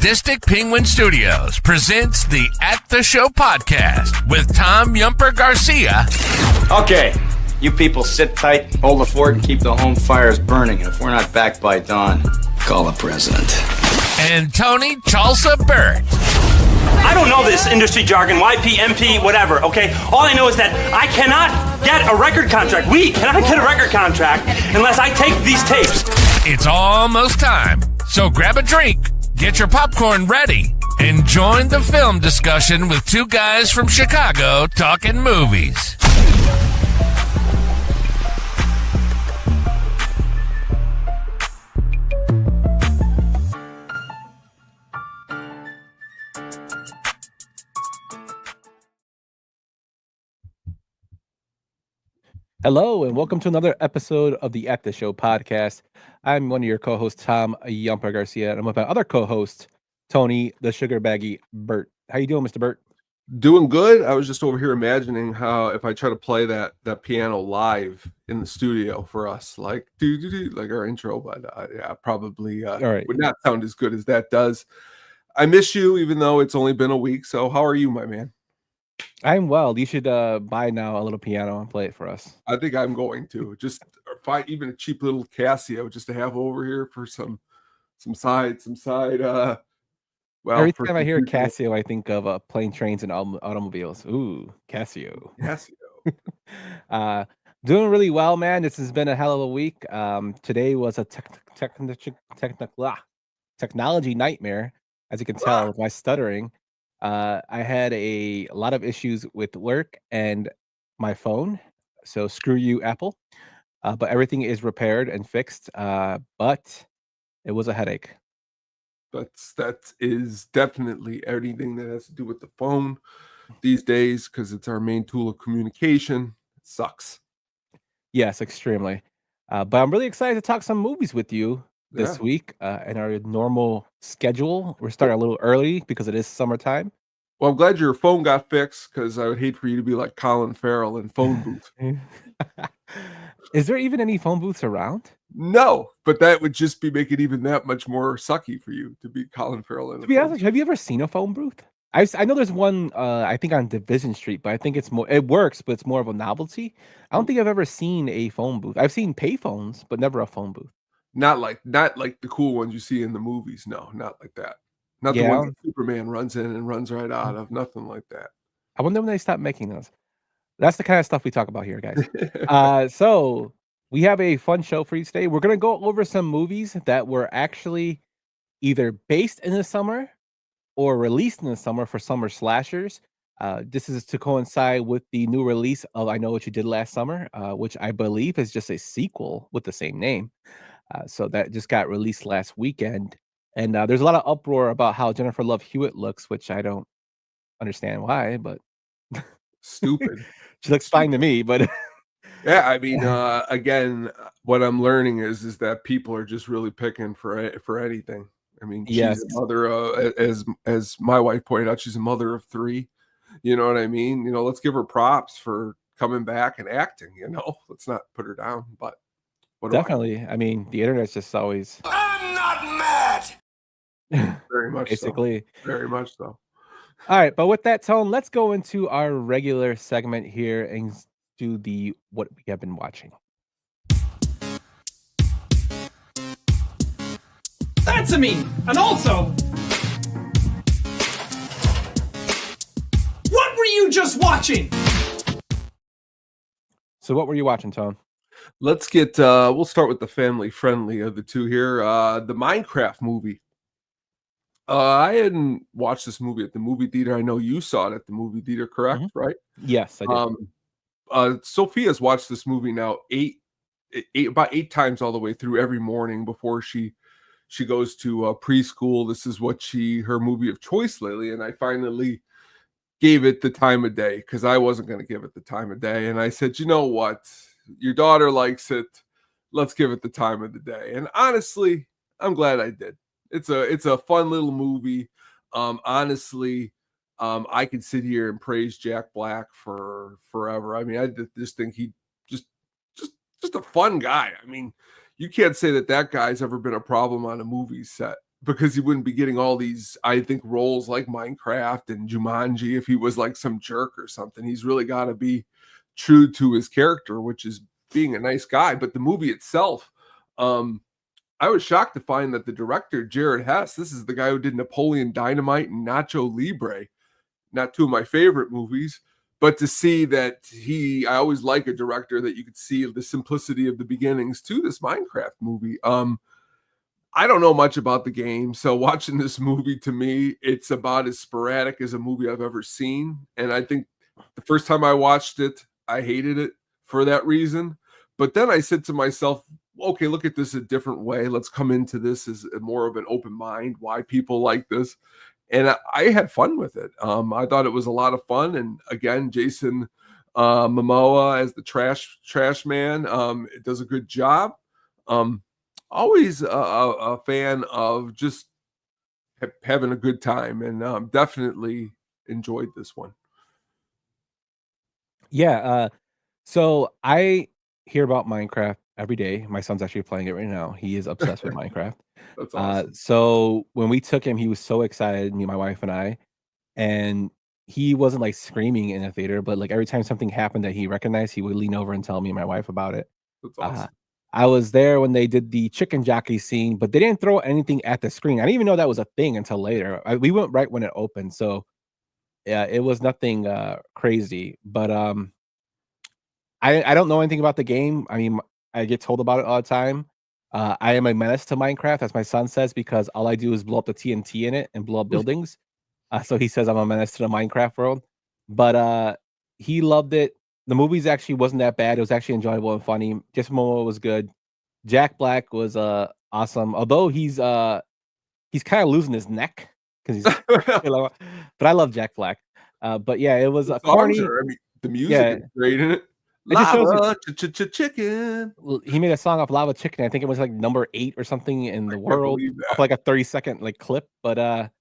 Sadistic Penguin Studios presents the At the Show podcast with Tom Yumper Garcia. Okay, you people sit tight, hold the fort, and keep the home fires burning. And if we're not back by dawn, call the president. And Tony Chalsa Burt. I don't know this industry jargon, YP, MP, whatever, okay? All I know is that I cannot get a record contract. We cannot get a record contract unless I take these tapes. It's almost time, so grab a drink, get your popcorn ready, and join the film discussion with two guys from Chicago talking movies. Hello, and welcome to another episode of the At the Show podcast. I'm one of your co-hosts, Tom Yumper Garcia, and I'm with my other co-host, Tony the Sugar Baggy Burt. How you doing, Mr. Burt? Doing good. I was just over here imagining how if I try to play that piano live in the studio for us, like like our intro, but yeah, probably All right. would not sound as good as that does. I miss you, even though it's only been a week. So how are you, my man? I'm well. You should buy now a little piano and play it for us. I think I'm going to just buy even a cheap little Casio just to have over here for some side. Well, Every time I hear Casio, I think of plane, trains, and automobiles. Ooh, Casio. Doing really well, man. This has been a hell of a week. Today was a technology nightmare, as you can tell with my stuttering. I had a lot of issues with work and my phone, so screw you, Apple. But everything is repaired and fixed. But it was a headache. That is definitely everything that has to do with the phone these days because it's our main tool of communication. It sucks. Yes, extremely. But I'm really excited to talk some movies with you this week in our normal schedule. We're starting a little early because it is summertime. Well, I'm glad your phone got fixed because I would hate for you to be like Colin Farrell in phone booth. Is there even any phone booths around? No, but that would just be make it even that much more sucky for you to be Colin Farrell. To be honest with you, have you ever seen a phone booth? I know there's one, I think on Division Street, but I think it works, but it's more of a novelty. I don't think I've ever seen a phone booth. I've seen pay phones, but never a phone booth. Not like the cool ones you see in the movies. No, not like that. Not the ones that Superman runs in and runs right out of. Nothing like that. I wonder when they stop making those. That's the kind of stuff we talk about here, guys. So we have a fun show for you today. We're going to go over some movies that were actually either based in the summer or released in the summer for summer slashers. This is to coincide with the new release of I Know What You Did Last Summer, which I believe is just a sequel with the same name. So that just got released last weekend. And there's a lot of uproar about how Jennifer Love Hewitt looks, which I don't understand why, but stupid. She looks fine to me, but yeah, I mean, again, what I'm learning is that people are just really picking for anything. I mean, she's a mother, as my wife pointed out, she's a mother of 3. You know what I mean? You know, let's give her props for coming back and acting. You know, let's not put her down. But definitely, I mean, the internet's just always. I'm not mad. Very much, basically, so. Very much so. All right, but with that tone, let's go into our regular segment here and do what we have been watching. That's a me. And also, what were you just watching? So what were you watching, Tone? Let's get we'll start with the family friendly of the two here. The Minecraft movie. I hadn't watched this movie at the movie theater. I know you saw it at the movie theater, correct? Mm-hmm. Right? Yes, I did. Sophia's watched this movie now about 8 times all the way through every morning before she goes to preschool. This is what her movie of choice lately, and I finally gave it the time of day because I wasn't going to give it the time of day, and I said, you know what, your daughter likes it, let's give it the time of the day. And honestly, I'm glad I did. It's a fun little movie. Honestly, I could sit here and praise Jack Black for forever. I mean, I just think he just a fun guy. I mean, you can't say that guy's ever been a problem on a movie set because he wouldn't be getting all these, I think, roles like Minecraft and Jumanji if he was like some jerk or something. He's really got to be true to his character, which is being a nice guy. But the movie itself, I was shocked to find that the director, Jared Hess, this is the guy who did Napoleon Dynamite and Nacho Libre, not two of my favorite movies, but to see that I always like a director that you could see the simplicity of the beginnings to this Minecraft movie. I don't know much about the game, so watching this movie, to me, it's about as sporadic as a movie I've ever seen. And I think the first time I watched it, I hated it for that reason. But then I said to myself, okay, look at this a different way. Let's come into this as more of an open mind, why people like this. And I had fun with it. I thought it was a lot of fun. And again, Jason Momoa as the trash man, it does a good job. Always a fan of just having a good time, and definitely enjoyed this one. Yeah. So I hear about Minecraft every day. My son's actually playing it right now. He is obsessed with Minecraft. That's awesome. So when we took him, he was so excited, me, my wife, and I. And he wasn't like screaming in the theater, but like every time something happened that he recognized, he would lean over and tell me and my wife about it. That's awesome. I was there when they did the chicken jockey scene, but they didn't throw anything at the screen. I didn't even know that was a thing until later. We went right when it opened, so yeah, it was nothing crazy. But I don't know anything about the game. I mean, I get told about it all the time. I am a menace to Minecraft, as my son says, because all I do is blow up the TNT in it and blow up buildings. So he says I'm a menace to the Minecraft world. But he loved it. The movies actually wasn't that bad. It was actually enjoyable and funny. Jason Momoa was good. Jack Black was awesome. Although he's kind of losing his neck because he's but I love Jack Black. But yeah, it was corny. I mean, the music is great in it. Lava chicken. He made a song off Lava Chicken. I think it was like number 8 or something in the world, off like a 30-second like clip. But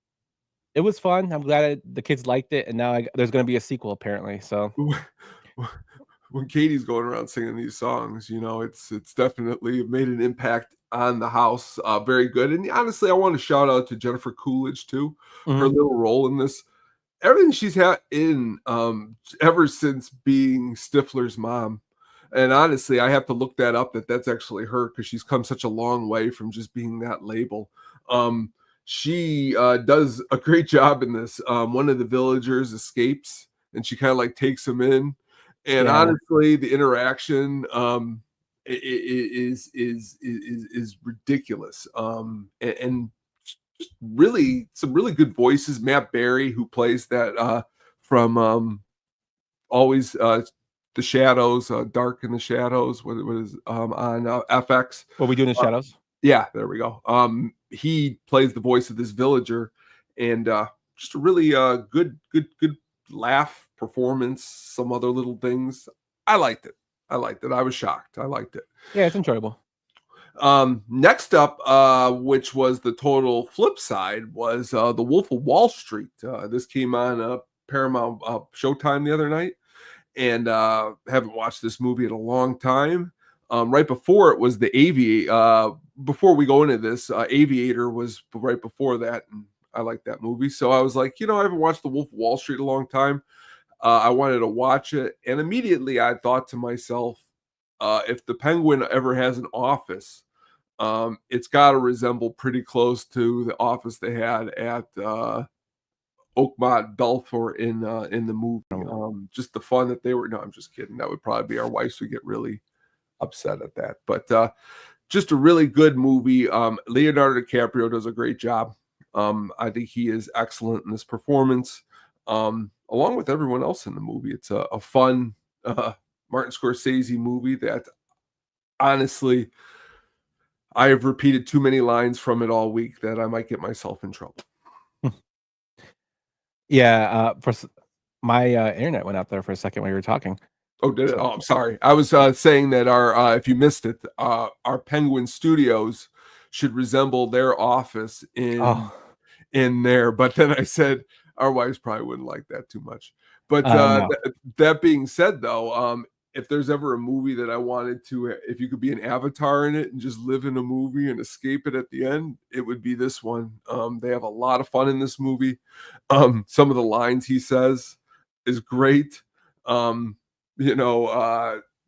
it was fun. I'm glad the kids liked it, and now there's going to be a sequel apparently. So when Katie's going around singing these songs, you know, it's definitely made an impact on the house. Very good. And honestly, I want to shout out to Jennifer Coolidge too. Mm-hmm. Her little role in this. Everything she's had in ever since being Stifler's mom. And honestly, I have to look that up, that's actually her, because she's come such a long way from just being that label. She does a great job in this. One of the villagers escapes, and she kind of like takes him in. And honestly, the interaction is ridiculous. And just really some really good voices. Matt Berry, who plays that from always the Shadows, Dark in the Shadows. What is on FX? What We Do in the Shadows? Yeah, there we go. He plays the voice of this villager, and just a really good laugh performance. Some other little things. I liked it. I was shocked. I liked it. Yeah, it's enjoyable. Next up, which was the total flip side, was The Wolf of Wall Street. This came on Paramount Showtime the other night, and haven't watched this movie in a long time. Right before it was The Aviator. Before we go into this, Aviator was right before that, and I like that movie. So I was like, I haven't watched The Wolf of Wall Street in a long time. I wanted to watch it, and immediately I thought to myself, if the Penguin ever has an office, it's got to resemble pretty close to the office they had at Oakmont Belfour in the movie. Just the fun that they were. No, I'm just kidding. That would probably be our wives would get really upset at that. But just a really good movie. Leonardo DiCaprio does a great job. I think he is excellent in this performance, along with everyone else in the movie. It's a fun Martin Scorsese movie that honestly, I have repeated too many lines from it all week that I might get myself in trouble. Yeah, my internet went out there for a second while you were talking. Oh, did it? Oh, I'm sorry. I was saying that our, if you missed it, our Penguin Studios should resemble their office in there. But then I said our wives probably wouldn't like that too much. But that being said, though, if there's ever a movie that I wanted to, if you could be an avatar in it and just live in a movie and escape it at the end, it would be this one. They have a lot of fun in this movie. Some of the lines he says is great. The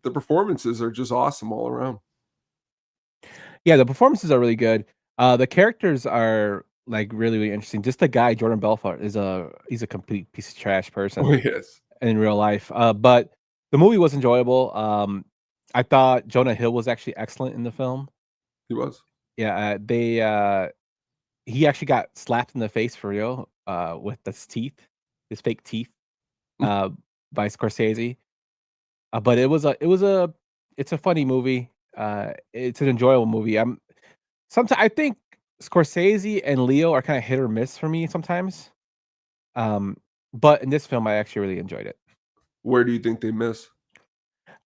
performances are just awesome all around. Yeah, the performances are really good. The characters are like really, really interesting. Just the guy, Jordan Belfort, he's a complete piece of trash person Oh, yes. in real life. But the movie was enjoyable. I thought Jonah Hill was actually excellent in the film. He was. Yeah, he actually got slapped in the face for real, with his fake teeth, by Scorsese. But it's a funny movie. It's an enjoyable movie. I think Scorsese and Leo are kind of hit or miss for me sometimes. But in this film, I actually really enjoyed it. Where do you think they miss?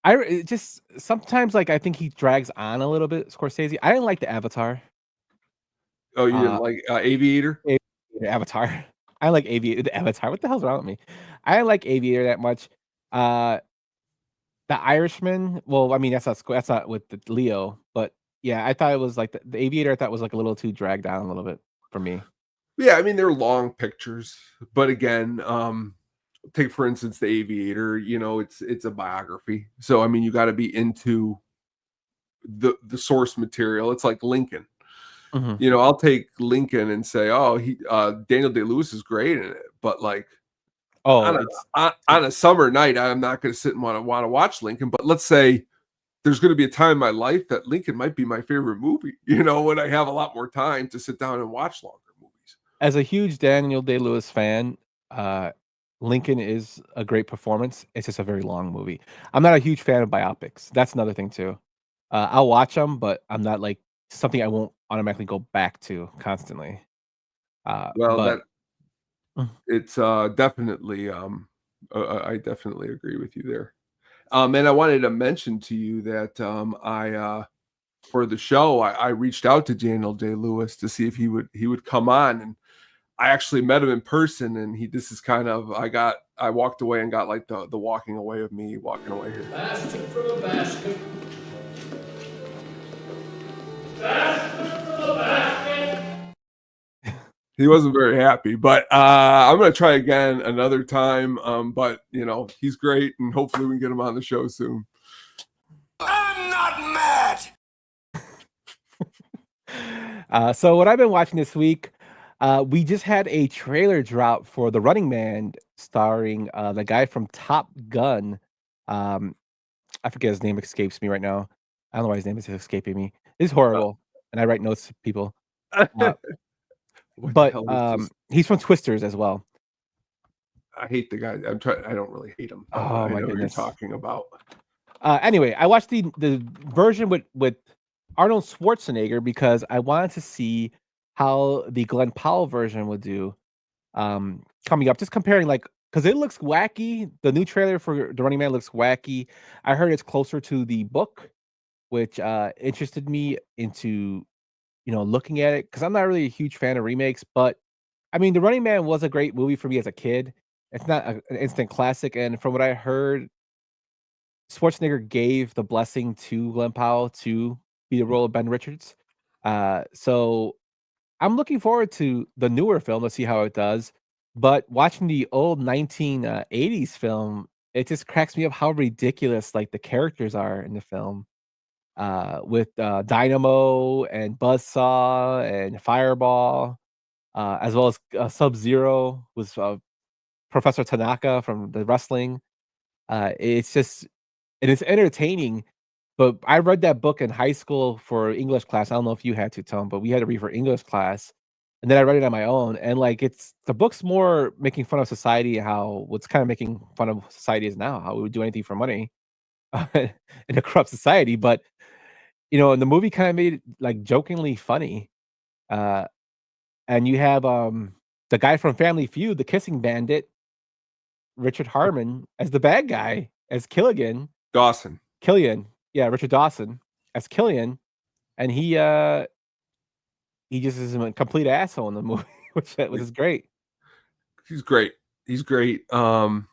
It just sometimes like I think he drags on a little bit. Scorsese. I didn't like the Avatar. Oh, you didn't like Aviator? Avatar. I like Aviator. The Avatar. What the hell's wrong with me? I didn't like Aviator that much. The Irishman. Well, I mean that's not with the Leo, but yeah, I thought it was like the Aviator. I thought was like a little too dragged down a little bit for me. Yeah, I mean they're long pictures, but again, take for instance the Aviator. It's a biography, so I mean you got to be into the source material. It's like Lincoln. Mhm. I'll take Lincoln and say, oh, Daniel Day-Lewis is great in it, but like on a summer night, I'm not going to sit and want to watch Lincoln. But let's say there's going to be a time in my life that Lincoln might be my favorite movie. When I have a lot more time to sit down and watch longer movies. As a huge Daniel Day-Lewis fan, Lincoln is a great performance. It's just a very long movie. I'm not a huge fan of biopics. That's another thing too. I'll watch them, but I'm not like something I won't automatically go back to constantly. It's definitely I definitely agree with you there. And I wanted to mention to you that I for the show I reached out to Daniel Day-Lewis to see if he would come on, and I actually met him in person, and this is kind of I walked away and got like the walking away of me walking away here. Basket from a basket. Basket from a basket. He wasn't very happy, but I'm going to try again another time. But he's great, and hopefully we can get him on the show soon. I'm not mad. So what I've been watching this week, we just had a trailer drop for The Running Man, starring the guy from Top Gun. I forget his name, escapes me right now. I don't know why his name is escaping me. It's horrible, and I write notes to people. But he's from Twisters as well. I hate the guy. I don't really hate him. Oh my goodness! What you're talking about. Anyway, I watched the version with Arnold Schwarzenegger because I wanted to see how the Glenn Powell version would do coming up. Just comparing, like, because it looks wacky. The new trailer for The Running Man looks wacky. I heard it's closer to the book, which interested me into looking at it, because I'm not really a huge fan of remakes. But I mean, The Running Man was a great movie for me as a kid. It's not an instant classic, and from what I heard, Schwarzenegger gave the blessing to Glenn Powell to be the role of Ben Richards. So I'm looking forward to the newer film to see how it does. But watching the old 1980s film, it just cracks me up how ridiculous like the characters are in the film. With Dynamo and Buzzsaw and Fireball, as well as Sub-Zero was Professor Tanaka from the wrestling. It's entertaining. But I read that book in high school for English class. I don't know if you had to, Tom, but we had to read for English class. And then I read it on my own. And like the book's more making fun of society, how what's kind of making fun of society is now, how we would do anything for money in a corrupt society. But and the movie kind of made it like jokingly funny. And you have the guy from Family Feud, the kissing bandit, Richard Harmon, as the bad guy, as Killian. Yeah, Richard Dawson as Killian, and he just is a complete asshole in the movie, which is great. He's great. The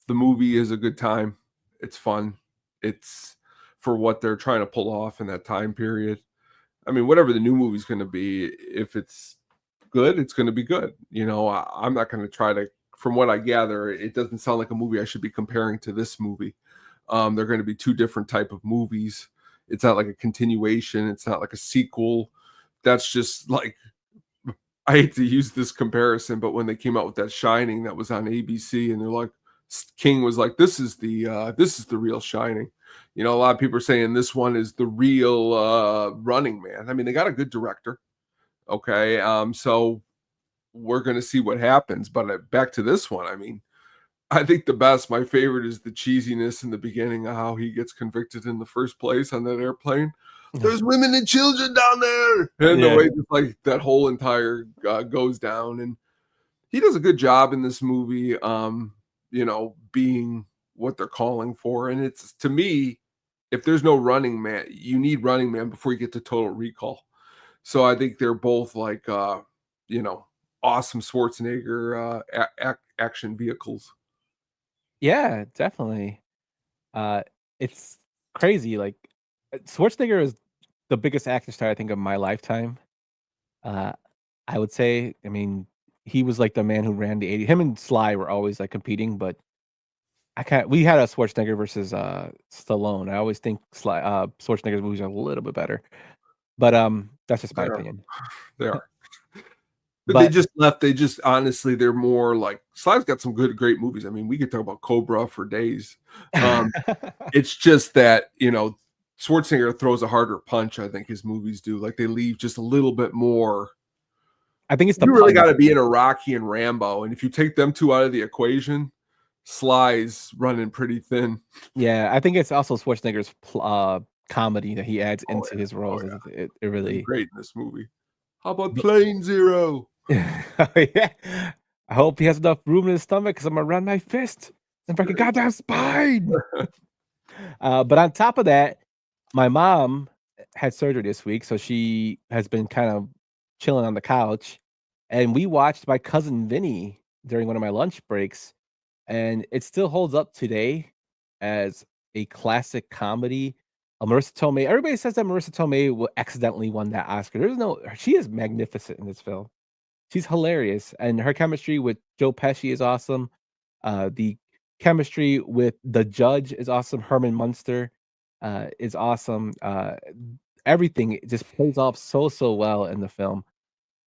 movie is a good time. It's fun. It's for what they're trying to pull off in that time period. I mean, whatever the new movie's going to be, if it's good, it's going to be good. I'm not going to try to. From what I gather, it doesn't sound like a movie I should be comparing to this movie. They're going to be two different type of movies. It's not like a continuation. It's not like a sequel. That's just like, I hate to use this comparison, but when they came out with that Shining that was on ABC, and they're like, King was like, this is the real Shining. A lot of people are saying this one is the real Running Man. I mean, they got a good director. Okay. So we're going to see what happens. But back to this one, I mean, I think my favorite is the cheesiness in the beginning of how he gets convicted in the first place on that airplane. There's women and children down there. And the way just like that whole entire goes down. And he does a good job in this movie, being what they're calling for. And it's, to me, if there's no Running Man, you need Running Man before you get to Total Recall. So I think they're both like, awesome Schwarzenegger action vehicles. Yeah, definitely. It's crazy. Like Schwarzenegger is the biggest action star I think of my lifetime. I would say. I mean, he was like the man who ran the 80s. Him and Sly were always like competing, but we had a Schwarzenegger versus Stallone. I always think Schwarzenegger's movies are a little bit better, but that's just my opinion. They are. But they just left. They just, honestly, they're more like, Sly's got some great movies. I mean, we could talk about Cobra for days. It's just that, Schwarzenegger throws a harder punch. I think his movies do. Like, they leave just a little bit more. I think it's you really got to be in a Rocky and Rambo. And if you take them two out of the equation, Sly's running pretty thin. Yeah, I think it's also Schwarzenegger's comedy that he adds into his roles. It really great in this movie. How about Plane Zero? Yeah. I hope he has enough room in his stomach because I'm gonna run my fist and break a goddamn spine. But on top of that, my mom had surgery this week, so she has been kind of chilling on the couch, and we watched My Cousin Vinny during one of my lunch breaks, and it still holds up today as a classic comedy. Marissa Tomei. Everybody says that Marissa Tomei accidentally won that Oscar. She is magnificent in this film. She's hilarious, and her chemistry with Joe Pesci is awesome. The chemistry with the judge is awesome. Herman Munster is awesome. Everything just plays off so well in the film.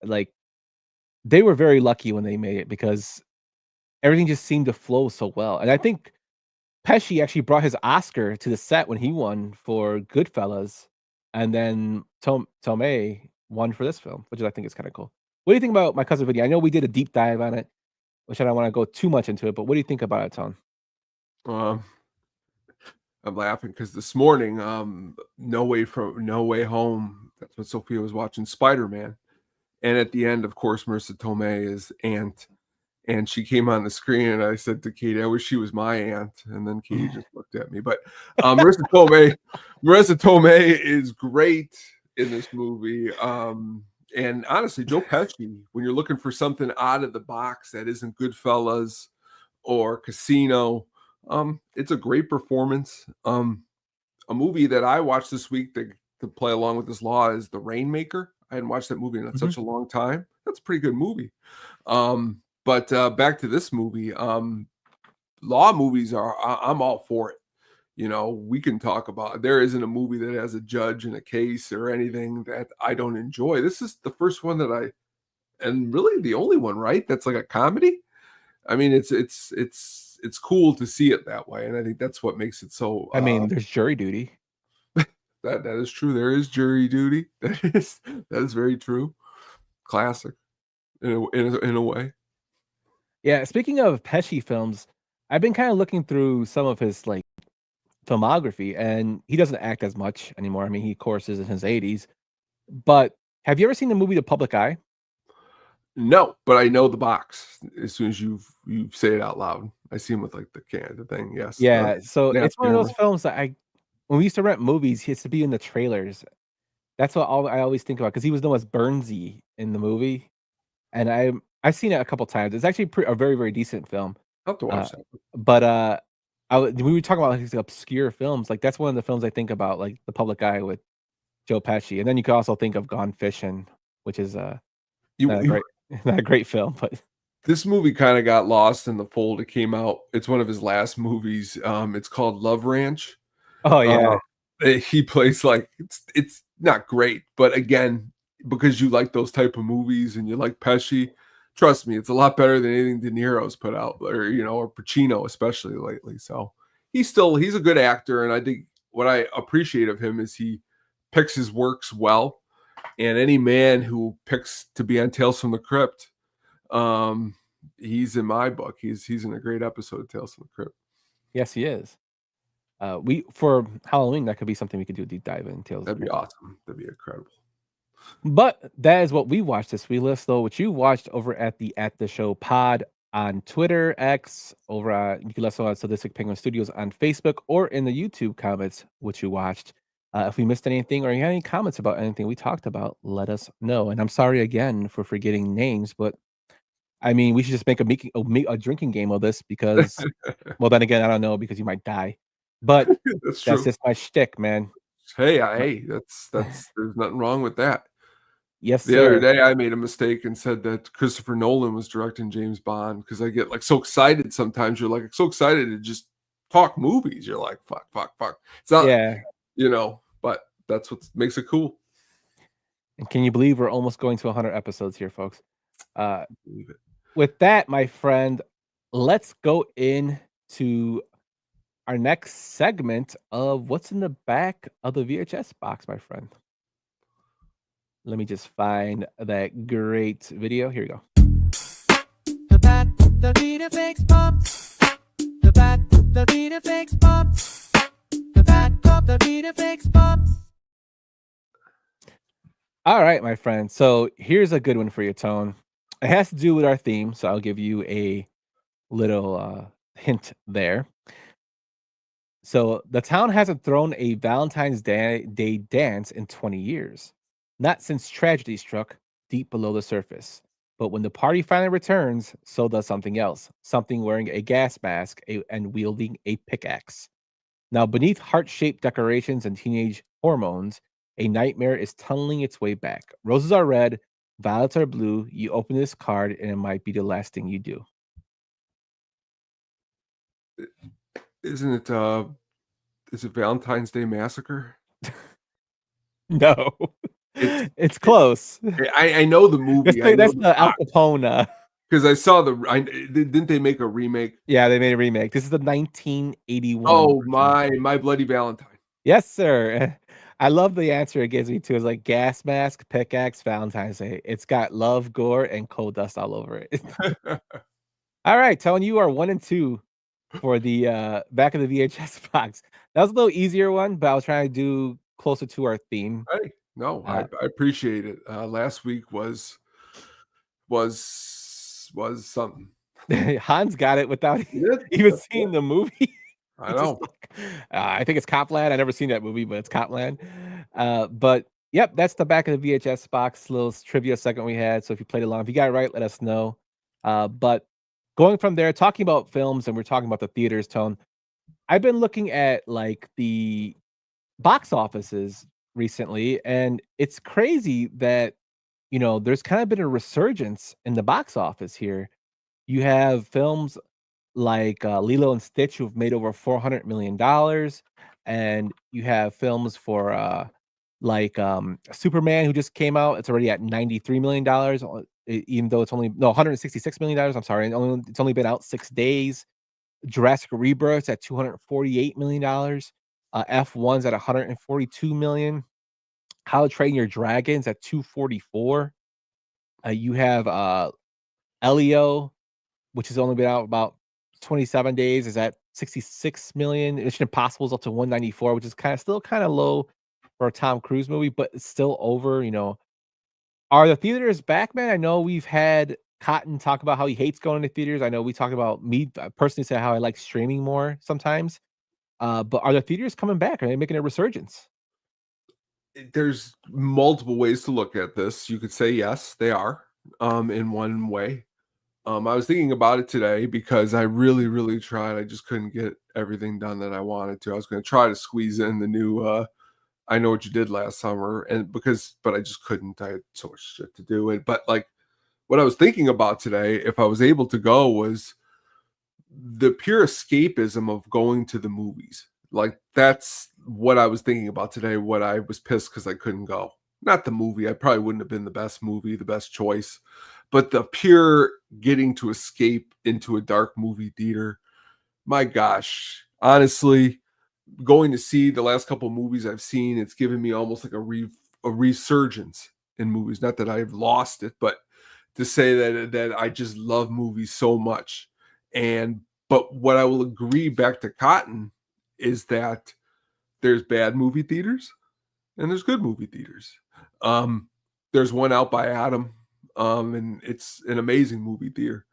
Like, they were very lucky when they made it because everything just seemed to flow so well. And I think Pesci actually brought his Oscar to the set when he won for Goodfellas, and then Tomei won for this film, which I think is kind of cool. What do you think about My Cousin Vinny? I know we did a deep dive on it, which I don't want to go too much into it, but what do you think about it, Tom? I'm laughing because this morning, No Way Home, that's what Sophia was watching, Spider-Man. And at the end, of course, Marissa Tomei is Aunt. And she came on the screen, and I said to Katie, I wish she was my aunt. And then Katie just looked at me. But Marissa Tomei is great in this movie. And honestly, Joe Pesci, when you're looking for something out of the box that isn't Goodfellas or Casino, it's a great performance. A movie that I watched this week to play along with this law is The Rainmaker. I hadn't watched that movie in such a long time. That's a pretty good movie. But back to this movie, law movies I'm all for it. We can talk about, there isn't a movie that has a judge in a case or anything that I don't enjoy. This is the first one that and really the only one, right? That's like a comedy. I mean, it's cool to see it that way. And I think that's what makes it so. I mean, there's Jury Duty. That is true. There is Jury Duty. That is very true. Classic in a way. Yeah, speaking of Pesci films, I've been kind of looking through some of his like filmography, and he doesn't act as much anymore. I mean, he of course is in his 80s. But have you ever seen the movie The Public Eye? No, but I know the box. As soon as you say it out loud, I see him with like the thing. Yes. Yeah. So it's one of those films that when we used to rent movies, he used to be in the trailers. That's what I always think about because he was known as Burnsy in the movie, and I've seen it a couple times. It's actually a very, very decent film. I'll have to watch that. But When we talk about like these obscure films, like that's one of the films I think about, like The Public Eye with Joe Pesci, and then you can also think of Gone Fishing, which is You, not a you great, not a great film, but this movie kind of got lost in the fold. It came out. It's one of his last movies. It's called Love Ranch. oh yeah, He plays like it's not great, but again, because you like those type of movies and you like Pesci, trust me, it's a lot better than anything De Niro's put out, or or Pacino, especially lately. So he's a good actor, and I think what I appreciate of him is he picks his works well. And any man who picks to be on Tales from the Crypt, he's in my book. He's in a great episode of Tales from the Crypt. yes he is. We for Halloween that could be something we could do a deep dive in Tales. That'd be awesome. That'd be incredible. But that is what we watched this week. Let's know what you watched over at the Show Pod on Twitter, X, over you can let us know at Sadistic Penguin Studios on Facebook, or in the YouTube comments what you watched. If we missed anything or you had any comments about anything we talked about, let us know. And I'm sorry again for forgetting names, but I mean, we should just make a drinking game of this because, well, then again, I don't know because you might die. But That's true. that's just my shtick, man. Hey, that's there's nothing wrong with that. Yes, The sir. other day I made a mistake and said that Christopher Nolan was directing James Bond because I get like so excited sometimes. You're like so excited to just talk movies. You're like, fuck. It's not, Yeah. But that's what makes it cool. And can you believe we're almost going to 100 episodes here, folks? Believe it. With that, my friend, let's go into our next segment of what's in the back of the VHS box, my friend. Let me just find that great video. Here we go. The bat, the beat effects pops. The bat, the beat effects pops. The bat, the beat effects pops. All right, my friend. So here's a good one for you, Tone. It has to do with our theme, so I'll give you a little hint there. So the town hasn't thrown a Valentine's Day dance in 20 years. Not since tragedy struck deep below the surface. But when the party finally returns, so does something else. Something wearing a gas mask and wielding a pickaxe. Now, beneath heart-shaped decorations and teenage hormones, a nightmare is tunneling its way back. Roses are red, violets are blue. You open this card, and it might be the last thing you do. Isn't it? Is it Valentine's Day Massacre? No, it's close. I know the movie. That's the Al Capone. Because I saw didn't they make a remake? Yeah, they made a remake. This is the 1981. Oh, my Bloody Valentine. Yes, sir. I love the answer it gives me too. It's like gas mask, pickaxe, Valentine's Day. It's got love, gore, and coal dust all over it. All right, Tone, you are 1 and 2 for the back of the VHS box. That was a little easier one, but I was trying to do closer to our theme. Hey, no, I appreciate it. Last week was something. Hans got it without even seeing the movie. I know. I think it's Copland. I never seen that movie, but it's Copland. But yep, that's the back of the VHS box. Little trivia segment we had. So if you played along, if you got it right, let us know. But going from there, talking about films, and we're talking about the theaters, Tone. I've been looking at like the box offices recently, and it's crazy that there's kind of been a resurgence in the box office here. You have films like Lilo and Stitch, who've made over $400 million, and you have films for like Superman, who just came out. It's already at $93 million, even though it's only $166 million. I'm sorry, and it's only been out 6 days. Jurassic Rebirth's at $248 million. F1's at $142 million. How to Train Your Dragons at $244. You have Elio, which has only been out about 27 days, is at $66 million. Mission Impossible is up to $194, which is still kind of low for a Tom Cruise movie, but it's still over. Are the theaters back, man? I know we've had Cotton talk about how he hates going to theaters. I know we talked about me personally say how I like streaming more sometimes. But are the theaters coming back? Are they making a resurgence? There's multiple ways to look at this. You could say yes, they are, in one way. I was thinking about it today because I really, really tried. I just couldn't get everything done that I wanted to. I was going to try to squeeze in the new I Know What You Did Last Summer, but I just couldn't. I had so much shit to do. But like what I was thinking about today, if I was able to go, was the pure escapism of going to the movies. Like that's what I was thinking about today. What I was pissed because I couldn't go. Not the movie. I probably wouldn't have been the best movie, the best choice, but the pure getting to escape into a dark movie theater. My gosh, honestly, going to see the last couple of movies I've seen, it's given me almost like a resurgence in movies. Not that I've lost it, but to say that I just love movies so much. But what I will agree back to Cotton is that there's bad movie theaters and there's good movie theaters. There's one out by Adam, and it's an amazing movie theater.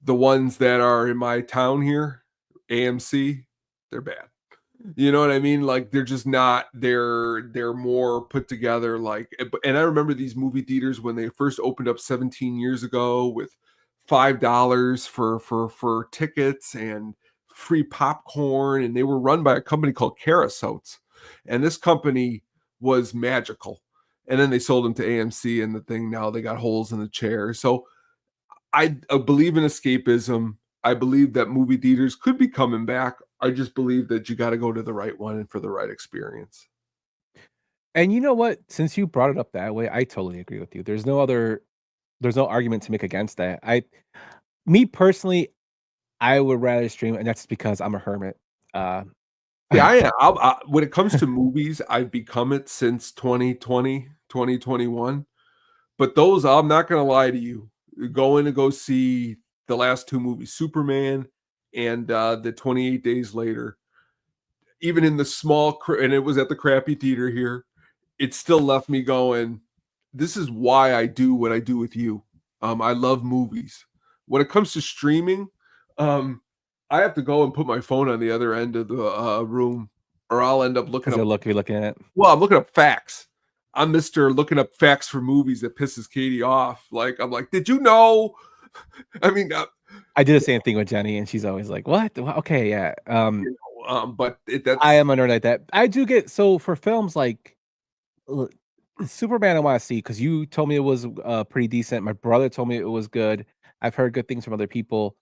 The ones that are in my town here, AMC, they're bad. You know what I mean? Like they're just not. They're more put together. And I remember these movie theaters when they first opened up 17 years ago with $5 for tickets and free popcorn, and they were run by a company called Carasotes, and this company was magical. And then they sold them to AMC, and the thing now they got holes in the chair. So I believe in escapism. I believe that movie theaters could be coming back. I just believe that you got to go to the right one and for the right experience. And you know what? Since you brought it up that way, I totally agree with you. There's no argument to make against that. Me personally, I would rather stream, and that's because I'm a hermit. Yeah, I am. When it comes to movies, I've become it since 2020, 2021. But those, I'm not going to lie to you, going to go see the last two movies, Superman and the 28 Days Later, even in the small, and it was at the crappy theater here, it still left me going, this is why I do what I do with you. I love movies. When it comes to streaming, I have to go and put my phone on the other end of the room, or I'll end up looking looking at. Well, I'm looking up facts. I'm Mr. looking up facts for movies that pisses Katie off. Like, I'm like, did you know? I mean, I do the same thing with Jenny, and she's always like, "What? Okay, yeah." But I am a nerd like that. I do get so for films like Superman, I want to see because you told me it was pretty decent. My brother told me it was good. I've heard good things from other people.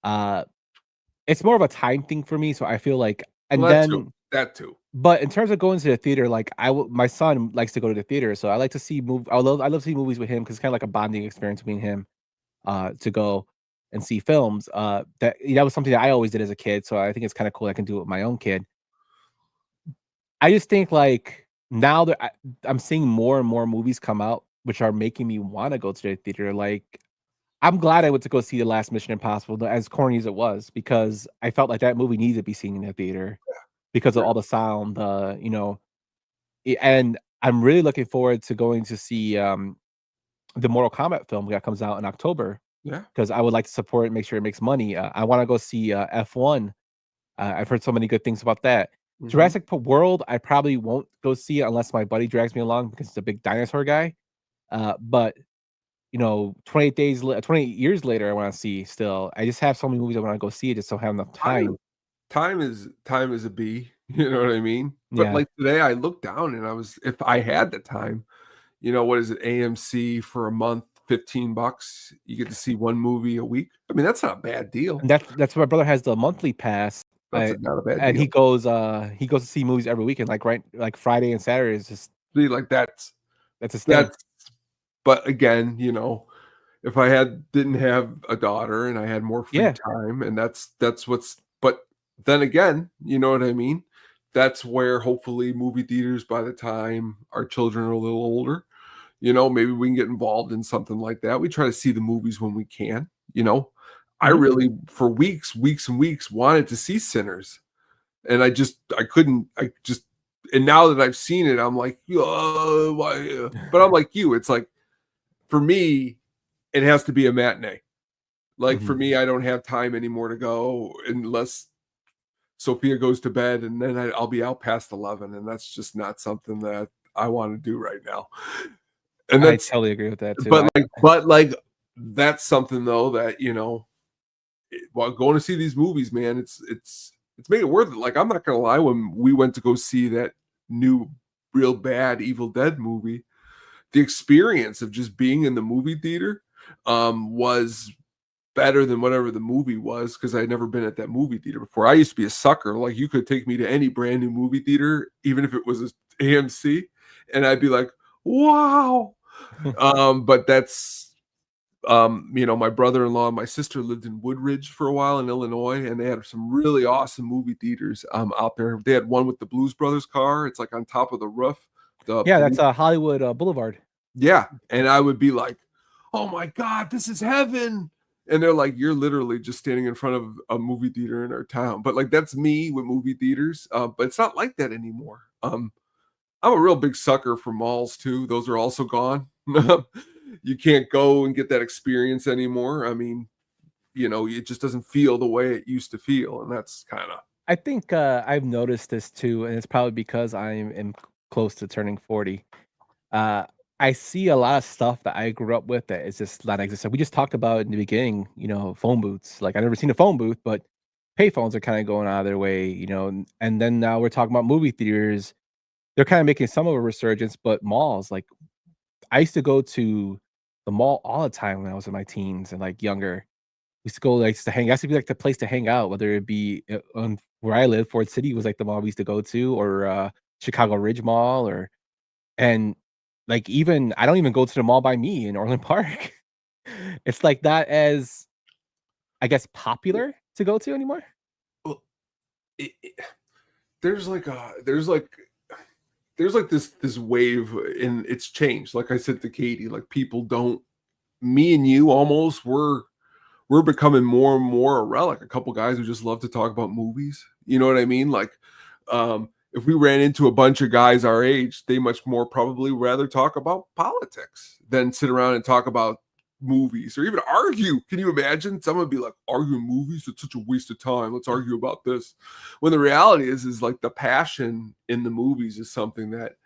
It's more of a time thing for me, so I feel like, and well, then that too. But in terms of going to the theater, like my son likes to go to the theater, so I like to see I love to see movies with him because it's kind of like a bonding experience between him, to go and see films. That was something that I always did as a kid, so I think it's kind of cool I can do it with my own kid. I just think like now that I'm seeing more and more movies come out, which are making me want to go to the theater. Like I'm glad I went to go see the last Mission Impossible, as corny as it was, because I felt like that movie needed to be seen in the theater because of all the sound, and I'm really looking forward to going to see the Mortal Kombat film that comes out in October. Yeah, because I would like to support it and make sure it makes money. I want to go see F1. I've heard so many good things about that. Mm-hmm. Jurassic World, I probably won't go see it unless my buddy drags me along because he's a big dinosaur guy. But 28 years later, I want to see still. I just have so many movies I want to go see. I just don't have enough time. Time is a bee. You know what I mean? But Yeah. like today, I looked down and if I had the time, what is it? AMC for a month, $15. You get to see one movie a week. I mean, that's not a bad deal. And that's why my brother has the monthly pass. That's not a bad deal. And he goes to see movies every weekend, like Friday and Saturday is just like that's his thing. But again, if I didn't have a daughter and I had more free time, and that's what's. But then again, you know what I mean? That's where hopefully movie theaters, by the time our children are a little older, maybe we can get involved in something like that. We try to see the movies when we can. I really, for weeks and weeks, wanted to see Sinners, and I couldn't. And now that I've seen it, I'm like, oh, why? But I'm like you. It's like, for me, it has to be a matinee. Like for me, I don't have time anymore to go unless Sophia goes to bed, and then I'll be out past 11, and that's just not something that I want to do right now. And I totally agree with that too. But that's something though that, while going to see these movies, man, it's made it worth it. Like, I'm not gonna lie, when we went to go see that new real bad Evil Dead movie, the experience of just being in the movie theater was better than whatever the movie was, because I'd never been at that movie theater before. I used to be a sucker. Like, you could take me to any brand new movie theater, even if it was a AMC, and I'd be like, wow. But that's my brother-in-law and my sister lived in Woodridge for a while in Illinois, and they had some really awesome movie theaters out there. They had one with the Blues Brothers car. It's like on top of the roof. That's Hollywood Boulevard. Yeah, and I would be like, oh my God, this is heaven. And they're like, you're literally just standing in front of a movie theater in our town. But like, that's me with movie theaters. But it's not like that anymore. I'm a real big sucker for malls too. Those are also gone. You can't go and get that experience anymore. I mean, it just doesn't feel the way it used to feel. And that's kind of, I think I've noticed this too, and it's probably because I am close to turning 40. I see a lot of stuff that I grew up with that is just not existent. We just talked about in the beginning, phone booths. Like, I never seen a phone booth, but payphones are kind of going out of their way, and then now we're talking about movie theaters. They're kind of making some of a resurgence, but malls, like, I used to go to the mall all the time when I was in my teens and like younger. We used to go like to hang. It used to be like the place to hang out, whether it be on where I live. Ford City was like the mall we used to go to, or Chicago Ridge Mall, and like, even I don't even go to the mall by me in Orland Park. It's like not as, I guess, popular to go to anymore. well, there's this wave, and it's changed. Like I said to Katie, like, people don't, me and you almost, we're becoming more and more a relic. A couple guys who just love to talk about movies. You know what I mean? Like, if we ran into a bunch of guys our age, they much more probably rather talk about politics than sit around and talk about movies or even argue. Can you imagine? Someone would be like, arguing movies? It's such a waste of time. Let's argue about this. When the reality is like, the passion in the movies is something that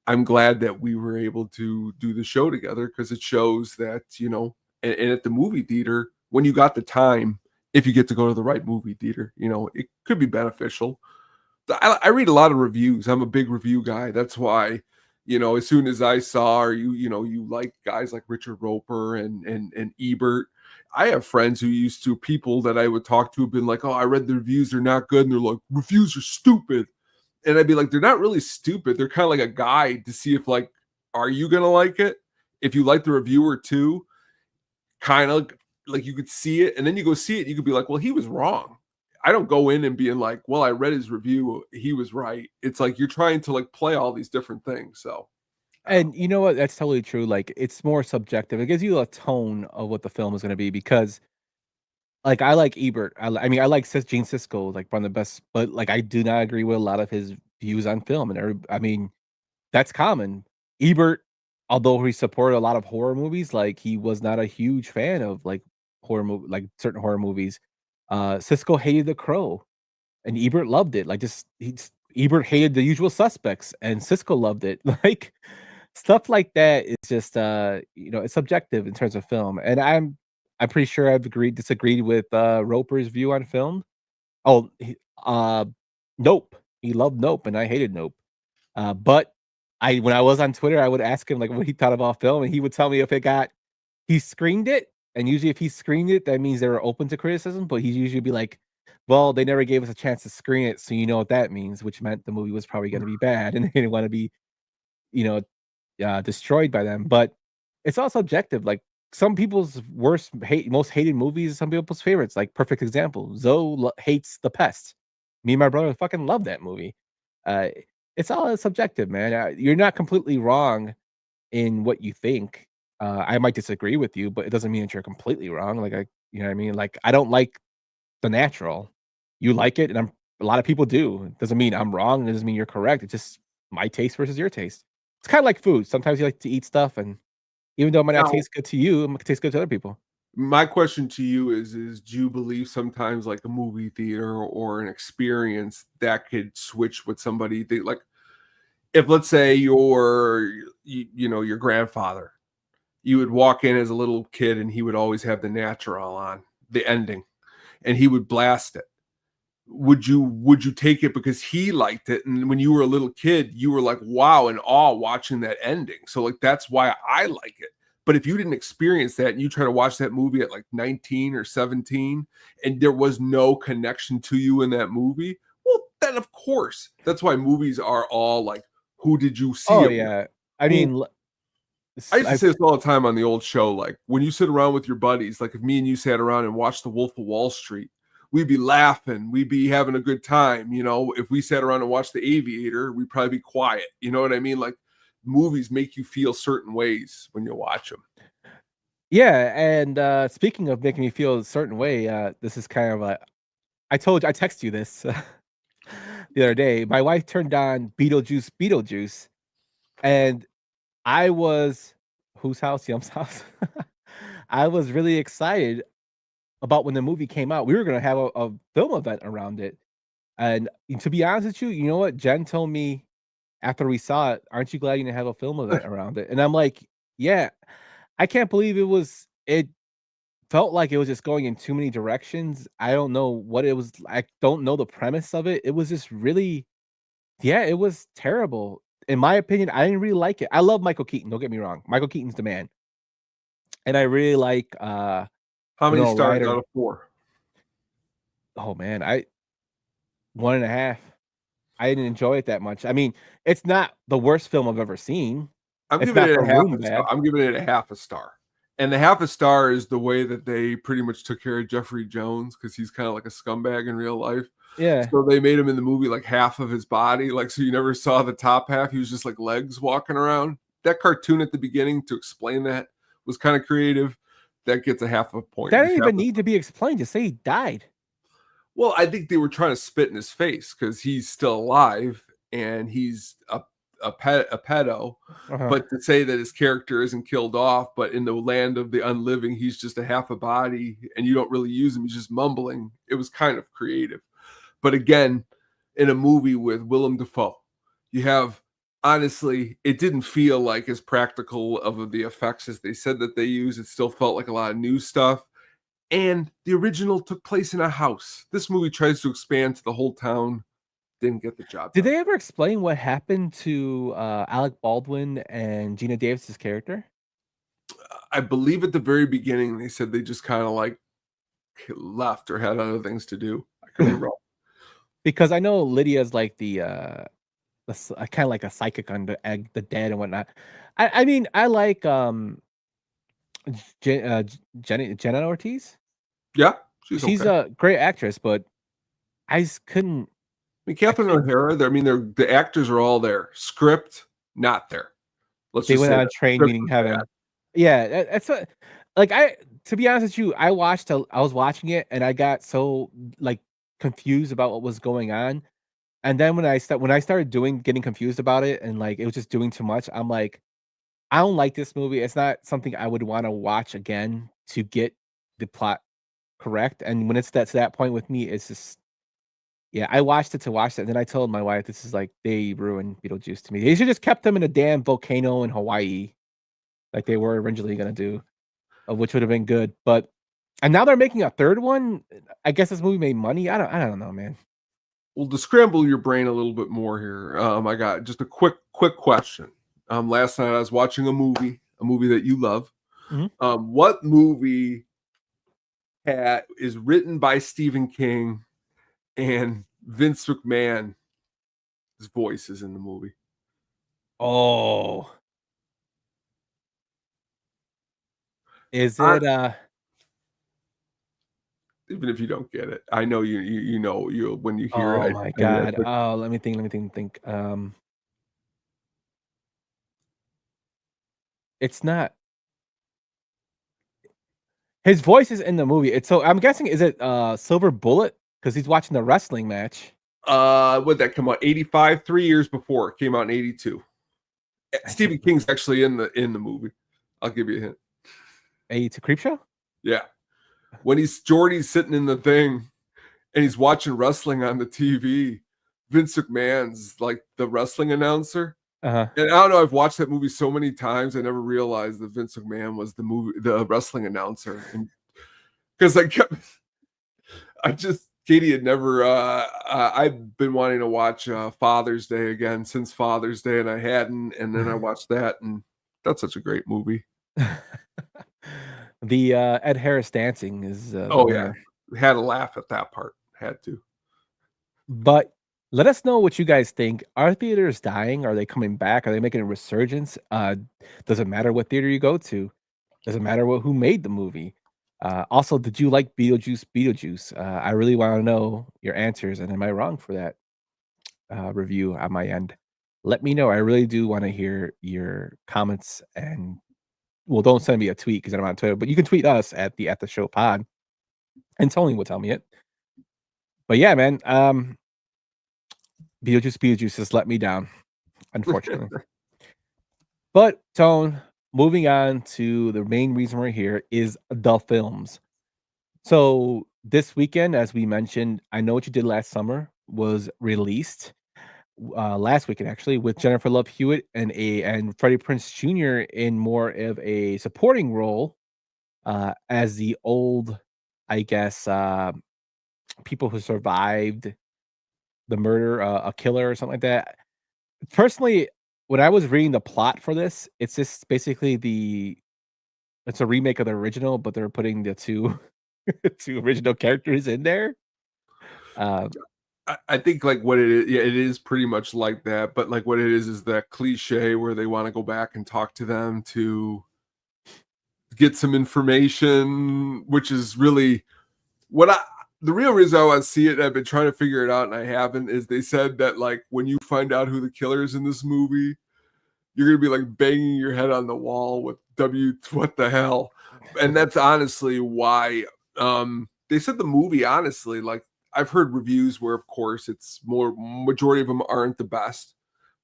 I'm glad that we were able to do the show together, because it shows that, and at the movie theater, when you got the time, if you get to go to the right movie theater, it could be beneficial. I read a lot of reviews. I'm a big review guy. That's why, as soon as I saw, or you like guys like Richard Roper and Ebert. I have friends people that I would talk to have been like, oh, I read the reviews, they're not good. And they're like, reviews are stupid. And I'd be like, they're not really stupid. They're kind of like a guide to see if, like, are you going to like it? If you like the reviewer too, kind of like, you could see it, and then you go see it, you could be like, well, he was wrong. I don't go in and being like, well, I read his review, he was right. It's like, you're trying to like play all these different things. So, And you know what? That's totally true. Like, it's more subjective. It gives you a tone of what the film is going to be, because, like, I like Ebert. I mean, I like Gene Siskel, like, one of the best, but like, I do not agree with a lot of his views on film. And I mean, that's common. Ebert, although he supported a lot of horror movies, like, he was not a huge fan of like like certain horror movies. Siskel hated The Crow, and Ebert loved it. Like, Ebert hated The Usual Suspects, and Siskel loved it. Like, stuff like that is just it's subjective in terms of film. And I'm pretty sure I've disagreed with Roper's view on film. Oh, Nope. He loved Nope, and I hated Nope. But when I was on Twitter, I would ask him like what he thought about film, and he would tell me if he screened it. And usually if he screened it, that means they were open to criticism, but he'd usually be like, well, they never gave us a chance to screen it, so you know what that means, which meant the movie was probably going to be bad, and they didn't want to be, destroyed by them. But it's all subjective. Like, some people's most hated movies, some people's favorites. Like, perfect example, Zoe hates The Pest. Me and my brother fucking love that movie. It's all subjective, man. You're not completely wrong in what you think. I might disagree with you, but it doesn't mean that you're completely wrong. Like, you know what I mean? Like, I don't like The Natural. You like it, and a lot of people do. It doesn't mean I'm wrong. It doesn't mean you're correct. It's just my taste versus your taste. It's kind of like food. Sometimes you like to eat stuff, and even though it might not taste good to you, it might taste good to other people. My question to you is do you believe sometimes like a movie theater or an experience that could switch with somebody? Like, if let's say your grandfather, you would walk in as a little kid and he would always have the natural on, the ending, and he would blast it. Would you take it because he liked it? And when you were a little kid, you were like, wow, in awe watching that ending. So like, that's why I like it. But if you didn't experience that and you try to watch that movie at like 19 or 17 and there was no connection to you in that movie, well, then of course, that's why movies are all like, who did you see? Oh yeah. I mean, I used to say this all the time on the old show. Like when you sit around with your buddies, like if me and you sat around and watched The Wolf of Wall Street, we'd be laughing, we'd be having a good time. You know, if we sat around and watched The Aviator, we'd probably be quiet. You know what I mean? Like movies make you feel certain ways when you watch them. Yeah, and speaking of making me feel a certain way, this is kind of I texted you this the other day. My wife turned on Beetlejuice, and I was whose house? Yum's house. I was really excited about when the movie came out. We were gonna have a film event around it. And to be honest with you, you know what? Jen told me after we saw it, aren't you glad you didn't have a film event around it? And I'm like, yeah, I can't believe it felt like it was just going in too many directions. I don't know what it was. I don't know the premise of it. It was just really, yeah, it was terrible. In my opinion, I didn't really like it. I love Michael Keaton. Don't get me wrong. Michael Keaton's the man. And I really like how many Winona stars Ryder. out of 4? Oh man, 1.5. I didn't enjoy it that much. I mean, it's not the worst film I've ever seen. I'm It's giving not it for a half Room a bad. star. I'm giving it a half a star. And the half a star is the way that they pretty much took care of Jeffrey Jones, because he's kind of like a scumbag in real life. Yeah. So they made him in the movie like half of his body, like so you never saw the top half. He was just like legs walking around. That cartoon at the beginning to explain that was kind of creative. That gets a half a point. That didn't even need to be explained. Just say he died. Well, I think they were trying to spit in his face because he's still alive and he's a pedo. But to say that his character isn't killed off, but in the land of the unliving, he's just a half a body and you don't really use him. He's just mumbling. It was kind of creative. But again, in a movie with Willem Dafoe, you have, honestly, it didn't feel like as practical of the effects as they said that they use. It still felt like a lot of new stuff. And the original took place in a house. This movie tries to expand to the whole town. Didn't get the job Did done. they ever explain what happened to Alec Baldwin and Gina Davis's character? I believe at the very beginning they said they just kind of like left or had other things to do. I could be wrong. Because I know Lydia's like the kind of like a psychic on the dead and whatnot. I mean, I like Jenna Ortiz. Yeah, She's okay. a great actress, but I just couldn't. I mean, Catherine O'Hara. The actors are all there. Script not there. They went on a train meeting heaven. Yeah, that's what. Like to be honest with you, I was watching it and I got so like confused about what was going on, and then when I started getting confused about it and like it was just doing too much, I'm like, I don't like this movie. It's not something I would want to watch again to get the plot correct. And when it's to that point with me, it's just, yeah, I watched it to watch it. And then I told my wife, this is like, they ruined Beetlejuice to me. They should just kept them in a damn volcano in Hawaii like they were originally going to do, which would have been good. And now they're making a third one. I guess this movie made money. I don't know, man. Well, to scramble your brain a little bit more here, I got just a quick question. Last night I was watching a movie that you love. Mm-hmm. What movie is written by Stephen King and Vince McMahon? His voice is in the movie. Oh, is it? Even if you don't get it, I know you know when you hear it. Oh my god! Oh, let me think. It's not. His voice is in the movie. So I'm guessing, is it Silver Bullet? Because he's watching the wrestling match. Would that come out 85? 3 years before it came out in 82. Stephen King's actually in the movie. I'll give you a hint. 82 Creepshow? Yeah. When Jordy's sitting in the thing and he's watching wrestling on the TV, Vince McMahon's like the wrestling announcer. Uh-huh. And I don't know, I've watched that movie so many times, I never realized that Vince McMahon was the wrestling announcer. And because Katie had never, I've been wanting to watch Father's Day again since Father's Day, and I hadn't. And then I watched that, and that's such a great movie. The Ed Harris dancing is the Oh, winner. yeah. Had to laugh at that part. Had to. But let us know what you guys think. Are theaters dying? Are they coming back? Are they making a resurgence? Does it matter what theater you go to? Does it matter who made the movie? Also, did you like Beetlejuice? I really want to know your answers, and am I wrong for that review on my end? Let me know. I really do want to hear your comments, and well, don't send me a tweet because I'm on Twitter, but you can tweet us at the Show Pod, and Tony will tell me it. But yeah, man, Beetlejuice has let me down, unfortunately. But Tone, moving on to the main reason we're here is the films. So this weekend, as we mentioned, I Know What You Did Last Summer was released last weekend, actually, with Jennifer Love Hewitt and Freddie Prinze Jr. in more of a supporting role as the old, I guess, people who survived the murder, a killer or something like that. Personally, when I was reading the plot for this, it's just basically it's a remake of the original, but they're putting the two original characters in there. I think like what it is, yeah, it is pretty much like that. But like what it is that cliche where they want to go back and talk to them to get some information, which is really the real reason I want to see it. I've been trying to figure it out and I haven't. Is they said that like when you find out who the killer is in this movie, you're gonna be like banging your head on the wall with what the hell? And that's honestly why they said the movie, honestly, like I've heard reviews where of course it's majority of them aren't the best,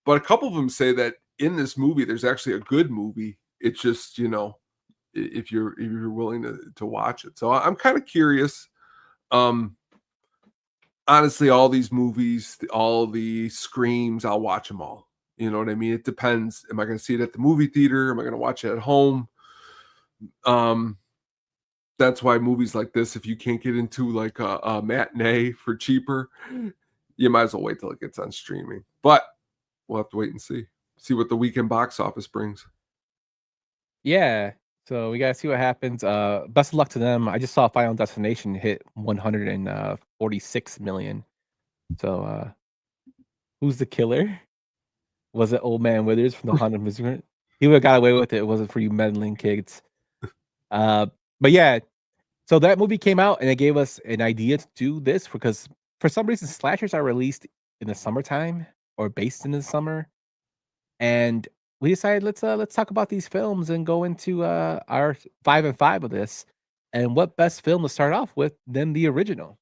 but a couple of them say that in this movie there's actually a good movie. It's just, you know, if you're willing to watch it. So I'm kind of curious. Honestly, all these movies, all the Screams, I'll watch them all. You know what I mean? It depends. Am I going to see it at the movie theater? Am I going to watch it at home? That's why movies like this, if you can't get into like a matinee for cheaper, you might as well wait till it gets on streaming. But we'll have to wait and see what the weekend box office brings. Yeah. So we gotta see what happens. Best of luck to them. I just saw Final Destination hit 146 million. So who's the killer? Was it Old Man Withers from the Haunted Misery? He would have got away with it. It wasn't for you meddling kids. But yeah, so that movie came out and it gave us an idea to do this because for some reason slashers are released in the summertime or based in the summer, and we decided let's talk about these films and go into our 5 and 5 of this. And what best film to start off with than the original?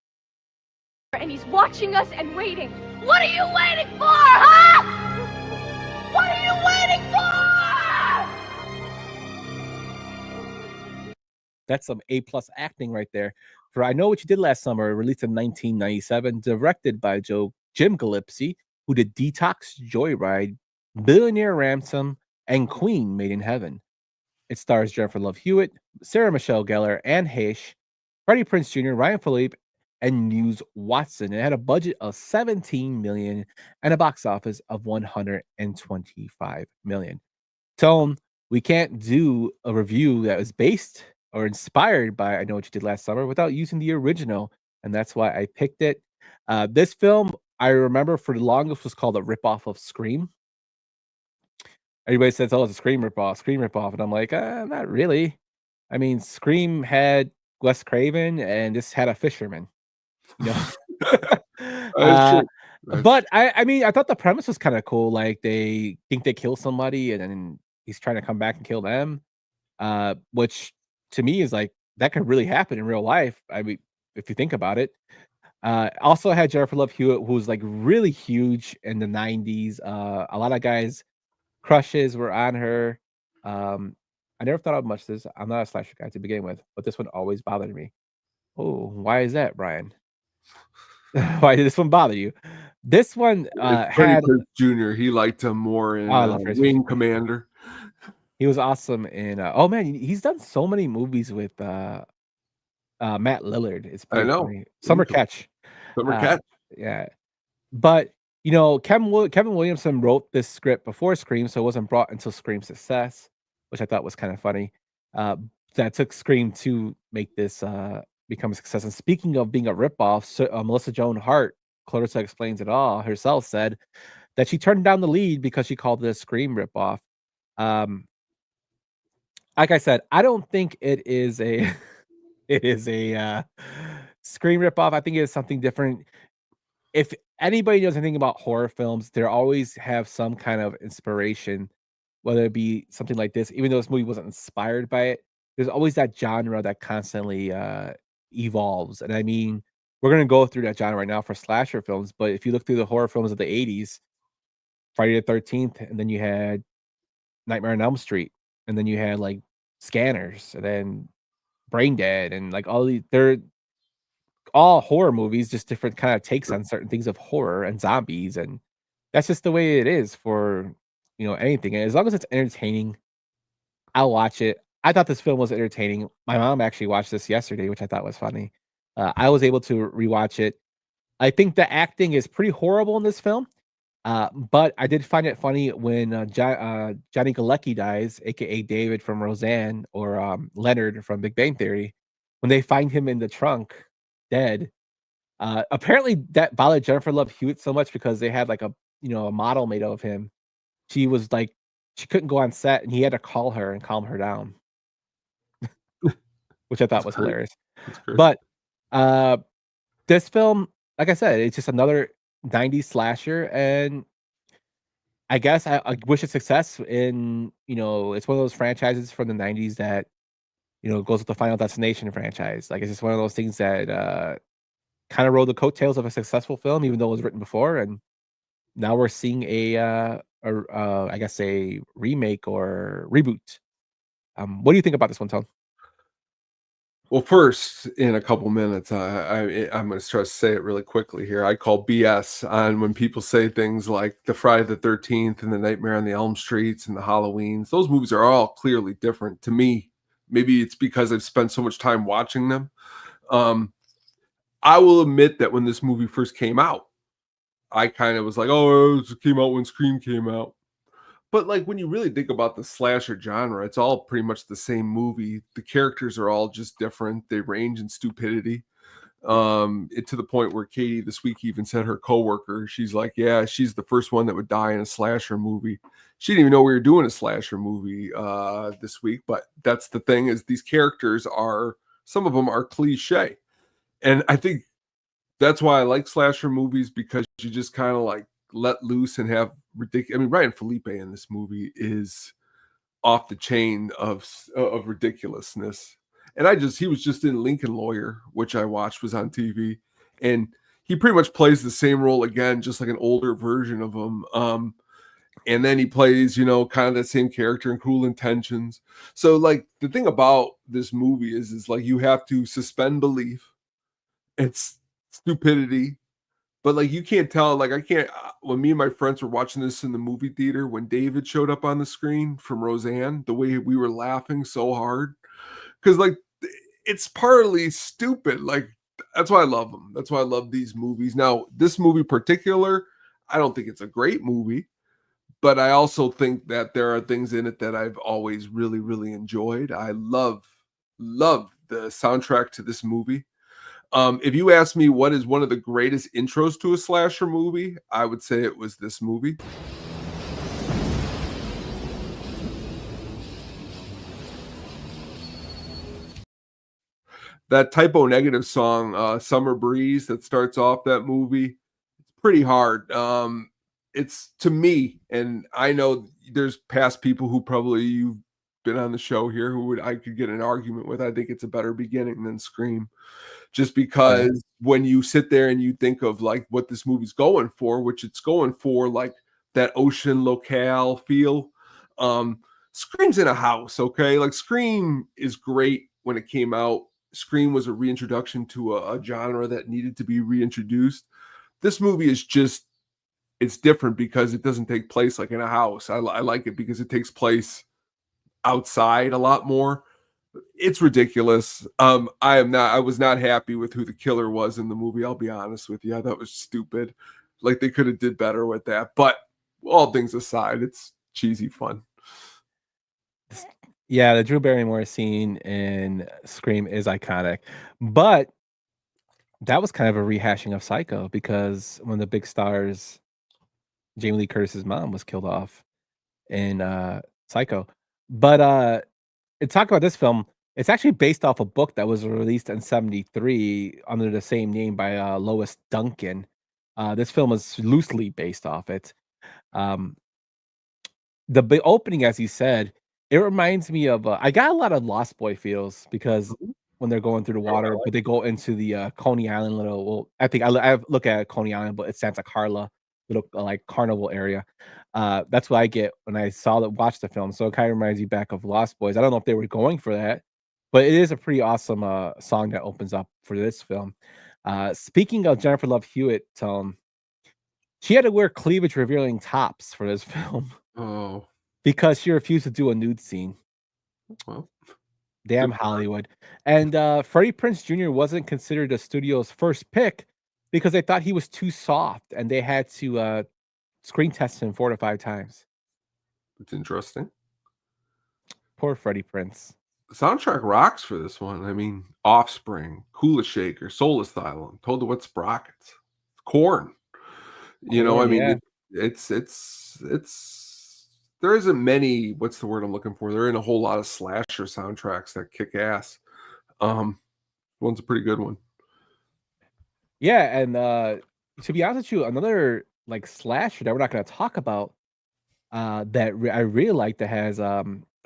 And he's watching us and waiting. What are you waiting for, huh? What are you waiting for? That's some A+ acting right there. For I Know What You Did Last Summer, released in 1997, directed by Jim Gillespie, who did Detox, Joyride, Billionaire Ransom, and Queen Made in Heaven. It stars Jennifer Love Hewitt, Sarah Michelle Gellar, Anne Heche, Freddie Prinze Jr., Ryan Phillippe, and Muse Watson. It had a budget of $17 million and a box office of $125 million. Tone, we can't do a review that was based or inspired by I Know What You Did Last Summer without using the original, and that's why I picked it. This film, I remember for the longest, was called a ripoff of Scream. Everybody says, oh, it's a Scream ripoff. And I'm like, not really. I mean, Scream had Wes Craven and this had a fisherman. You know? But I mean, I thought the premise was kind of cool. Like they think they kill somebody and then he's trying to come back and kill them. Which to me is like, that could really happen in real life. I mean, if you think about it. Also had Jennifer Love Hewitt, who was like really huge in the 90s. A lot of guys' crushes were on her. I never thought of much of this. I'm not a slasher guy to begin with, but this one always bothered me. Oh, why is that, Brian? Why did this one bother you? This one Freddie had. Prinze Jr. He liked him more in Oh, I love Freddie Prinze Wing Jr. Commander. He was awesome in. Oh man, he's done so many movies with Matt Lillard. It's I pretty know. funny. Summer Catch. Summer Uh, Catch. Yeah, but you know, Kevin Williamson wrote this script before Scream, so it wasn't brought until Scream's success, which I thought was kind of funny. Uh, that took Scream to make this become a success. And speaking of being a ripoff, so, Melissa Joan Hart, Clarissa Explains It All, herself said that she turned down the lead because she called it a Scream ripoff. Um, like I said, I don't think it is a it is a Scream ripoff. I think it is something different. If anybody knows anything about horror films, they always have some kind of inspiration, whether it be something like this, even though this movie wasn't inspired by it. There's always that genre that constantly evolves. And I mean, we're gonna go through that genre right now for slasher films, but if you look through the horror films of the 80s, Friday the 13th, and then you had Nightmare on Elm Street, and then you had like Scanners, and then Brain Dead, and like all these, they're all horror movies, just different kind of takes on certain things of horror and zombies, and that's just the way it is for anything. And as long as it's entertaining, I'll watch it. I thought this film was entertaining. My mom actually watched this yesterday, which I thought was funny. I was able to rewatch it. I think the acting is pretty horrible in this film, but I did find it funny when Johnny Galecki dies, aka David from Roseanne, or Leonard from Big Bang Theory, when they find him in the trunk dead. Apparently that bothered Jennifer Love Hewitt so much because they had like a model made of him. She was like, she couldn't go on set, and he had to call her and calm her down, which I thought was hilarious. But this film, like I said, it's just another 90s slasher, and I guess I wish it success in, it's one of those franchises from the 90s that, goes with the Final Destination franchise. Like, it's just one of those things that kind of rode the coattails of a successful film, even though it was written before, and now we're seeing I guess a remake or reboot. What do you think about this one, Tom? Well, first, in a couple minutes, I'm going to try to say it really quickly here. I call BS on when people say things like the Friday the 13th and the Nightmare on the Elm Streets and the Halloweens. Those movies are all clearly different to me. Maybe it's because I've spent so much time watching them. I will admit that when this movie first came out, I kind of was like, oh, it came out when Scream came out. But like when you really think about the slasher genre, it's all pretty much the same movie. The characters are all just different. They range in stupidity. To the point where Katie this week even said her coworker, she's like, yeah, she's the first one that would die in a slasher movie. She didn't even know we were doing a slasher movie this week. But that's the thing, is these characters are, some of them are cliche. And I think that's why I like slasher movies, because you just kind of like let loose and have ridiculous. I mean, Ryan Felipe in this movie is off the chain of ridiculousness. And he was just in Lincoln Lawyer, which I watched, was on TV, and he pretty much plays the same role again, just like an older version of him. And then he plays, kind of that same character in Cruel Intentions. So like the thing about this movie is like you have to suspend belief. It's stupidity. But like you can't tell, like I can't, when me and my friends were watching this in the movie theater, when David showed up on the screen from Roseanne, the way we were laughing so hard, because like it's partly stupid. Like that's why I love them. That's why I love these movies. Now, this movie in particular, I don't think it's a great movie, but I also think that there are things in it that I've always really, really enjoyed. I love the soundtrack to this movie. If you ask me what is one of the greatest intros to a slasher movie, I would say it was this movie. That Typo Negative song, Summer Breeze, that starts off that movie, it's pretty hard. It's, to me, and I know there's past people who probably you've been on the show here who I could get an argument with. I think it's a better beginning than Scream. Just because when you sit there and you think of like what this movie's going for, which it's going for like that ocean locale feel, Scream's in a house, okay? Like Scream is great when it came out. Scream was a reintroduction to a genre that needed to be reintroduced. This movie is just it's different because it doesn't take place like in a house. I like it because it takes place outside a lot more. It's ridiculous. I was not happy with who the killer was in the movie. I'll be honest with you. I thought it was stupid. Like they could have did better with that. But all things aside, it's cheesy fun. Yeah, the Drew Barrymore scene in Scream is iconic. But that was kind of a rehashing of Psycho because one of the big stars, Jamie Lee Curtis's mom, was killed off in Psycho. But talk about this film. It's actually based off a book that was released in '73 under the same name by Lois Duncan. This film is loosely based off it. Um, the opening, as you said, it reminds me of. I got a lot of Lost Boy feels because when they're going through the water, but they go into the Coney Island little. Well, I think I look at Coney Island, but it's Santa Carla little like carnival area. That's what I get when I watch the film. So it kind of reminds you back of Lost Boys. I don't know if they were going for that, but it is a pretty awesome song that opens up for this film. Speaking of Jennifer Love Hewitt, she had to wear cleavage revealing tops for this film. Oh, because she refused to do a nude scene. well, damn Hollywood. And Freddie Prinze Jr. wasn't considered the studio's first pick because they thought he was too soft and they had to screen test him 4 to 5 times. It's interesting. Poor Freddie Prinze. The soundtrack rocks for this one. I mean, Offspring, Kula Shaker, Soul Asylum, Told to What Sprockets, Korn. You know, I mean, yeah. it's there isn't many. What's the word I'm looking for? There ain't a whole lot of slasher soundtracks that kick ass. One's a pretty good one. Yeah, and to be honest with you, another like slasher that we're not going to talk about that I really like that has a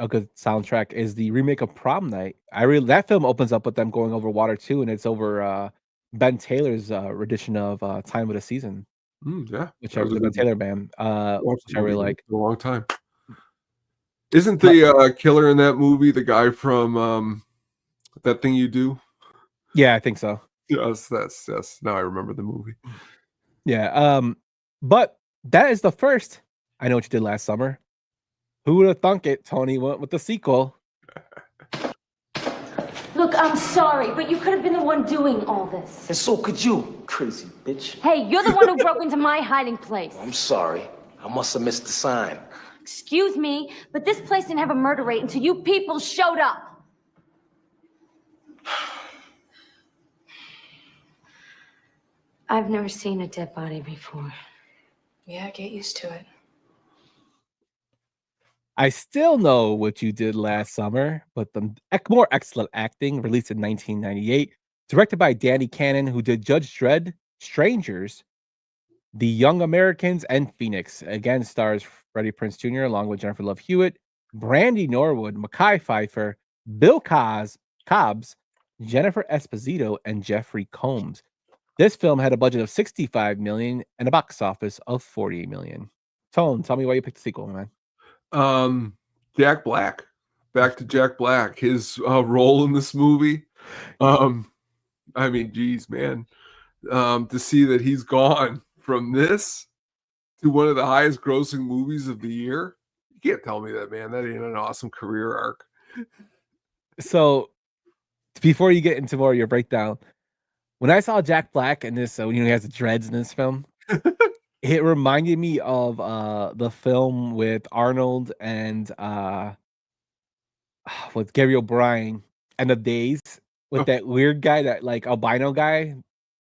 good soundtrack is the remake of Prom Night. That film opens up with them going over water too, and it's over Ben Taylor's rendition of Time of the Season. Yeah, which I was the Ben Taylor band, which I really like. For a long time. Isn't the killer in that movie the guy from That Thing You Do? Yeah, I think so. Yes. Now I remember the movie. Yeah, but that is the first. I Know What You Did Last Summer. Who would have thunk it? Tony went with the sequel. Look, I'm sorry, but you could have been the one doing all this. And so could you, crazy bitch. Hey, you're the one who broke into my hiding place. I'm sorry. I must have missed the sign. Excuse me, but this place didn't have a murder rate until you people showed up. I've never seen a dead body before. Yeah, get used to it. I Still Know What You Did Last Summer, but the more excellent acting, released in 1998, directed by Danny Cannon, who did Judge Dredd, Strangers, The Young Americans, and Phoenix. Again, stars Freddie Prinze Jr. along with Jennifer Love Hewitt, Brandy Norwood, Mekhi Phifer, Bill Cobbs, Jennifer Esposito, and Jeffrey Combs. This film had a budget of $65 million and a box office of $40 million. Tone, tell me why you picked the sequel, man. Jack Black. Back to Jack Black. His role in this movie. I mean, geez, man. To see that he's gone from this to one of the highest grossing movies of the year. You can't tell me that, man. That ain't an awesome career arc. So, before you get into more of your breakdown, when I saw Jack Black in this, he has the dreads in this film, it reminded me of the film with Arnold and with Gary O'Brien, End of Days, with that weird guy, that like albino guy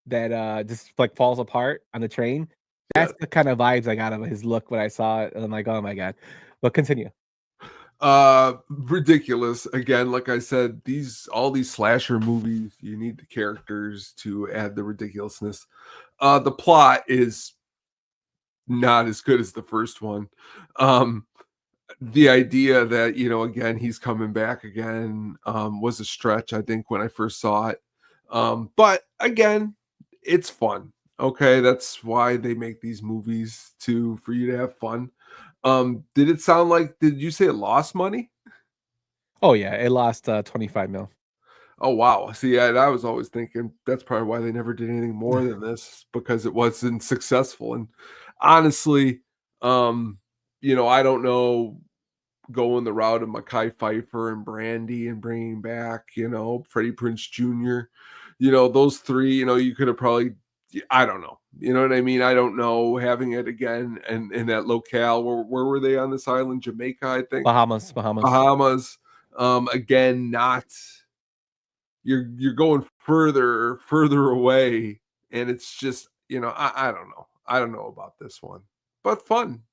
that just like falls apart on the train. That's the kind of vibes I got of his look when I saw it. And I'm like, oh my God. But continue. Ridiculous. Again, like I said, all these slasher movies, you need the characters to add the ridiculousness. The plot is not as good as the first one. The idea that, again, he's coming back again was a stretch, I think, when I first saw it. But again, it's fun. Okay, that's why they make these movies for you to have fun. Did you say it lost money? Oh yeah, it lost 25 mil. Oh wow. See, I was always thinking that's probably why they never did anything more than this, because it wasn't successful. And honestly, I don't know, going the route of Mekhi Phifer and Brandy and bringing back, Freddie Prinze Jr., those three, you could have probably, I don't know. You know what I mean? I don't know, having it again and in that locale. Where were they on this island? Jamaica, I think. Bahamas. Again, not, you're going further away, and it's just, I don't know. I don't know about this one, but fun.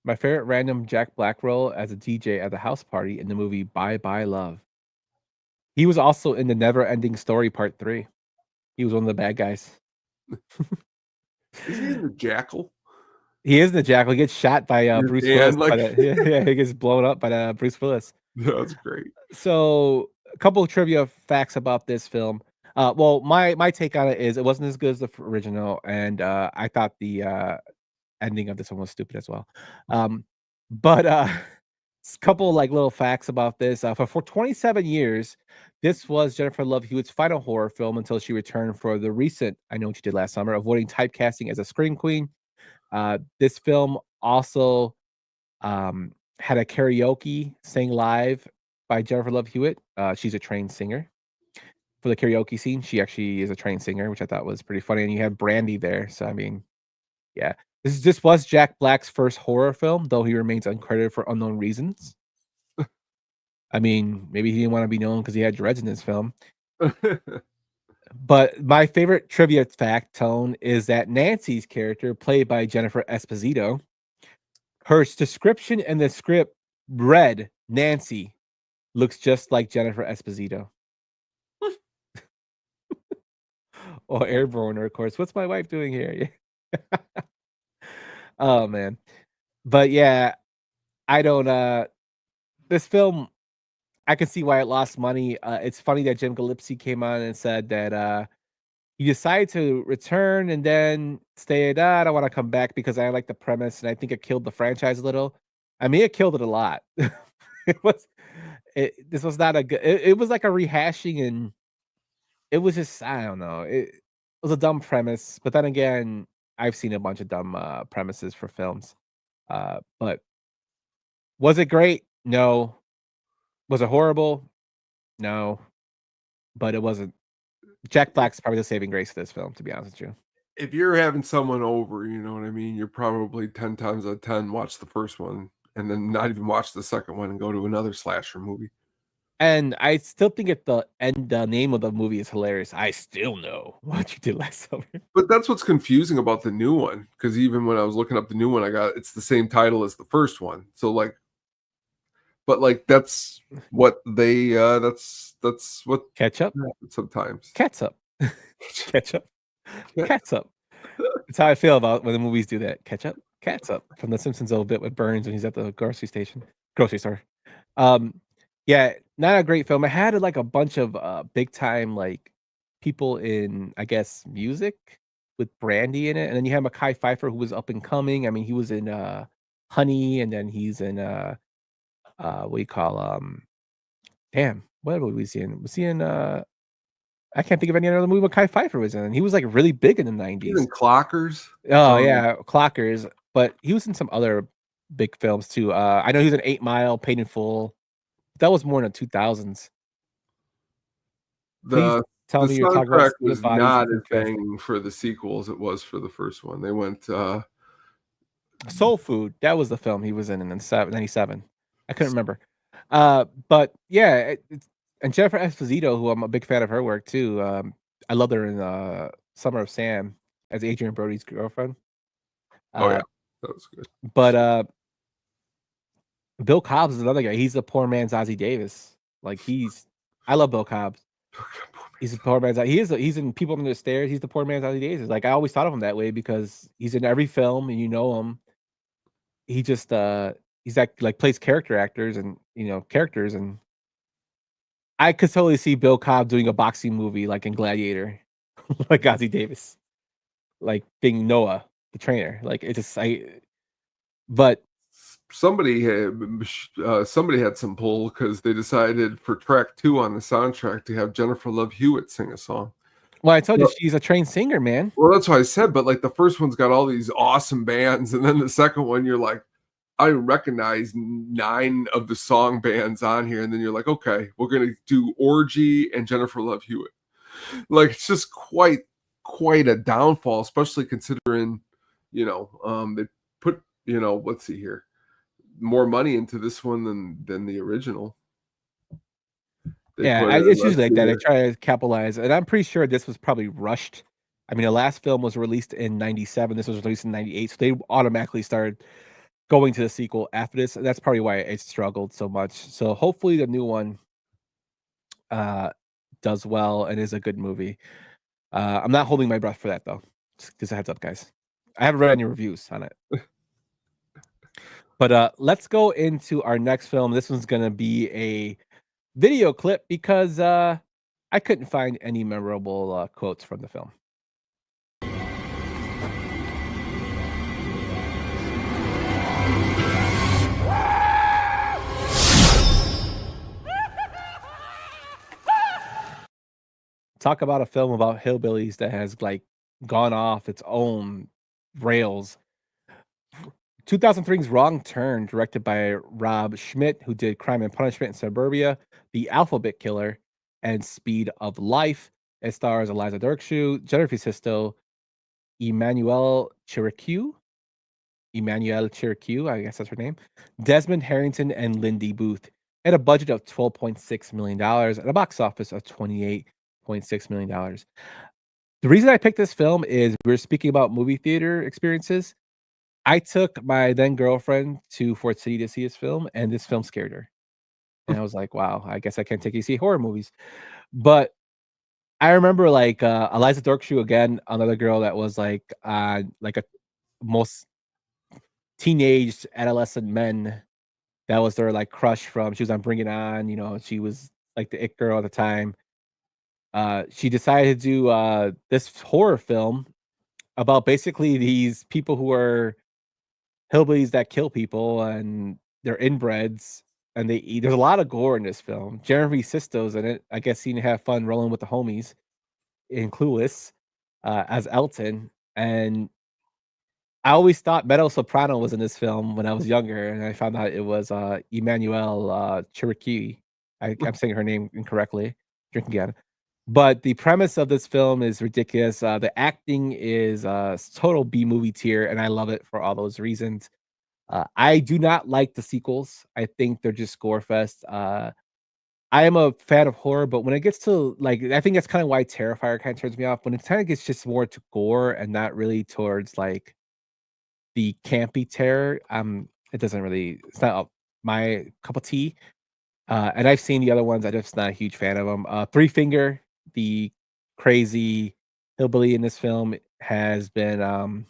My favorite random Jack Black role as a DJ at the house party in the movie Bye Bye Love. He was also in the Never Ending Story Part 3. He was one of the bad guys. Is he in the Jackal? He is in the Jackal. He gets shot by Bruce Willis. He gets blown up by Bruce Willis. That's great. So, a couple of trivia facts about this film. Well, my take on it is it wasn't as good as the original, and I thought the ending of this one was stupid as well. But a couple like little facts about this. For 27 years, this was Jennifer Love Hewitt's final horror film until she returned for the recent I Know What You Did Last Summer, avoiding typecasting as a scream queen. This film also had a karaoke sang live by Jennifer Love Hewitt. She's a trained singer. For the karaoke scene, she actually is a trained singer, which I thought was pretty funny. And you have Brandy there, so I mean, yeah. This was Jack Black's first horror film, though he remains uncredited for unknown reasons. I mean, maybe he didn't want to be known because he had dreads in his film. But my favorite trivia fact, Tone, is that Nancy's character, played by Jennifer Esposito, her description in the script read, Nancy looks just like Jennifer Esposito. Or Airborne, of course. What's my wife doing here? Oh, man. But yeah, I don't... this film, I can see why it lost money. It's funny that Jim Gillespie came on and said that he decided to return and then stayed, I don't want to come back because I like the premise and I think it killed the franchise a little. I mean, it killed it a lot. This was not a good... It was like a rehashing, and it was just, I don't know. It was a dumb premise, but then again, I've seen a bunch of dumb premises for films. But was it great? No. Was it horrible? No. But it wasn't. Jack Black's probably the saving grace of this film, to be honest with you. If you're having someone over, you know what I mean, you're probably 10 times out of 10 watch the first one and then not even watch the second one and go to another slasher movie. And I still think the name of the movie is hilarious. I still know what you did last summer. But that's what's confusing about the new one, because even when I was looking up the new one, it's the same title as the first one. So that's what they that's what Ketchup sometimes. Ketchup. Ketchup. Catsup. That's how I feel about when the movies do that. Ketchup. Catsup from the Simpsons old bit with Burns when he's at the grocery store. Yeah, not a great film. It had like a bunch of big time like people in, I guess, music with Brandy in it, and then you have Mekhi Phifer, who was up and coming. I mean, he was in Honey, and then he's in what do you call damn, what was he in? Was he in I can't think of any other movie Mekhi Phifer was in. He was like really big in the 90s. He was in Clockers. Oh yeah, Clockers. But he was in some other big films too. I know he was in 8 Mile, Paid in Full. That was more in the 2000s. The tell me you're talking about was not as banging for the sequels it was for the first one. They went Soul Food. That was the film he was in 97. I couldn't remember. But yeah, and Jennifer Esposito, who I'm a big fan of her work too. I loved her in Summer of Sam as Adrian Brody's girlfriend. Oh yeah, that was good. But Bill Cobbs is another guy. He's the poor man's Ozzie Davis. Like I love Bill Cobbs. He's a poor man's. He's in People Under the Stairs. He's the poor man's Ozzie Davis. Like I always thought of him that way because he's in every film and you know him. He just he's like plays character actors and characters, and I could totally see Bill Cobb doing a boxing movie like in Gladiator, like Ozzie Davis, like being Noah the trainer. Like it's just but. Somebody had some pull because they decided for track 2 on the soundtrack to have Jennifer Love Hewitt sing a song. Well, I told you she's a trained singer, man. Well, that's what I said, but like the first one's got all these awesome bands, and then the second one, you're like, I recognize 9 of the song bands on here, and then you're like, okay, we're gonna do Orgy and Jennifer Love Hewitt. Like it's just quite a downfall, especially considering, they put, let's see here, more money into this one than the original. It's usually like that. They try to capitalize, and I'm pretty sure this was probably rushed. I mean, the last film was released in '97. This was released in '98, so they automatically started going to the sequel after this. That's probably why it struggled so much. So hopefully the new one does well and is a good movie. I'm not holding my breath for that though. Just a heads up, guys. I haven't read any reviews on it. But let's go into our next film. This one's gonna be a video clip because I couldn't find any memorable quotes from the film. Talk about a film about hillbillies that has like gone off its own rails. 2003's Wrong Turn, directed by Rob Schmidt, who did Crime and Punishment in Suburbia, The Alphabet Killer, and Speed of Life. It stars Eliza Dirkshoe, Jennifer Sisto, Emmanuel Chiricu, I guess that's her name, Desmond Harrington, and Lindy Booth. At a budget of $12.6 million and a box office of $28.6 million. The reason I picked this film is we were speaking about movie theater experiences. I took my then girlfriend to Fort City to see this film, and this film scared her. And I was like, wow, I guess I can't take you to see horror movies. But I remember like Eliza Dirkshoe, again, another girl that was like a most teenage adolescent men. That was their like crush from, she was on Bring It On, she was like the it girl at the time. She decided to do this horror film about basically these people who are hillbillies that kill people and they're inbreds and they eat. There's a lot of gore in this film. Jeremy Sisto's in it. I guess he didn't have fun rolling with the homies in Clueless as Elton. And I always thought Meadow Soprano was in this film when I was younger, and I found out it was Emmanuel Chiricu. I'm saying her name incorrectly. Drink again. But the premise of this film is ridiculous. The acting is total B-movie tier, and I love it for all those reasons. I do not like the sequels. I think they're just gore fest. I am a fan of horror, but when it gets to like, I think that's kind of why Terrifier kind of turns me off. When it kind of gets just more to gore and not really towards like the campy terror, it doesn't really. It's not my cup of tea. And I've seen the other ones. I'm just not a huge fan of them. Three Finger, the crazy hillbilly in this film, has been,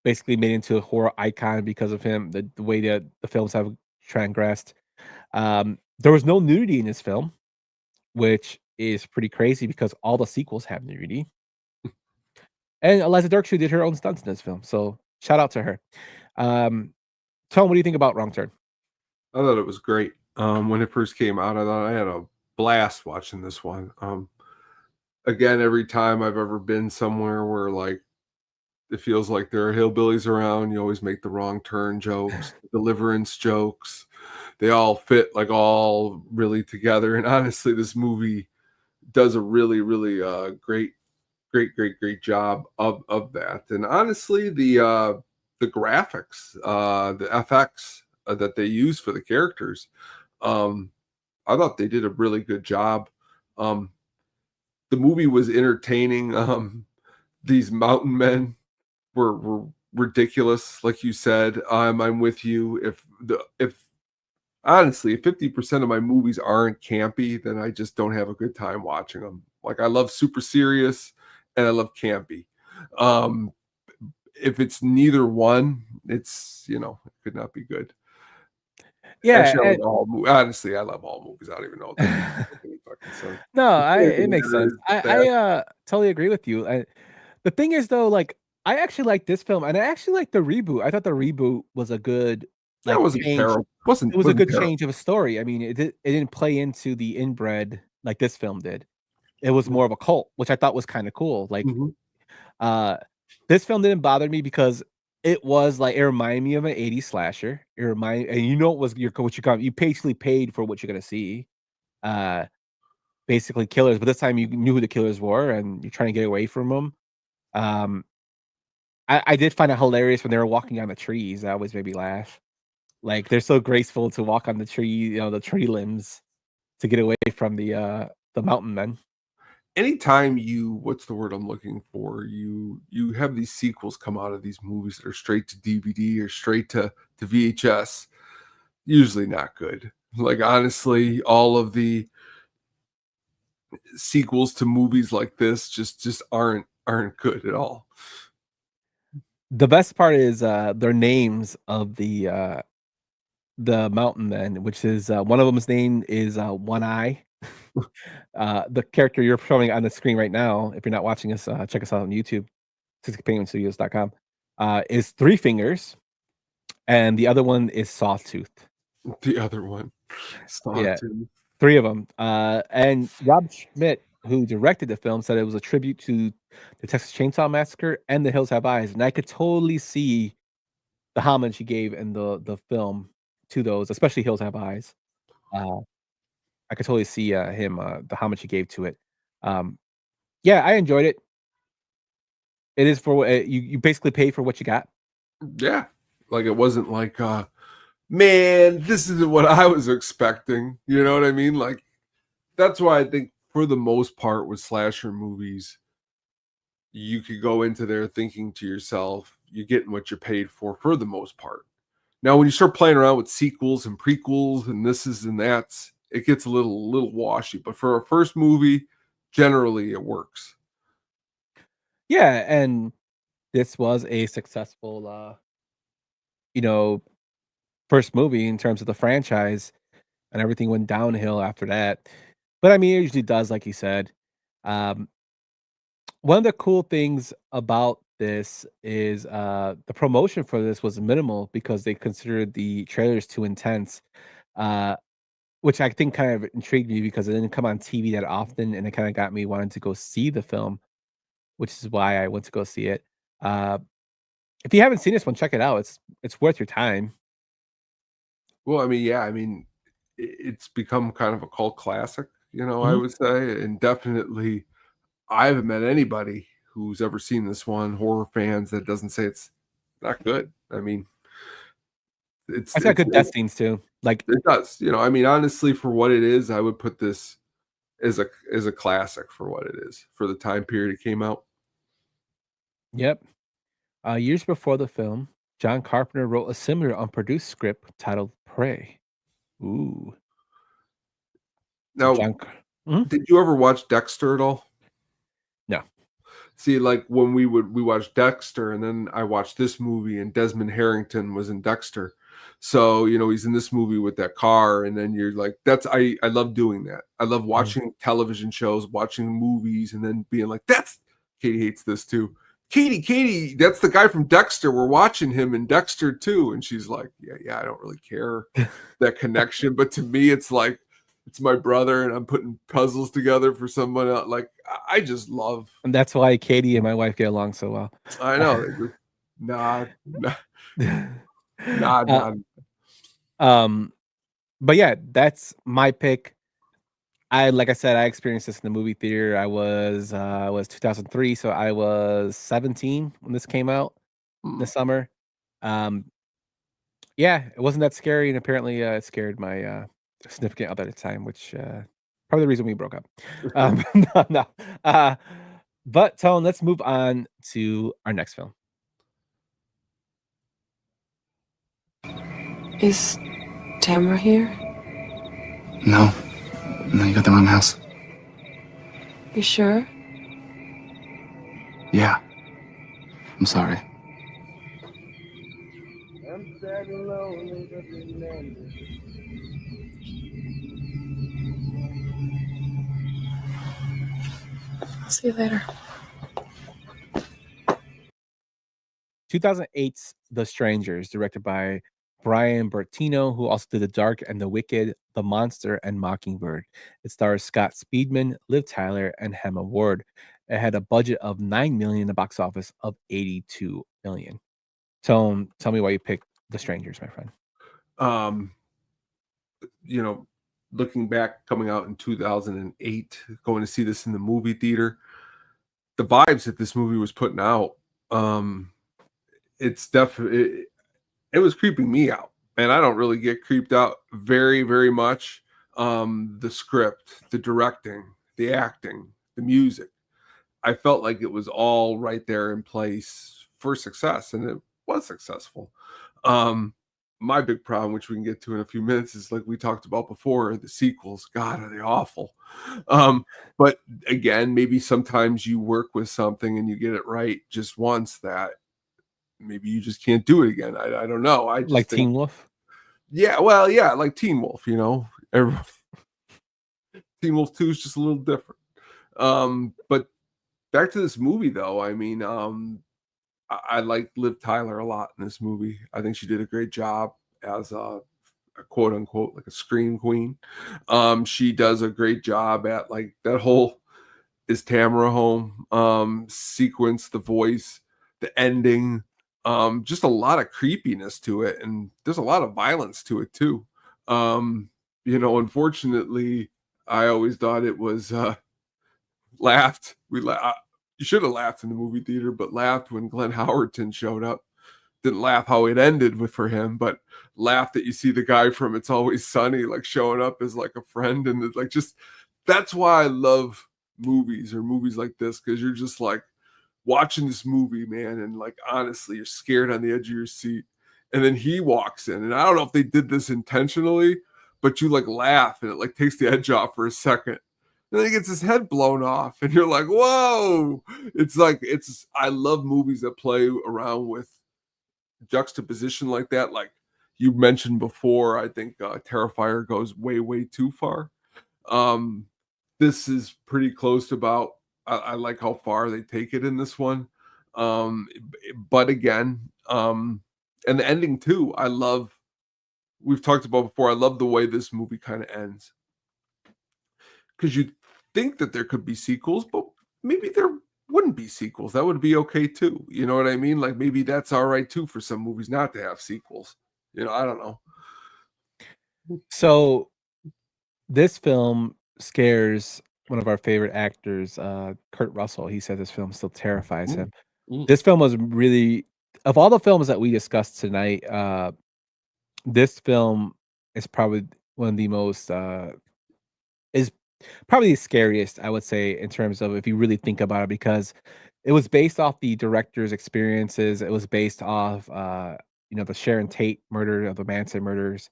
basically made into a horror icon because of him. The way that the films have transgressed. There was no nudity in this film, which is pretty crazy because all the sequels have nudity. And Eliza Dirkshoe did her own stunts in this film, so shout out to her. Tom, what do you think about Wrong Turn? I thought it was great. When it first came out, I thought I had a blast watching this one. Again, every time I've ever been somewhere where like it feels like there are hillbillies around, you always make the wrong turn jokes, deliverance jokes. They all fit like all really together. And honestly, this movie does a really, really great job of that. And honestly, the graphics, the FX that they use for the characters, I thought they did a really good job. The movie was entertaining. These mountain men were ridiculous, like you said. I'm with you. If honestly, if 50% of my movies aren't campy, then I just don't have a good time watching them. Like I love super serious and I love campy. If it's neither one, it's it could not be good. Yeah, honestly, I love all movies. I don't even know. No, it makes sense. I totally agree with you. The thing is, though, like I actually like this film, and I actually like the reboot. I thought the reboot was a good. Like, that wasn't terrible. It was a good change of a story. I mean, it didn't play into the inbred like this film did. it was more of a cult, which I thought was kind of cool. Like, Mhm. this film didn't bother me because it was like it reminded me of an 80s slasher. It remind and you know it was what you got. You basically paid for what you're gonna see. Uh, basically killers, but this time you knew who the killers were, and you're trying to get away from them. Um, I did find it hilarious when they were walking on the trees. That always made me laugh. Like they're so graceful to walk on the tree, the tree limbs to get away from the mountain men. Anytime what's the word I'm looking for? You have these sequels come out of these movies that are straight to DVD or straight to VHS, usually not good. Like honestly, all of the sequels to movies like this just aren't good at all. The best part is their names of the mountain men, which is one of them's name is One Eye. The character you're showing on the screen right now, if you're not watching us, check us out on YouTube, SadisticPenguinStudios.com, is Three Fingers, and the other one is Sawtooth. The other one, Yeah, Sawtooth. 3 of them. And Rob Schmidt, who directed the film, said it was a tribute to the Texas Chainsaw Massacre and The Hills Have Eyes, and I could totally see the homage he gave in the film to those, especially Hills Have Eyes. I could totally see him the homage he gave to it. Yeah, I enjoyed it. It is for what you basically pay for what you got. Yeah, like it wasn't like man, this isn't what I was expecting. You know what I mean? Like that's why I think for the most part with slasher movies, you could go into there thinking to yourself, you're getting what you're paid for the most part. Now, when you start playing around with sequels and prequels and this is and that's, it gets a little washy. But for a first movie, generally it works. Yeah, and this was a successful, first movie in terms of the franchise, and everything went downhill after that. But I mean, it usually does, like you said. Um, one of the cool things about this is the promotion for this was minimal because they considered the trailers too intense, uh, which I think kind of intrigued me because it didn't come on TV that often, and it kind of got me wanting to go see the film, which is why I went to go see it. Uh, if you haven't seen this one, check it out. It's worth your time. Well, I mean, yeah, I mean, it's become kind of a cult classic, I Mhm. would say. And definitely, I haven't met anybody who's ever seen this one, horror fans, that doesn't say it's not good. I mean, It's got good death scenes too. Like, it does. I mean, honestly, for what it is, I would put this as a classic for what it is, for the time period it came out. yep. Years before the film, John Carpenter wrote a similar unproduced script titled Prey. Ooh. So Now, Mhm. did you ever watch Dexter at all? No. See, like when we watched Dexter, and then I watched this movie, and Desmond Harrington was in Dexter. So, he's in this movie with that car, and then you're like, I love doing that. I love watching television shows, watching movies, and then being like, Katie hates this too. Katie, that's the guy from Dexter. We're watching him in Dexter too. And she's like, yeah, I don't really care that connection. But to me, it's like, it's my brother, and I'm putting puzzles together for someone else. Like, I just love. And that's why Katie and my wife get along so well. I know. Nod. But yeah, that's my pick. Like I said, I experienced this in the movie theater. I was 2003, so I was 17 when this came out this summer. Yeah, it wasn't that scary, and apparently it scared my significant other at the time, which probably the reason we broke up. No. But Tone, let's move on to our next film. Is Tamara here? No, you got the wrong house. You sure? Yeah. I'm sorry. See you later. 2008's The Strangers, directed by Brian Bertino, who also did The Dark and The Wicked, The Monster and Mockingbird. It stars Scott Speedman, Liv Tyler, and Hema Ward. It had a budget of $9 million and a box office of $82 million. Tone, tell me why you picked The Strangers, my friend. You know, looking back, coming out in 2008, going to see this in the movie theater, the vibes that this movie was putting out, it's definitely, it was creeping me out. And I don't really get creeped out very, very much. The script, the directing, the acting, the music, I felt like it was all right there in place for success, and it was successful. My big problem, which we can get to in a few minutes, is like we talked about before, the sequels. God, are they awful? But again, maybe sometimes you work with something and you get it right just once, that maybe you just can't do it again. I don't know. I just Like think, Teen Wolf? yeah, well, yeah, like Teen Wolf, you know. Teen Wolf 2 is just a little different. But back to this movie, though. I mean, I like Liv Tyler a lot in this movie. I think she did a great job as a quote unquote like a scream queen. She does a great job at like that whole "Is Tamara home" sequence, the voice, the ending, just a lot of creepiness to it, and there's a lot of violence to it too. You know, unfortunately, I always thought it was laughed. You should have laughed in the movie theater, but laughed when Glenn Howerton showed up. Didn't laugh how it ended for him, but laughed that you see the guy from It's Always Sunny like showing up as like a friend, and it's like, just that's why I love movies or movies like this, because you're just like watching this movie, man, and like honestly, you're scared on the edge of your seat, and then he walks in, and I don't know if they did this intentionally, but you like laugh, and it like takes the edge off for a second. And then he gets his head blown off, and you're like, whoa. It's like, I love movies that play around with juxtaposition like that. Like you mentioned before, I think Terrifier goes way, way too far. This is pretty close to about, I like how far they take it in this one. But again, and the ending too, we've talked about before, I love the way this movie kind of ends. Because you think that there could be sequels, but maybe there wouldn't be sequels. That would be okay too. You know what I mean? Like maybe that's all right too for some movies not to have sequels. You know, I don't know. So this film scares one of our favorite actors, Kurt Russell. He said this film still terrifies him. This film was really, of all the films that we discussed tonight, this film is probably one of the most is probably the scariest, I would say, in terms of if you really think about it, because it was based off the director's experiences. It was based off, the Sharon Tate murder, of the Manson murders,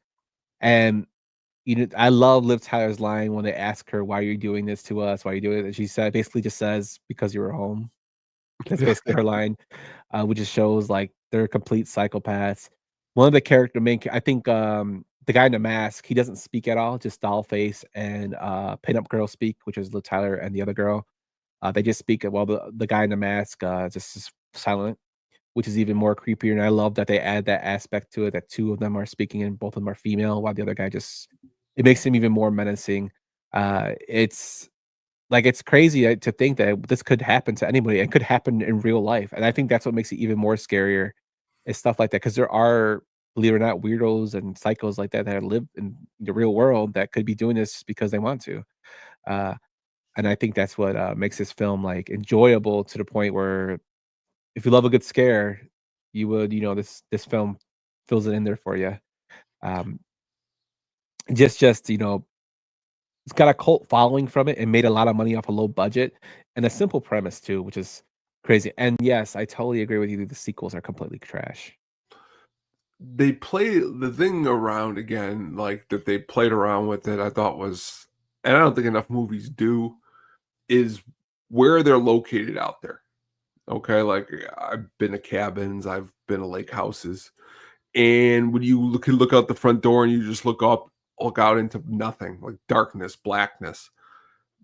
and I love Liv Tyler's line when they ask her, "Why are you doing this to us? Why are you doing it?" And she basically just says, "Because you were home." That's basically her line, which just shows like they're complete psychopaths. One of the I think the guy in the mask, he doesn't speak at all, just doll face and pinup girl speak, which is Liv Tyler and the other girl. They just speak while the guy in the mask just is silent, which is even more creepier. And I love that they add that aspect to it, that two of them are speaking and both of them are female, while the other guy it makes him even more menacing. It's crazy to think that this could happen to anybody and could happen in real life. And I think that's what makes it even more scarier, is stuff like that. Because there are, believe it or not, weirdos and psychos like that live in the real world that could be doing this because they want to. And I think that's what makes this film like enjoyable, to the point where if you love a good scare, you would, this film fills it in there for you. Just it's got a cult following from it and made a lot of money off a low budget and a simple premise too, which is crazy. And yes, I totally agree with you. The sequels are completely trash. They play the thing around again, like that they played around with it. I thought was, and I don't think enough movies do, is where they're located out there. Okay, like I've been to cabins, I've been to lake houses, and when you look out the front door and you just look out into nothing, like darkness, blackness.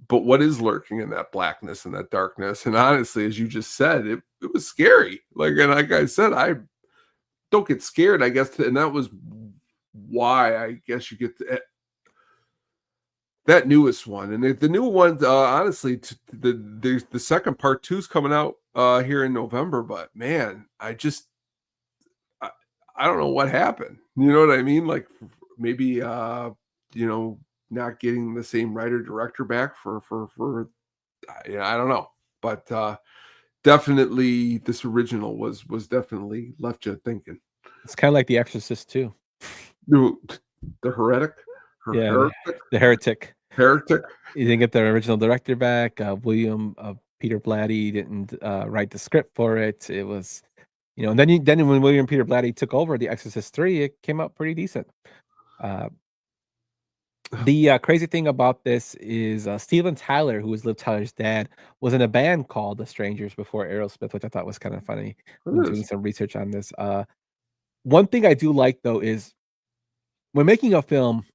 But what is lurking in that blackness and that darkness? And honestly, as you just said, it was scary. Like I said, I don't get scared, I guess, and that was why I guess you get that newest one, and the new one, honestly, the second part 2 is coming out here in November. But man, I don't know what happened. You know what I mean? Like maybe not getting the same writer director back for I don't know, but definitely this original was definitely left you thinking. It's kind of like The Exorcist too. The heretic. Yeah, the heretic. Heretic. You didn't get the original director back. Peter Blatty didn't write the script for it. It was, and then when William Peter Blatty took over The Exorcist 3, it came out pretty decent. The crazy thing about this is Steven Tyler, who was Liv Tyler's dad, was in a band called The Strangers before Aerosmith, which I thought was kind of funny. I'm doing some research on this. One thing I do like though is when making a film,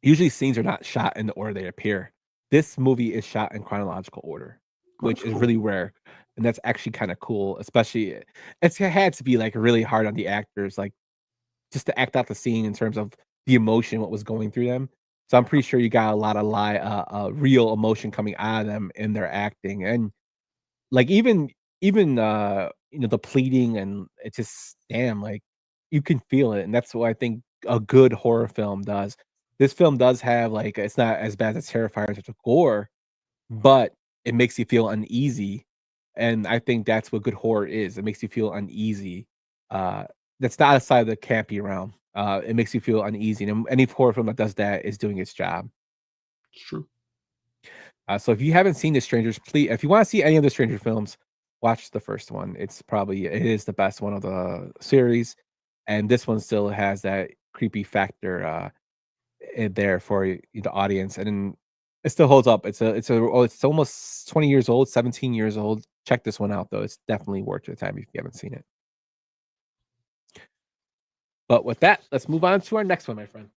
usually scenes are not shot in the order they appear. This movie is shot in chronological order, which is really rare, and that's actually kind of cool. Especially, it had to be like really hard on the actors, like just to act out the scene in terms of the emotion, what was going through them. So I'm pretty sure you got a lot of real emotion coming out of them in their acting, and like even the pleading, and it just like you can feel it, and that's what I think a good horror film does. This film does have like, it's not as bad as Terrifier in terms of gore, but it makes you feel uneasy, and I think that's what good horror is. It makes you feel uneasy. That's not outside of the campy realm. It makes you feel uneasy, and any horror film that does that is doing its job. It's true. So if you haven't seen The Strangers, please, if you want to see any of the Stranger films, watch the first one. It is the best one of the series, and this one still has that creepy factor there for the audience, and it still holds up. It's almost 20 years old, 17 years old. Check this one out though; it's definitely worth your time if you haven't seen it. But with that, let's move on to our next one, my friend.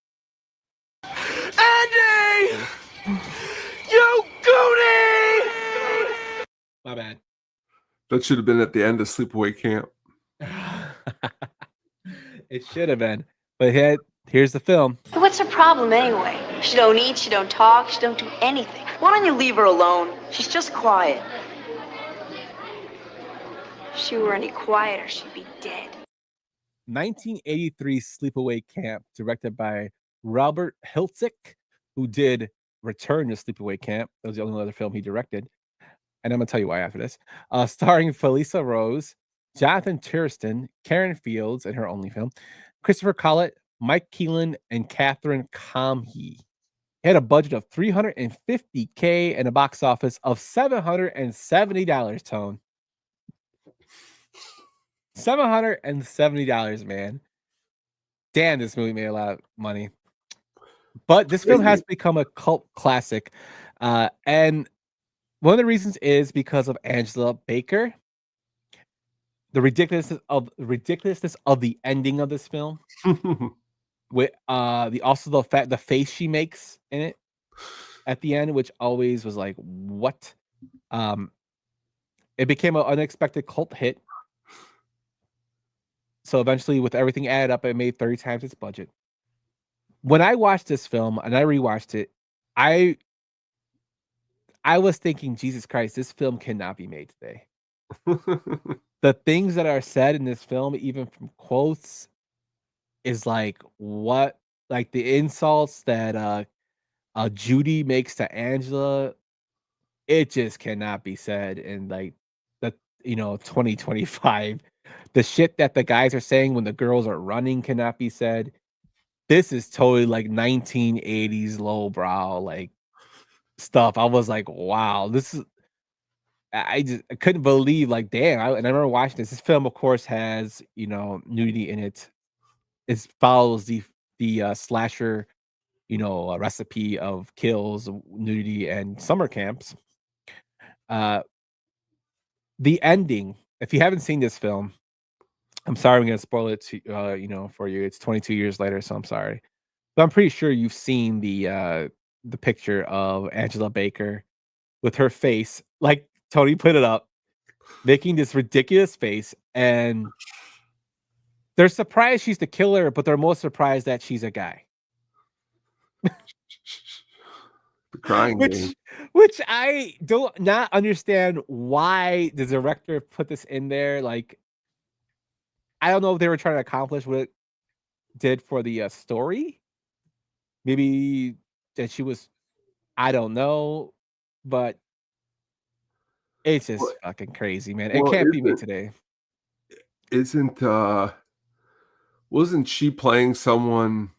Andy! You goonie! My bad. That should have been at the end of Sleepaway Camp. It should have been, but here's the film. What's her problem anyway? She don't eat, she don't talk, she don't do anything. Why don't you leave her alone? She's just quiet. If she were any quieter, she'd be dead. 1983 Sleepaway Camp, directed by Robert Hiltzik, who did Return to Sleepaway Camp. That was the only other film he directed. And I'm going to tell you why after this. Starring Felissa Rose, Jonathan Turstyn, Karen Fields in her only film, Christopher Collett, Mike Keelan, and Catherine Comhe. It had a budget of $350K and a box office of $770, Tone. $770, man. Damn, this movie made a lot of money. But this film has become a cult classic. And one of the reasons is because of Angela Baker. The ridiculousness of the ending of this film. With the face she makes in it at the end, which always was like, what? It became an unexpected cult hit. So eventually, with everything added up, it made 30 times its budget. When I watched this film and I rewatched it, I was thinking, Jesus Christ, this film cannot be made today. The things that are said in this film, even from quotes, is like what? Like the insults that Judy makes to Angela, it just cannot be said in like the 2025. The shit that the guys are saying when the girls are running cannot be said. This is totally like 1980s lowbrow like stuff. I was like, wow, this is. I couldn't believe, like, damn. And I remember watching this. This film, of course, has nudity in it. It follows the slasher, recipe of kills, nudity, and summer camps. The ending. If you haven't seen this film, I'm sorry, I'm gonna spoil it to for you. It's 22 years later, so I'm sorry, but I'm pretty sure you've seen the picture of Angela Baker with her face, like Tony put it up, making this ridiculous face, and they're surprised she's the killer, but they're most surprised that she's a guy. crying game. Which I don't not understand why the director put this in there. Like, I don't know if they were trying to accomplish what it did for the story. Maybe that she was, I don't know, but it's just fucking crazy, man. It can't be made today. Wasn't she playing someone?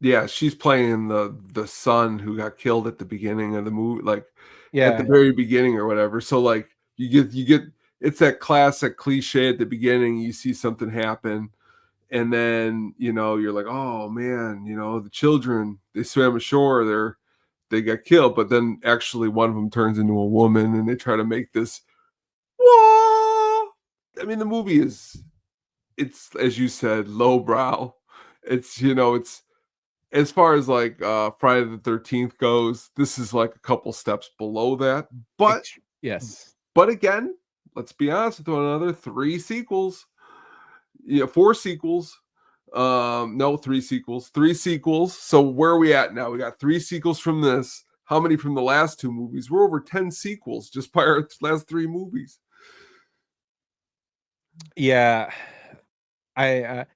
Yeah, she's playing the son who got killed at the beginning of the movie, like at the very beginning or whatever. So like you get it's that classic cliche at the beginning. You see something happen, and then you're like, oh man, the children, they swam ashore, they got killed, but then actually one of them turns into a woman, and they try to make this. Whoa! I mean, the movie it's as you said, lowbrow. It's it's. As far as like Friday the 13th goes, this is like a couple steps below that. But yes. But again, let's be honest with one another, 3 sequels. Yeah, 4 sequels. No, 3 sequels. 3 sequels. So where are we at now? We got 3 sequels from this. How many from the last 2 movies? We're over 10 sequels just by our last 3 movies. Yeah. I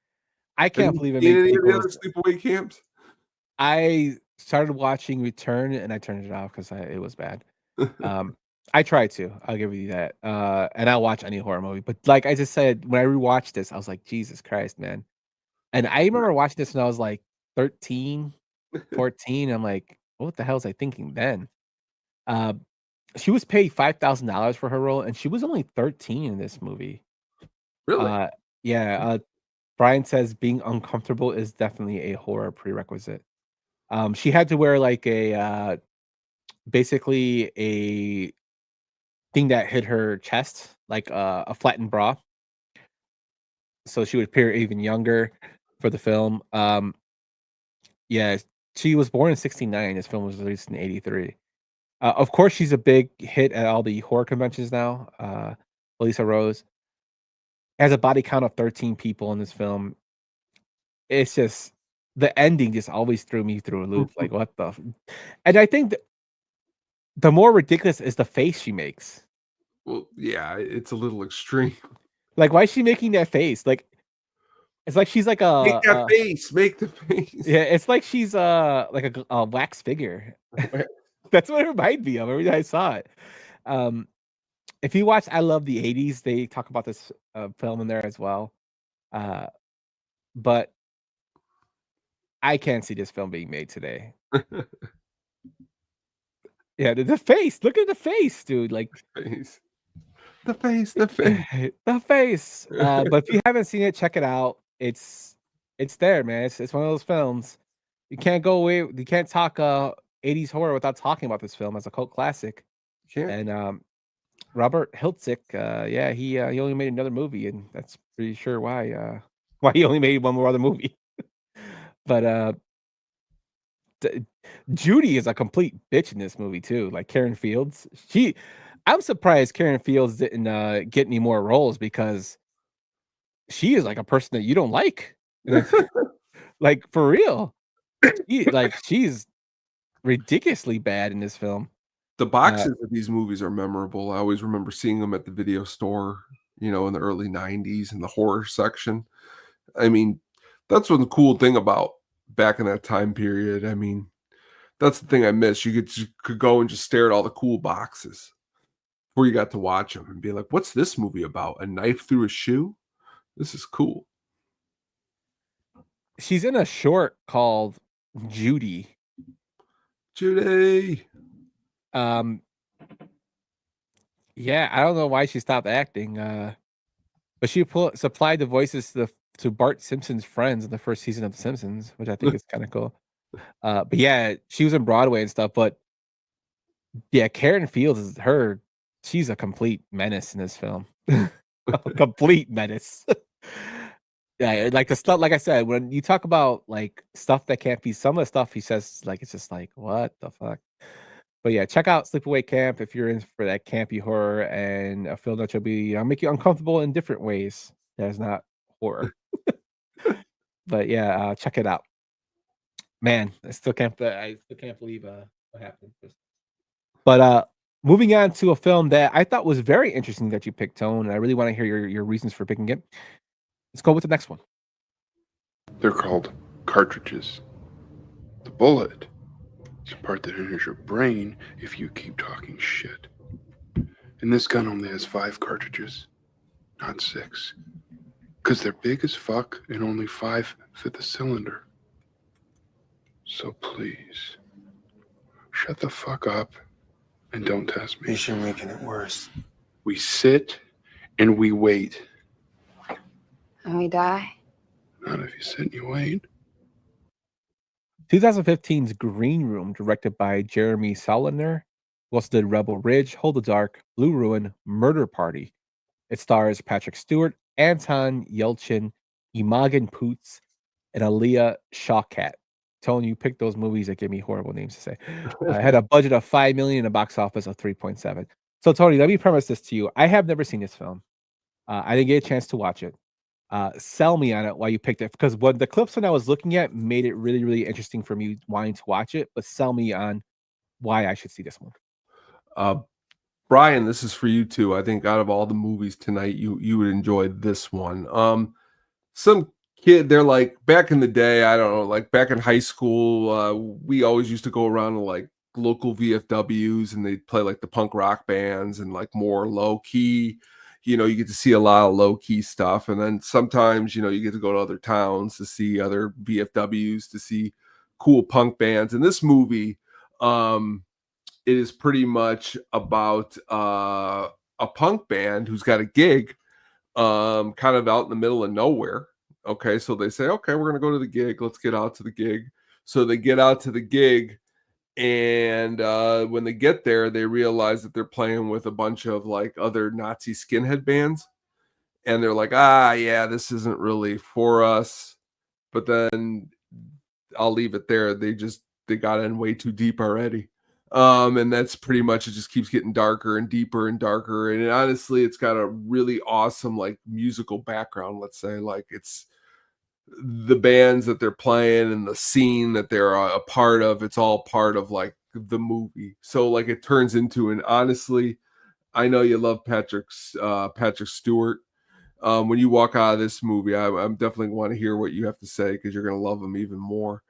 can't believe it made any of the other sleepaway camps. I started watching Return and I turned it off because it was bad. I tried to. I'll give you that. And I'll watch any horror movie. But like I just said, when I rewatched this, I was like, Jesus Christ, man. And I remember watching this when I was like 13, 14. I'm like, what the hell was I thinking then? She was paid $5,000 for her role, and she was only 13 in this movie. Really? Yeah. Brian says being uncomfortable is definitely a horror prerequisite. She had to wear like a basically a thing that hid her chest, like a flattened bra, so she would appear even younger for the film. Yeah, she was born in '69. This film was released in '83. Of course, she's a big hit at all the horror conventions now. Lisa Rose has a body count of 13 people in this film. It's just the ending just always threw me through a loop. Like, what the? And I think the more ridiculous is the face she makes. Well, yeah, it's a little extreme. Like, why is she making that face? Like, it's like she's like a make that face. Make the face. Yeah, it's like she's like a wax figure. That's what it reminded me of every time I saw it. If you watch I Love the 80s, they talk about this film in there as well. But I can't see this film being made today. Yeah, the face. Look at the face, dude. Like the face. The face. But if you haven't seen it, check it out. It's there, man. It's one of those films. You can't go away. You can't talk 80s horror without talking about this film as a cult classic. And Robert Hiltzik, yeah, he only made another movie, and that's pretty sure why he only made one more other movie. But Judy is a complete bitch in this movie too. Like Karen Fields, I'm surprised Karen Fields didn't get any more roles, because she is like a person that you don't like. Like, for real. She's ridiculously bad in this film. The boxes of these movies are memorable. I always remember seeing them at the video store, in the early 90s in the horror section. I mean, that's one cool thing about back in that time period. I mean, that's the thing I miss. You could go and just stare at all the cool boxes before you got to watch them and be like, what's this movie about? A knife through a shoe? This is cool. She's in a short called Judy. Judy. Yeah, I don't know why she stopped acting. But she supplied the voices to Bart Simpson's friends in the first season of The Simpsons, which I think is kind of cool. But yeah, she was in Broadway and stuff. But yeah, Karen Fields is she's a complete menace in this film. A complete menace. Yeah, like the stuff, like I said, when you talk about like stuff that can't be, some of the stuff he says, like, it's just like, what the fuck? But yeah, check out Sleepaway Camp if you're in for that campy horror and a film that will make you uncomfortable in different ways. That's not horror. But yeah, check it out. Man, I still can't believe what happened. But moving on to a film that I thought was very interesting that you picked, Tone, and I really want to hear your reasons for picking it. Let's go with the next one. They're called cartridges. The bullet is the part that enters your brain if you keep talking shit. And this gun only has 5 cartridges, not 6. Because they're big as fuck and only 5 fit the cylinder. So please, shut the fuck up and don't test me. You're making it worse. We sit and we wait. And we die? Not if you sit and you wait. 2015's Green Room, directed by Jeremy Saulnier, also did Rebel Ridge, Hold the Dark, Blue Ruin, Murder Party. It stars Patrick Stewart, Anton Yelchin, Imogen Poots, and Aaliyah Shawkat. Tony, you picked those movies that give me horrible names to say. Had a budget of $5 million and a box office of 3.7. So, Tony, let me premise this to you. I have never seen this film. I didn't get a chance to watch it. Sell me on it why you picked it, because what the clips when I was looking at made it really, really interesting for me wanting to watch it. But sell me on why I should see this one. Brian, this is for you too. I think out of all the movies tonight, you would enjoy this one. Some kid, they're like back in the day, I don't know, like back in high school, we always used to go around to like local VFWs and they'd play like the punk rock bands and like more low key. You know, you get to see a lot of low key stuff. And then sometimes, you know, you get to go to other towns to see other VFWs, to see cool punk bands. And this movie, it is pretty much about a punk band who's got a gig kind of out in the middle of nowhere. Okay, so they say, okay, we're going to go to the gig. Let's get out to the gig. So they get out to the gig. And when they get there, they realize that they're playing with a bunch of like other Nazi skinhead bands. And they're like, yeah, this isn't really for us. But then I'll leave it there. They got in way too deep already. And that's pretty much, it just keeps getting darker and deeper and darker. And honestly, it's got a really awesome like musical background. Let's say like it's the bands that they're playing and the scene that they're a part of. It's all part of like the movie. So like it turns into, and honestly, I know you love Patrick Stewart. When you walk out of this movie, I'm definitely want to hear what you have to say, because you're going to love him even more.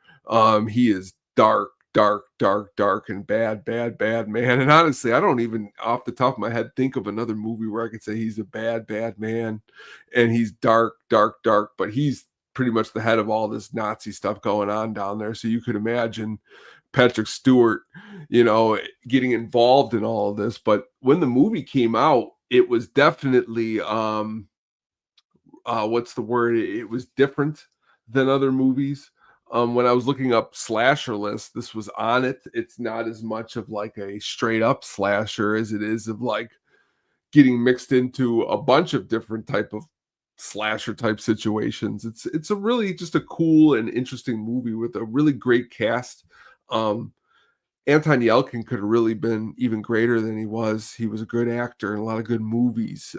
He is dark and bad, man. And honestly, I don't even off the top of my head think of another movie where I could say he's a bad man and he's dark, but he's pretty much the head of all this Nazi stuff going on down there. So you could imagine Patrick Stewart, you know, getting involved in all of this. But when the movie came out, it was definitely what's the word? It was different than other movies. When I was looking up slasher lists, this was on it. It's not as much of like a straight up slasher as it is of like getting mixed into a bunch of different type of slasher type situations. It's a really just a cool and interesting movie with a really great cast. Anton Yelchin could have really been even greater than he was. He was a good actor in a lot of good movies.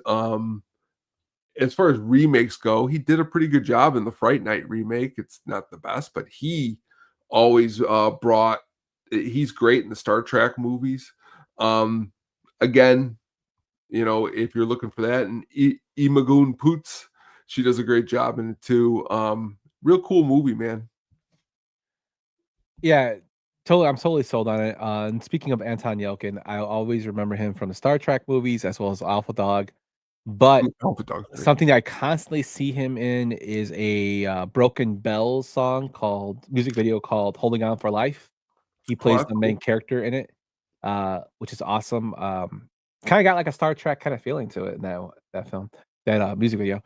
As far as remakes go, he did a pretty good job in the Fright Night remake. It's not the best, but he always he's great in the Star Trek movies. Again, you know, if you're looking for that, and Imogen Poots, she does a great job in it too. Real cool movie, man. Yeah, totally. I'm totally sold on it. And speaking of Anton Yelchin, I always remember him from the Star Trek movies as well as Alpha Dog. But something that I constantly see him in is a Broken Bells song music video called Holding On for Life. He plays the main character in it, which is awesome. Kind of got like a Star Trek kind of feeling to it now, that film, that music video.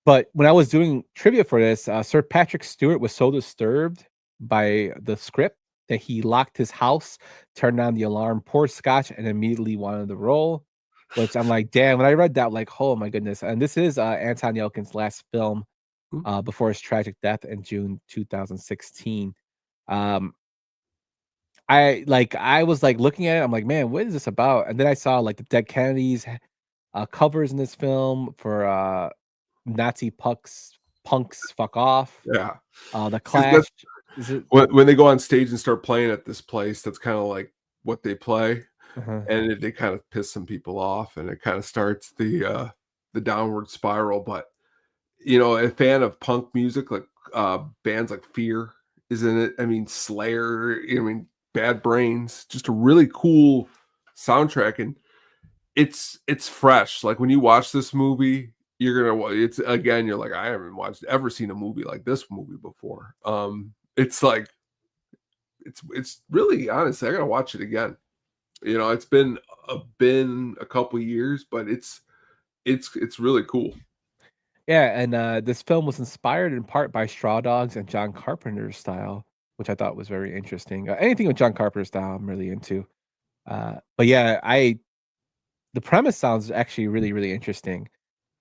But when I was doing trivia for this, Sir Patrick Stewart was so disturbed by the script that he locked his house, turned on the alarm, poured scotch, and immediately wanted the role. Which I'm like, damn, when I read that, like, oh my goodness. And this is Anton Yelchin's last film before his tragic death in June 2016. I was like looking at it, I'm like, man, what is this about? And then I saw like the Dead Kennedys covers in this film for Nazi punks fuck off. Yeah. The Clash. When they go on stage and start playing at this place, that's kind of like what they play, Uh-huh. and they kind of piss some people off, and it kind of starts the downward spiral. But a fan of punk music, like bands like Fear is in it. I mean, Slayer. I mean, Bad Brains. Just a really cool soundtrack, and it's fresh. Like when you watch this movie, you're like, I haven't ever seen a movie like this movie before. It's like it's really, honestly, I gotta watch it again. It's been a couple years, but it's really cool. Yeah, and this film was inspired in part by Straw Dogs and John Carpenter's style, which I thought was very interesting. Anything with John Carpenter's style, I'm really into. But yeah, the premise sounds actually really, really interesting.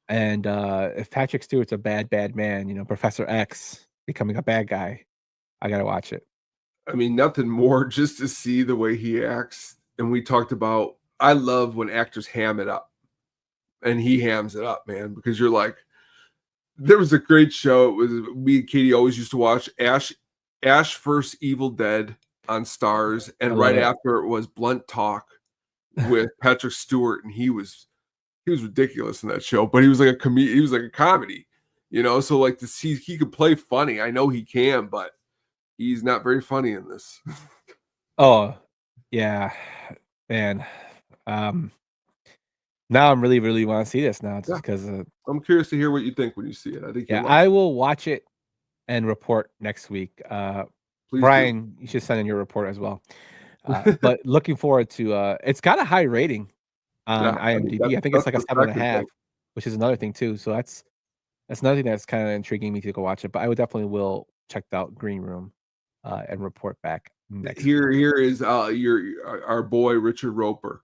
And if Patrick Stewart's a bad man, Professor X becoming a bad guy, I gotta watch it. I mean, nothing more just to see the way he acts. And we talked about, I love when actors ham it up, and he hams it up, man, because you're like, there was a great show. It was me and Katie always used to watch Ash vs. Evil Dead on Stars, and right after it was Blunt Talk with Patrick Stewart, and he was ridiculous in that show, but he was like he was like a comedy, so like to see he could play funny. I know he can, but he's not very funny in this. Oh, yeah, man. Now I'm really, really want to see this now, just because I'm curious to hear what you think when you see it. I think I will watch it and report next week. Brian, you should send in your report as well. But looking forward to it's got a high rating on IMDb. I think it's like a 7.5, which is another thing too. So that's another thing that's kind of intriguing me to go watch it. But I would definitely will check out Green Room and report back next. Here is our boy Richard Roper.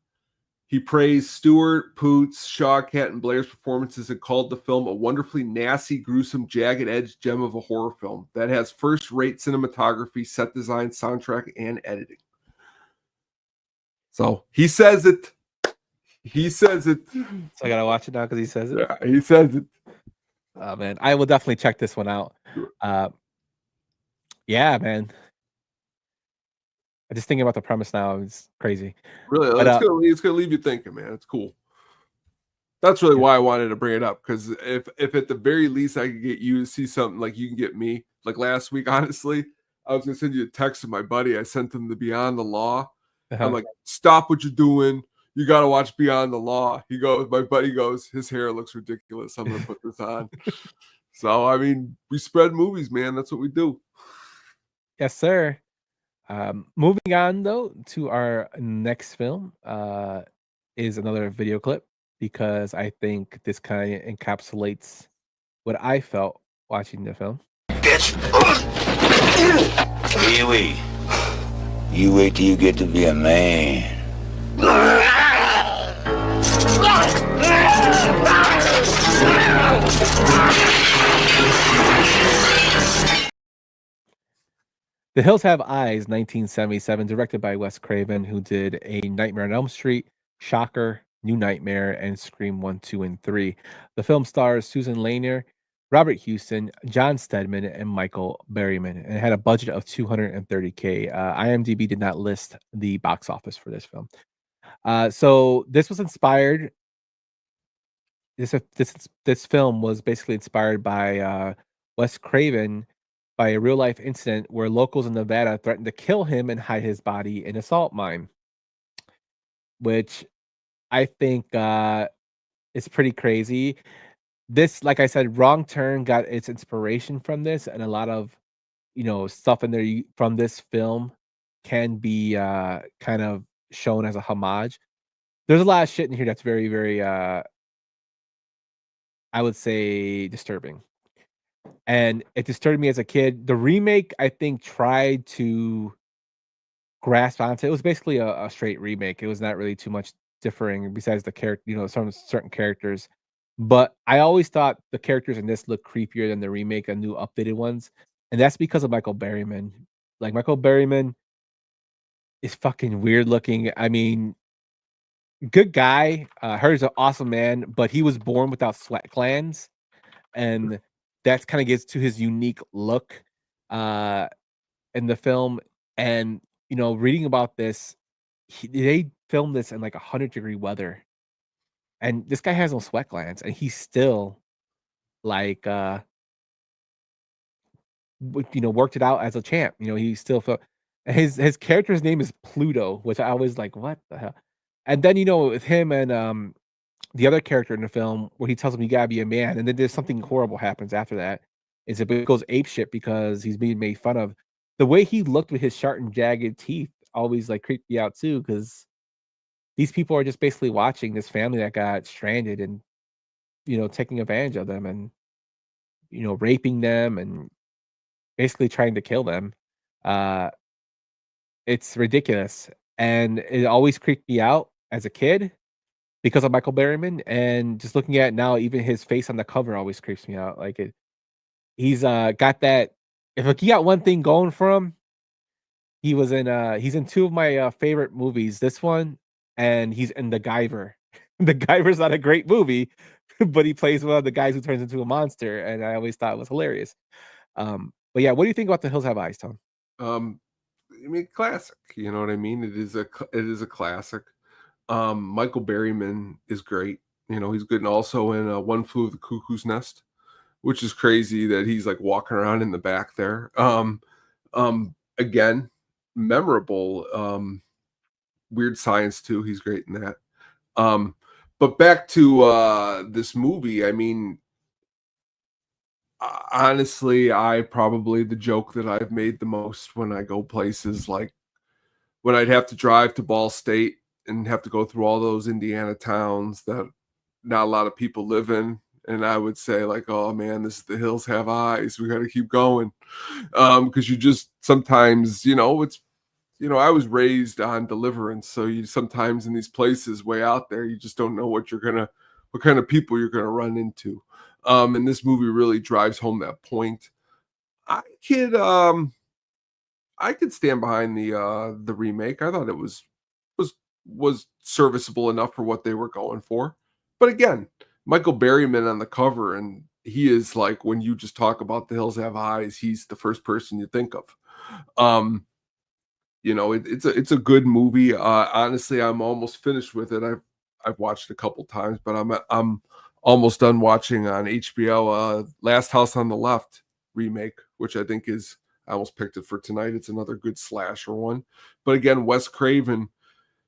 He praised Stewart, Poots, Shaw, Cat, and Blair's performances and called the film a wonderfully nasty, gruesome, jagged-edged gem of a horror film that has first-rate cinematography, set design, soundtrack, and editing. So he says it. He says it. So I gotta watch it now because he says it. Yeah, he says it. Oh man, I will definitely check this one out. Yeah, man. I'm just thinking about the premise now. It's crazy. Really, But, it's gonna leave you thinking, man. It's cool. That's really why I wanted to bring it up, because if at the very least I could get you to see something like you can get me, like last week, honestly, I was gonna send you a text of my buddy. I sent him the Beyond the Law. I'm like, stop what you're doing. You got to watch Beyond the Law. My buddy goes, his hair looks ridiculous. I'm gonna put this on. So I mean, we spread movies, man. That's what we do. Yes, sir. Moving on though to our next film is another video clip, because I think this kind of encapsulates what I felt watching the film. Bitch! Huey, you wait till you get to be a man. The Hills Have Eyes, 1977, directed by Wes Craven, who did A Nightmare on Elm Street, Shocker, New Nightmare, and Scream 1, 2, and 3. The film stars Susan Lanier, Robert Houston, John Stedman, and Michael Berryman, and it had a budget of $230K. IMDb did not list the box office for this film. So this was inspired. This film was basically inspired by Wes Craven, by a real life incident where locals in Nevada threatened to kill him and hide his body in a salt mine, which I think is pretty crazy. This, like I said, Wrong Turn got its inspiration from this, and a lot of stuff in there from this film can be kind of shown as a homage. There's a lot of shit in here that's very, very I would say disturbing. And it disturbed me as a kid. The remake, I think, tried to grasp onto it. It was basically a straight remake. It was not really too much differing besides the character, some certain characters. But I always thought the characters in this looked creepier than the remake and new updated ones. And that's because of Michael Berryman. Like, Michael Berryman is fucking weird looking. I mean, good guy. Heard he's an awesome man, but he was born without sweat glands. And that kind of gets to his unique look in the film. And reading about this, they filmed this in like 100-degree weather, and this guy has no sweat glands, and he's still like worked it out as a champ. He still felt his character's name is Pluto, which I was like, what the hell? And then with him and the other character in the film where he tells him you gotta be a man, and then there's something horrible happens after that. Is it goes apeshit because he's being made fun of. The way he looked with his sharp and jagged teeth always like creeped me out too, because these people are just basically watching this family that got stranded and taking advantage of them and raping them and basically trying to kill them. Uh it's ridiculous. And it always creeped me out as a kid because of Michael Berryman, and just looking at it now, even his face on the cover always creeps me out. Like he's got that. If he got one thing going for him, he's in two of my favorite movies. This one, and he's in The Guyver. The Guyver's not a great movie, but he plays one of the guys who turns into a monster, and I always thought it was hilarious. But yeah, what do you think about The Hills Have Eyes, Tom? I mean, classic. You know what I mean? It is a classic. Michael Berryman is great. He's good, and also in One Flew of the Cuckoo's Nest, which is crazy that he's like walking around in the back there. Again, memorable. Weird Science too. He's great in that. But back to this movie. I mean, honestly, the joke that I've made the most when I go places, like when I'd have to drive to Ball State and have to go through all those Indiana towns that not a lot of people live in. And I would say like, oh man, The Hills Have Eyes. We got to keep going. Because you just sometimes, I was raised on Deliverance. So you sometimes in these places way out there, you just don't know what kind of people you're going to run into. And this movie really drives home that point. I could stand behind the remake. I thought it was serviceable enough for what they were going for. But again, Michael Berryman on the cover, and he is like, when you just talk about The Hills Have Eyes, he's the first person you think of. It's a good movie. Honestly, I'm almost finished with it. I've watched it a couple times, but I'm almost done watching on HBO Last House on the Left remake, which I think I almost picked it for tonight. It's another good slasher one. But again, Wes Craven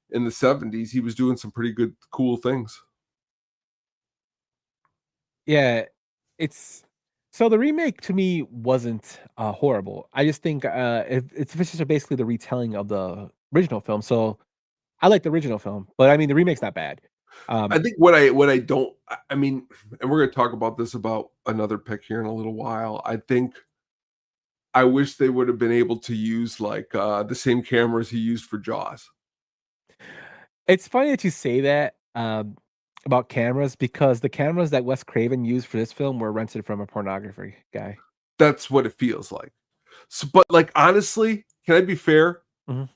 in the 70s, he was doing some pretty good, cool things. Yeah, so the remake to me wasn't horrible. I just think it's just basically the retelling of the original film. So I like the original film, but I mean the remake's not bad. I think what I don't, I mean, and we're going to talk about this about another pick here in a little while. I think I wish they would have been able to use like the same cameras he used for Jaws. It's funny that you say that about cameras, because the cameras that Wes Craven used for this film were rented from a pornography guy. That's what it feels like. So, but like, honestly, can I be fair? Mhm.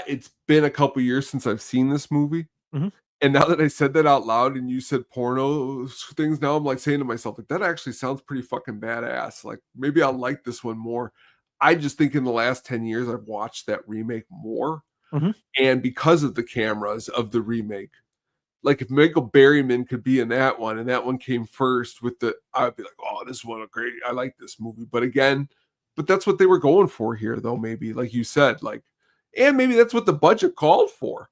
It's been a couple years since I've seen this movie. Mhm. And now that I said that out loud and you said porno things, now I'm like saying to myself, like, that actually sounds pretty fucking badass. Like, maybe I'll like this one more. I just think in the last 10 years, I've watched that remake more. Mhm. And because of the cameras of the remake, like if Michael Berryman could be in that one and that one came first I'd be like, oh, this one is great. I like this movie. But that's what they were going for here, though, maybe, like you said, like, and maybe that's what the budget called for.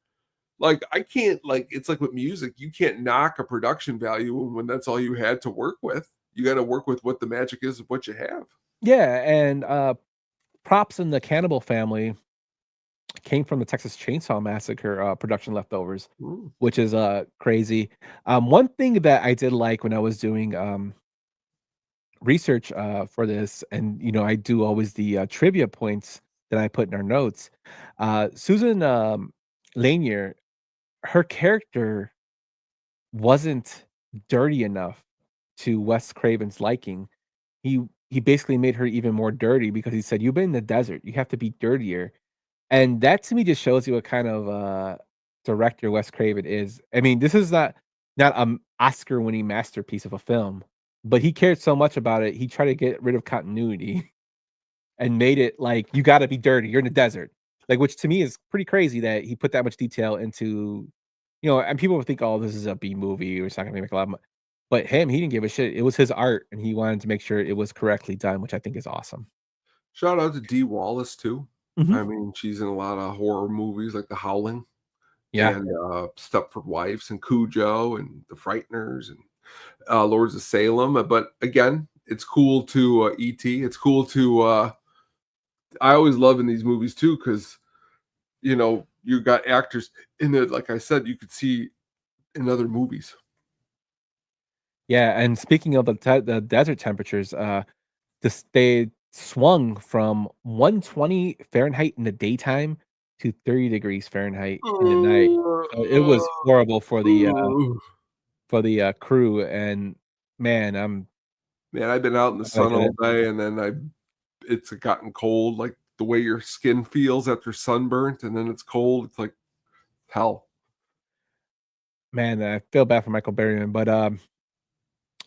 Like, I can't, like, it's like with music, you can't knock a production value when that's all you had to work with. You got to work with what the magic is of what you have. Yeah, and props in the Cannibal Family came from the Texas Chainsaw Massacre production leftovers, which is crazy. One thing that I did like when I was doing research for this, and I do always the trivia points that I put in our notes. Susan Lanier, her character wasn't dirty enough to Wes Craven's liking. He basically made her even more dirty because he said, "You've been in the desert. You have to be dirtier." And that to me just shows you what kind of director Wes Craven is. I mean, this is not an Oscar-winning masterpiece of a film, but he cared so much about it. He tried to get rid of continuity and made it like, you got to be dirty. You're in the desert. Like, which to me is pretty crazy that he put that much detail into, and people would think, oh, this is a B movie or it's not gonna make a lot of money. But him, he didn't give a shit. It was his art, and he wanted to make sure it was correctly done, which I think is awesome. Shout out to Dee Wallace too. Mhm. I mean, she's in a lot of horror movies like The Howling Yeah. and Stepford Wives and Cujo and The Frighteners and Lords of Salem. But again, it's cool to E.T. It's cool to. I always love in these movies too because you got actors in it. Like I said, you could see in other movies. Yeah, and speaking of the desert temperatures, they swung from 120 Fahrenheit in the daytime to 30 degrees Fahrenheit in the night. So it was horrible for the crew, and man, I've been out in the sun all day, and then it's gotten cold, like the way your skin feels after sunburnt, and then it's cold. It's like hell. Man, I feel bad for Michael Berryman, but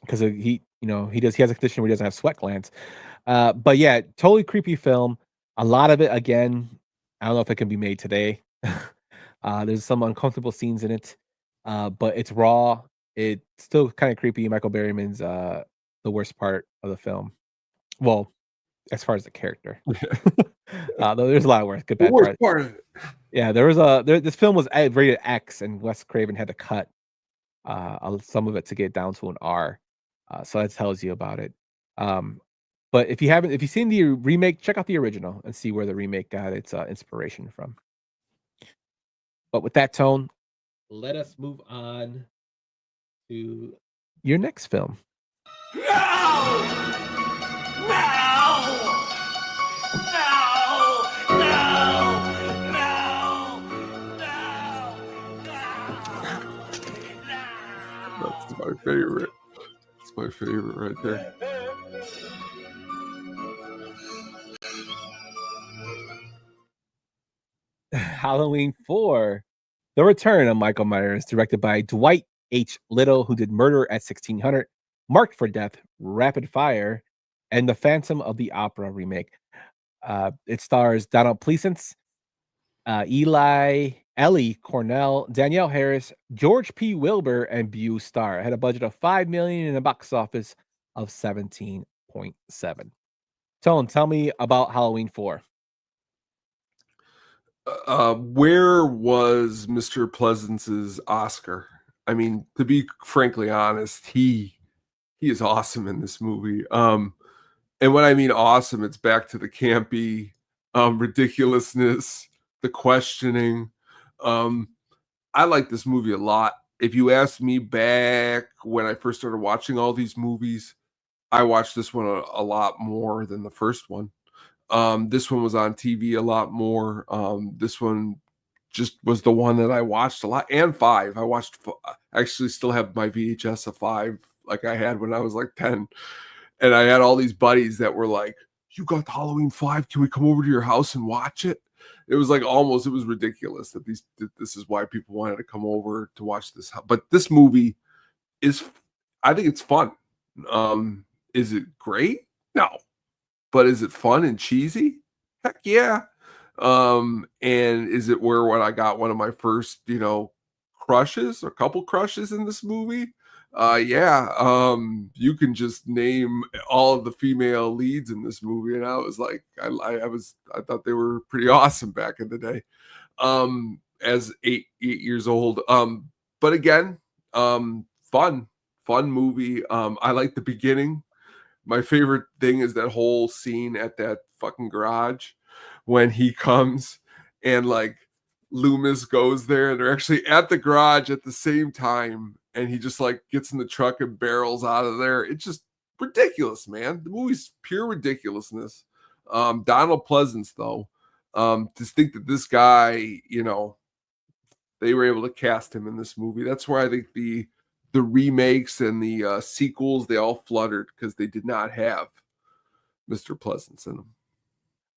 because he has a condition where he doesn't have sweat glands. But yeah, totally creepy film. A lot of it, again, I don't know if it can be made today. There's some uncomfortable scenes in it, but it's raw. It's still kind of creepy. Michael Berryman's the worst part of the film. Well, as far as the character, though there's a lot of worse, good, bad part of it. Yeah, this film was rated X, and Wes Craven had to cut some of it to get down to an R. So that tells you about it. But if you've seen the remake, check out the original and see where the remake got its inspiration from. But with that tone, let us move on to your next film. That's my favorite. It's my favorite right there. Halloween 4, The Return of Michael Myers, directed by Dwight H. Little, who did Murder at 1600, Marked for Death, Rapid Fire, and The Phantom of the Opera remake. It stars Donald Pleasence, Ellie Cornell, Danielle Harris, George P. Wilbur, and Beau Starr. It had a budget of $5 million and a box office of 17.7. Tone, tell me about Halloween 4. Where was Mr. Pleasance's Oscar? I mean, to be frankly honest, he is awesome in this movie. And when I mean awesome, it's back to the campy ridiculousness, the questioning. I like this movie a lot. If you asked me back when I first started watching all these movies, I watched this one a lot more than the first one. This one was on TV a lot more. This one just was the one that I watched a lot. And 5. I actually still have my VHS of 5 like I had when I was like 10. And I had all these buddies that were like, you got the Halloween 5? Can we come over to your house and watch it? It was like it was ridiculous that this is why people wanted to come over to watch this. But this movie I think it's fun. Is it great? No. But is it fun and cheesy? Heck yeah. And is it when I got one of my first, crushes, a couple crushes in this movie? Yeah. You can just name all of the female leads in this movie, and I was like, I thought they were pretty awesome back in the day. As 8 years old. But again, fun movie. I like the beginning. My favorite thing is that whole scene at that fucking garage when he comes and like Loomis goes there and they're actually at the garage at the same time. And he just like gets in the truck and barrels out of there. It's just ridiculous, man. The movie's pure ridiculousness. Donald Pleasance, though, to think that this guy, they were able to cast him in this movie. That's where I think the remakes and the sequels, they all fluttered because they did not have Mr. Pleasance in them.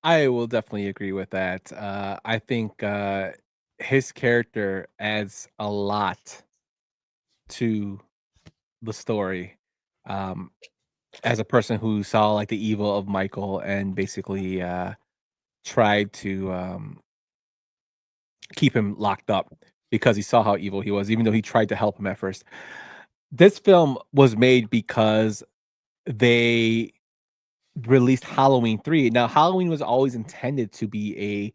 I will definitely agree with that. I think his character adds a lot to the story. As a person who saw like the evil of Michael and basically tried to keep him locked up because he saw how evil he was, even though he tried to help him at first. This film was made because they released Halloween 3. Now, Halloween was always intended to be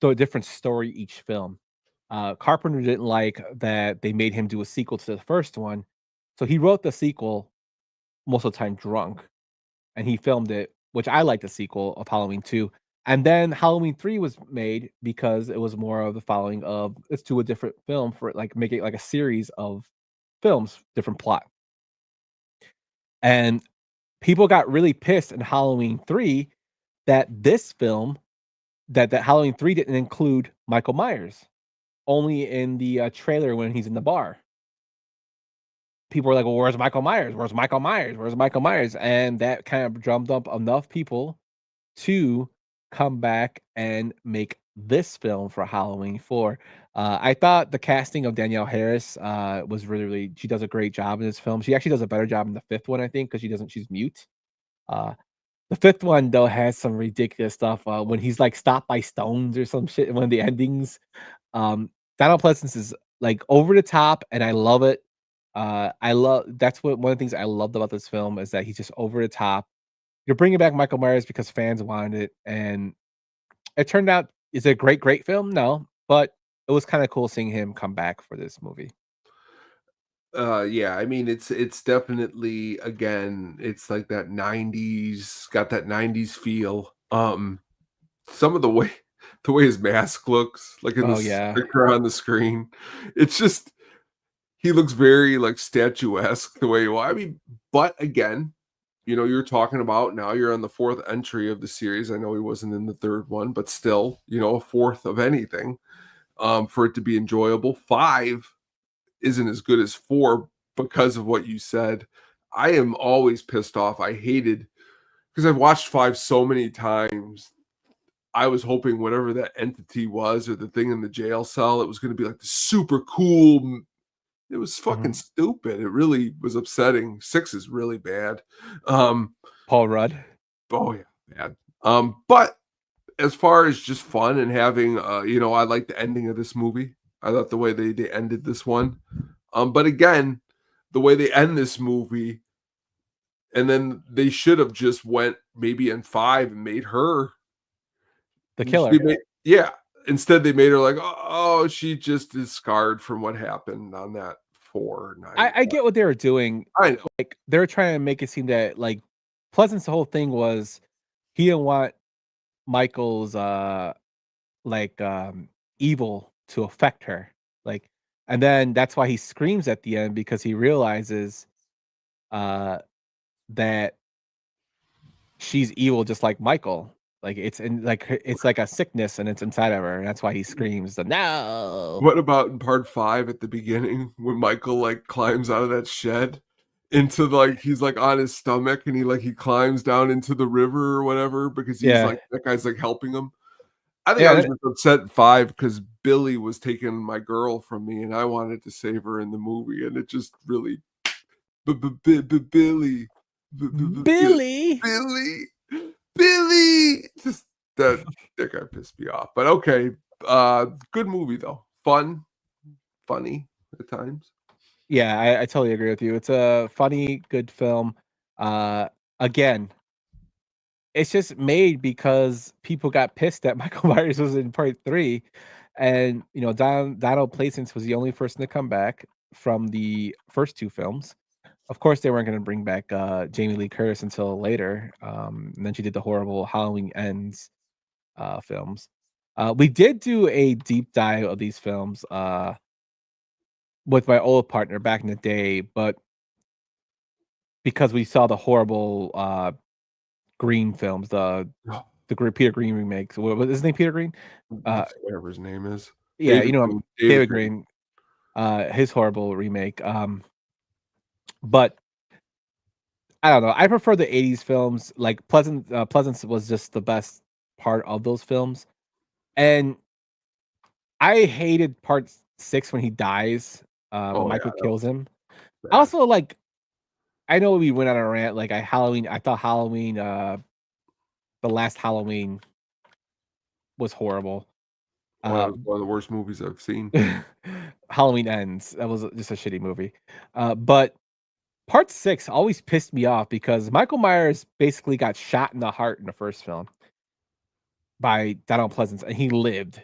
a different story each film. Carpenter didn't like that they made him do a sequel to the first one, so he wrote the sequel most of the time drunk, and he filmed it, which I like the sequel of Halloween 2. And then Halloween 3 was made because it was more of the following of let's do a different film for like make it like a series of films, different plot. And people got really pissed in Halloween 3 that this film that Halloween 3 didn't include Michael Myers, only in the trailer when he's in the bar. People were like, "Well, where's Michael Myers? Where's Michael Myers? Where's Michael Myers?" And that kind of drummed up enough people to come back and make this film for Halloween 4. I thought the casting of Danielle Harris was really, really. She does a great job in this film. She actually does a better job in the fifth one, I think, because she's mute. The fifth one though has some ridiculous stuff. When he's like stopped by stones or some shit in one of the endings. Donald Pleasance is like over the top, and I love it. That's what one of the things I loved about this film is that he's just over the top. You're bringing back Michael Myers because fans wanted it, and it turned out is it a great film? No, but it was kind of cool seeing him come back for this movie. Yeah, I mean it's definitely again, it's like that 90s, got that 90s feel. Some of the way his mask looks, like in the Oh yeah, sticker on the screen, it's just he looks very like statuesque the way I mean, but again, you're talking about now you're on the fourth entry of the series. I know he wasn't in the third one, but still, a fourth of anything, for it to be enjoyable. 5 isn't as good as 4 because of what you said. I am always pissed off. I hated because I've watched 5 so many times. I was hoping whatever that entity was or the thing in the jail cell, it was going to be like the super cool. It was fucking stupid. It really was upsetting. 6 is really bad. Paul Rudd. Oh yeah, bad. But as far as just fun and having, I like the ending of this movie. I thought the way they ended this one. But again, the way they end this movie, and then they should have just went maybe in 5 and made her the killer. Yeah. Instead, they made her like, oh, she just is scarred from what happened on that 4. I get what they were doing. I know. Like they were trying to make it seem that like Pleasant's whole thing was he didn't want Michael's evil to affect her. Like, and then that's why he screams at the end because he realizes that she's evil just like Michael. Like it's like a sickness and it's inside of her, and that's why he screams the no. What about in part 5 at the beginning when Michael like climbs out of that shed into he's like on his stomach and he climbs down into the river or whatever because he's like that guy's like helping him. I think I was just upset in 5 because Billy was taking my girl from me and I wanted to save her in the movie, and it just really Billy. Just that guy pissed me off. But okay, good movie though. Fun, funny at times. Yeah, I totally agree with you. It's a funny, good film. Again, it's just made because people got pissed that Michael Myers was in part 3, and Donald Pleasance was the only person to come back from the first 2 films. Of course, they weren't going to bring back Jamie Lee Curtis until later, and then she did the horrible Halloween Ends films. We did do a deep dive of these films with my old partner back in the day, but because we saw the horrible Green films, the Peter Green remakes. What was his name? Peter Green? Whatever his name is. Yeah, David Green. His horrible remake. But I don't know. I prefer the 80s films. Like Pleasance was just the best part of those films. And I hated part 6 when he dies. When Michael kills him. I also I know we went on a rant. Like I thought Halloween, the last Halloween was horrible. That was one of the worst movies I've seen. Halloween Ends. That was just a shitty movie. But Part 6 always pissed me off because Michael Myers basically got shot in the heart in the first film by Donald Pleasance, and he lived.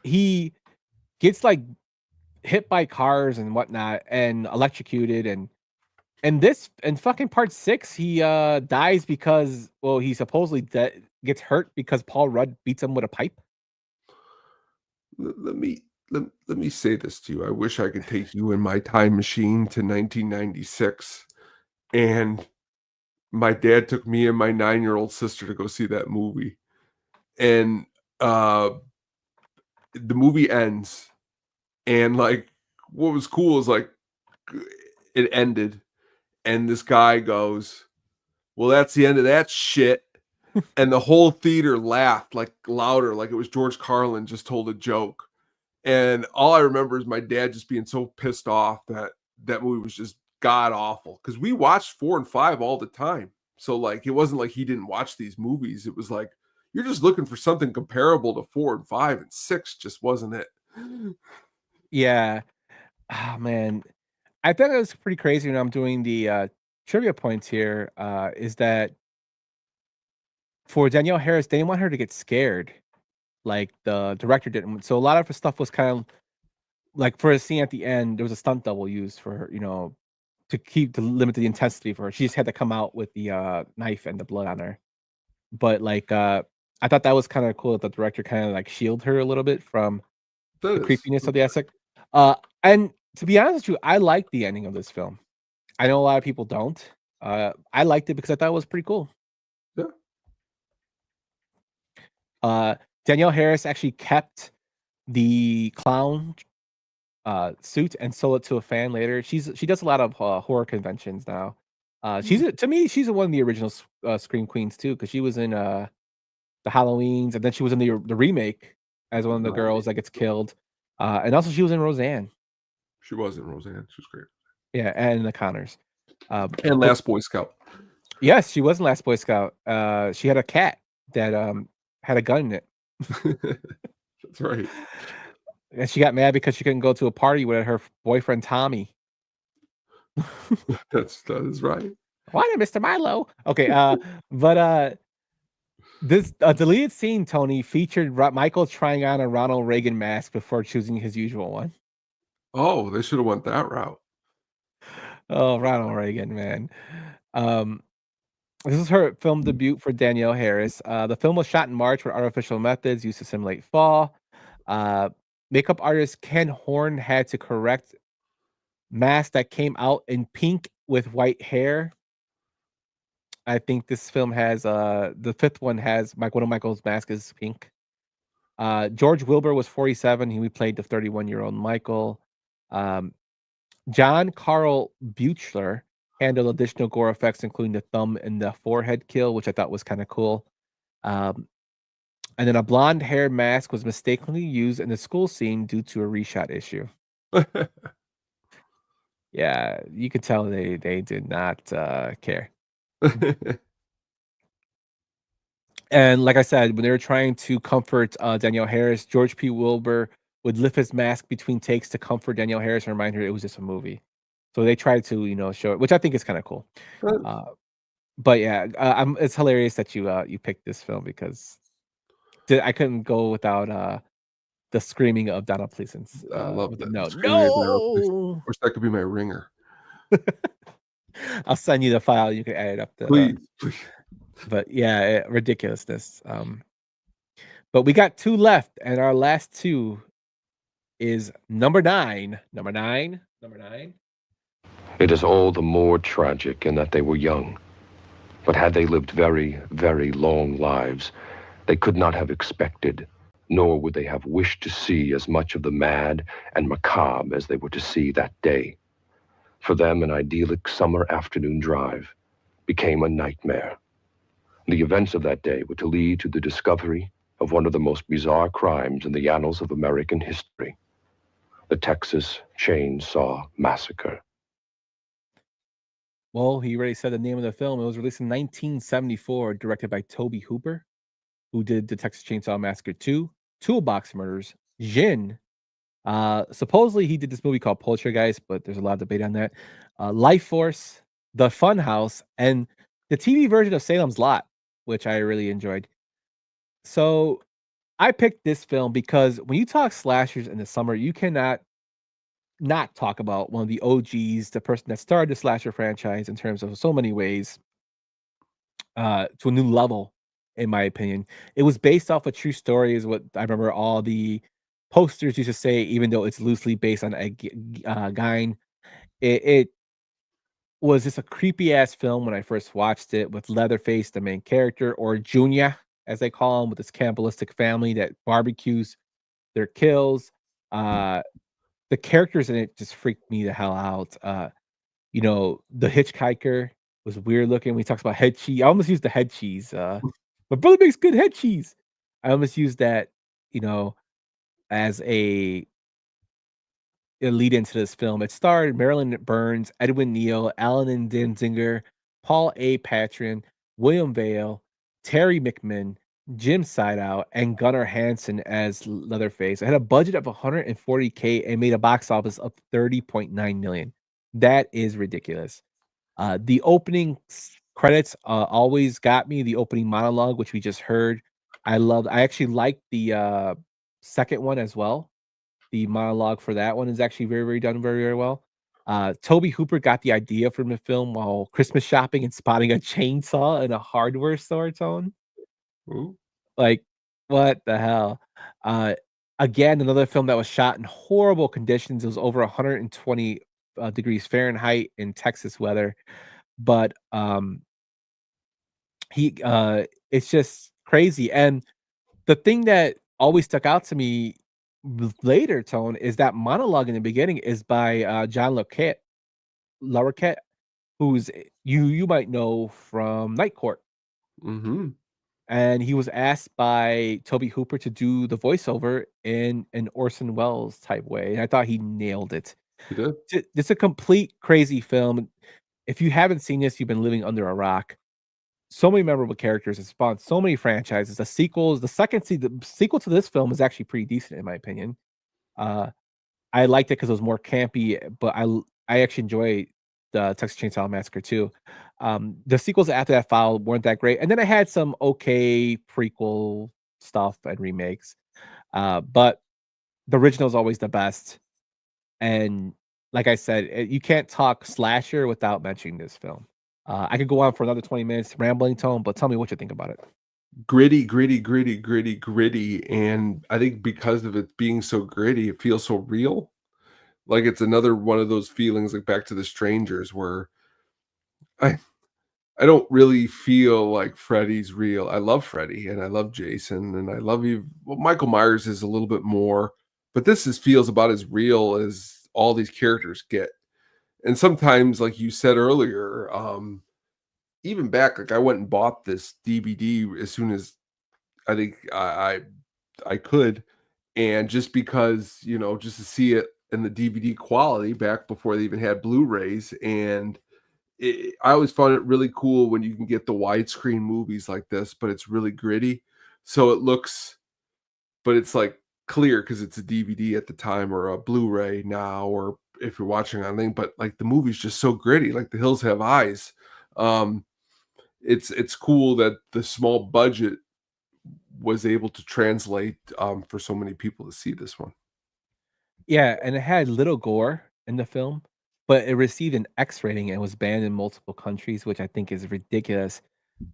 He gets like hit by cars and whatnot and electrocuted, and this in fucking Part 6 he dies because, well, he supposedly gets hurt because Paul Rudd beats him with a pipe. Let me say this to you. I wish I could take you in my time machine to 1996, and my dad took me and my 9-year-old sister to go see that movie, and the movie ends, and like what was cool is like it ended, and this guy goes, "Well, that's the end of that shit." And the whole theater laughed like louder, like it was George Carlin just told a joke. And all I remember is my dad just being so pissed off that that movie was just god awful, because we watched 4 and 5 all the time. So like it wasn't like he didn't watch these movies. It was like you're just looking for something comparable to 4 and 5, and 6 just wasn't it. Yeah. Oh man. I thought it was pretty crazy when I'm doing the trivia points here, is that for Danielle Harris, they didn't want her to get scared. Like the director didn't. So a lot of her stuff was kind of like, for a scene at the end, there was a stunt double used for her, to limit the intensity for her. She just had to come out with the knife and the blood on her. But like I thought that was kind of cool that the director kind of like shielded her a little bit from the creepiness of the aspect. And to be honest with you, I like the ending of this film. I know a lot of people don't. I liked it because I thought it was pretty cool. Yeah. Danielle Harris actually kept the clown suit and sold it to a fan later. She does a lot of horror conventions now. To me, she's one of the original Scream Queens too, because she was in the Halloweens, and then she was in the remake as one of the girls that gets killed. And also she was in Roseanne. She was in Roseanne. She was great. Yeah, and the Connors. And Last Boy Scout. Yes, she was in Last Boy Scout. She had a cat that had a gun in it. That's right. And she got mad because she couldn't go to a party with her boyfriend Tommy. That is right. Why did Mr. Milo? Okay, but this deleted scene, Tony, featured Michael trying on a Ronald Reagan mask before choosing his usual one. Oh, they should have went that route. Oh, Ronald Reagan, man. This is her film debut for Danielle Harris. The film was shot in March with artificial methods used to simulate fall. Makeup artist Ken Horn had to correct mask that came out in pink with white hair. I think this film has the fifth one has one of Michael's masks is pink. George Wilbur was 47. He played the 31-year-old Michael. John Carl Buechler handled additional gore effects, including the thumb and the forehead kill, which I thought was kind of cool. And then a blonde hair mask was mistakenly used in the school scene due to a reshot issue. Yeah, you could tell they did not care. And like I said, when they were trying to comfort Danielle Harris, George P. Wilbur would lift his mask between takes to comfort Danielle Harris and remind her it was just a movie. So they tried to, show it, which I think is kind of cool. But yeah, it's hilarious that you picked this film because I couldn't go without the screaming of Donald Pleasance. I love that. No, Of course, that could be my ringer. I'll send you the file. You can add it up. Please. But yeah, ridiculousness. But we got 2 left, and our last 2 is number 9. Number 9. It is all the more tragic in that they were young. But had they lived very, very long lives, they could not have expected, nor would they have wished to see as much of the mad and macabre as they were to see that day. For them, an idyllic summer afternoon drive became a nightmare. The events of that day were to lead to the discovery of one of the most bizarre crimes in the annals of American history, the Texas Chainsaw Massacre. Well, he already said the name of the film. It was released in 1974, directed by Tobe Hooper, who did the Texas Chainsaw Massacre 2, Toolbox Murders, Jin. Supposedly he did this movie called Poltergeist, but there's a lot of debate on that. Life Force, The Fun House, and the TV version of Salem's Lot, which I really enjoyed. So I picked this film because when you talk slashers in the summer, you cannot not talk about one of the OGs, the person that started the slasher franchise in terms of so many ways, to a new level, in my opinion. It was based off a true story, is what I remember all the posters used to say, even though it's loosely based on a Gein. It was just a creepy ass film when I first watched it, with Leatherface, the main character, or Junior, as they call him, with this cannibalistic family that barbecues their kills. The characters in it just freaked me the hell out. The hitchhiker was weird looking when he talks about head cheese. I almost used the head cheese. My brother makes good head cheese. I almost used that, you know, as a lead into this film. It starred Marilyn Burns, Edwin Neal, Alan Denzinger, Paul A. Patron, William Vale, Terry McMinn, Jim Sideout, and Gunnar Hansen as Leatherface. It had a budget of $140K and made a box office of $30.9 million. That is ridiculous. The opening credits always got me. The opening monologue, which we just heard, I actually liked the second one as well. The monologue for that one is actually very, very done very, very well. Toby Hooper got the idea from the film while Christmas shopping and spotting a chainsaw in a hardware store, Tone. Ooh. Like, what the hell? Again, another film that was shot in horrible conditions. It was over 120 degrees Fahrenheit in Texas weather. But it's just crazy. And the thing that always stuck out to me later, Tone, is that monologue in the beginning is by John Larroquette, who's you might know from Night Court. Mm-hmm. And he was asked by Toby Hooper to do the voiceover in an Orson Welles type way. And I thought he nailed it. He did. It's a complete crazy film. If you haven't seen this, you've been living under a rock. So many memorable characters. It spawned so many franchises. The sequels, the sequel to this film is actually pretty decent in my opinion. I liked it because it was more campy, but I actually enjoy the Texas Chainsaw Massacre too. The sequels after that followed weren't that great, and then I had some okay prequel stuff and remakes. But the original is always the best. And like I said, you can't talk slasher without mentioning this film. I could go on for another 20 minutes rambling, Tone, but tell me what you think about it. Gritty. And I think because of it being so gritty, it feels so real. Like it's another one of those feelings like Back to the Strangers where I don't really feel like Freddy's real. I love Freddy and I love Jason and I love you. Well, Michael Myers is a little bit more, but this feels about as real as all these characters get. And sometimes, like you said earlier, even back, like I went and bought this DVD as soon as I think I could, and just because just to see it in the DVD quality back before they even had Blu-rays, and I always found it really cool when you can get the widescreen movies like this, but it's really gritty, so it looks, but it's like clear because it's a DVD at the time or a Blu-ray now, or if you're watching on thing, but like the movie's just so gritty, like The Hills Have Eyes. It's cool that the small budget was able to translate for so many people to see this one. Yeah, and it had little gore in the film, but it received an X rating and was banned in multiple countries, which I think is ridiculous.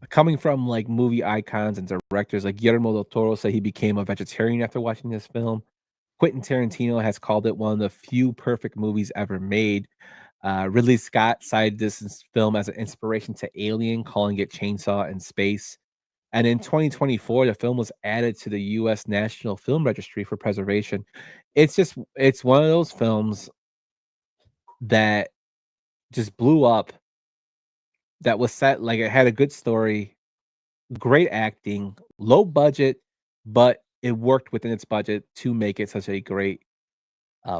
Coming from like movie icons and directors like Guillermo del Toro said he became a vegetarian after watching this film. Quentin Tarantino has called it one of the few perfect movies ever made. Ridley Scott cited this film as an inspiration to Alien, calling it Chainsaw in Space. And in 2024, the film was added to the U.S. National Film Registry for preservation. It's one of those films that just blew up, that was set, like it had a good story, great acting, low budget, but it worked within its budget to make it such a great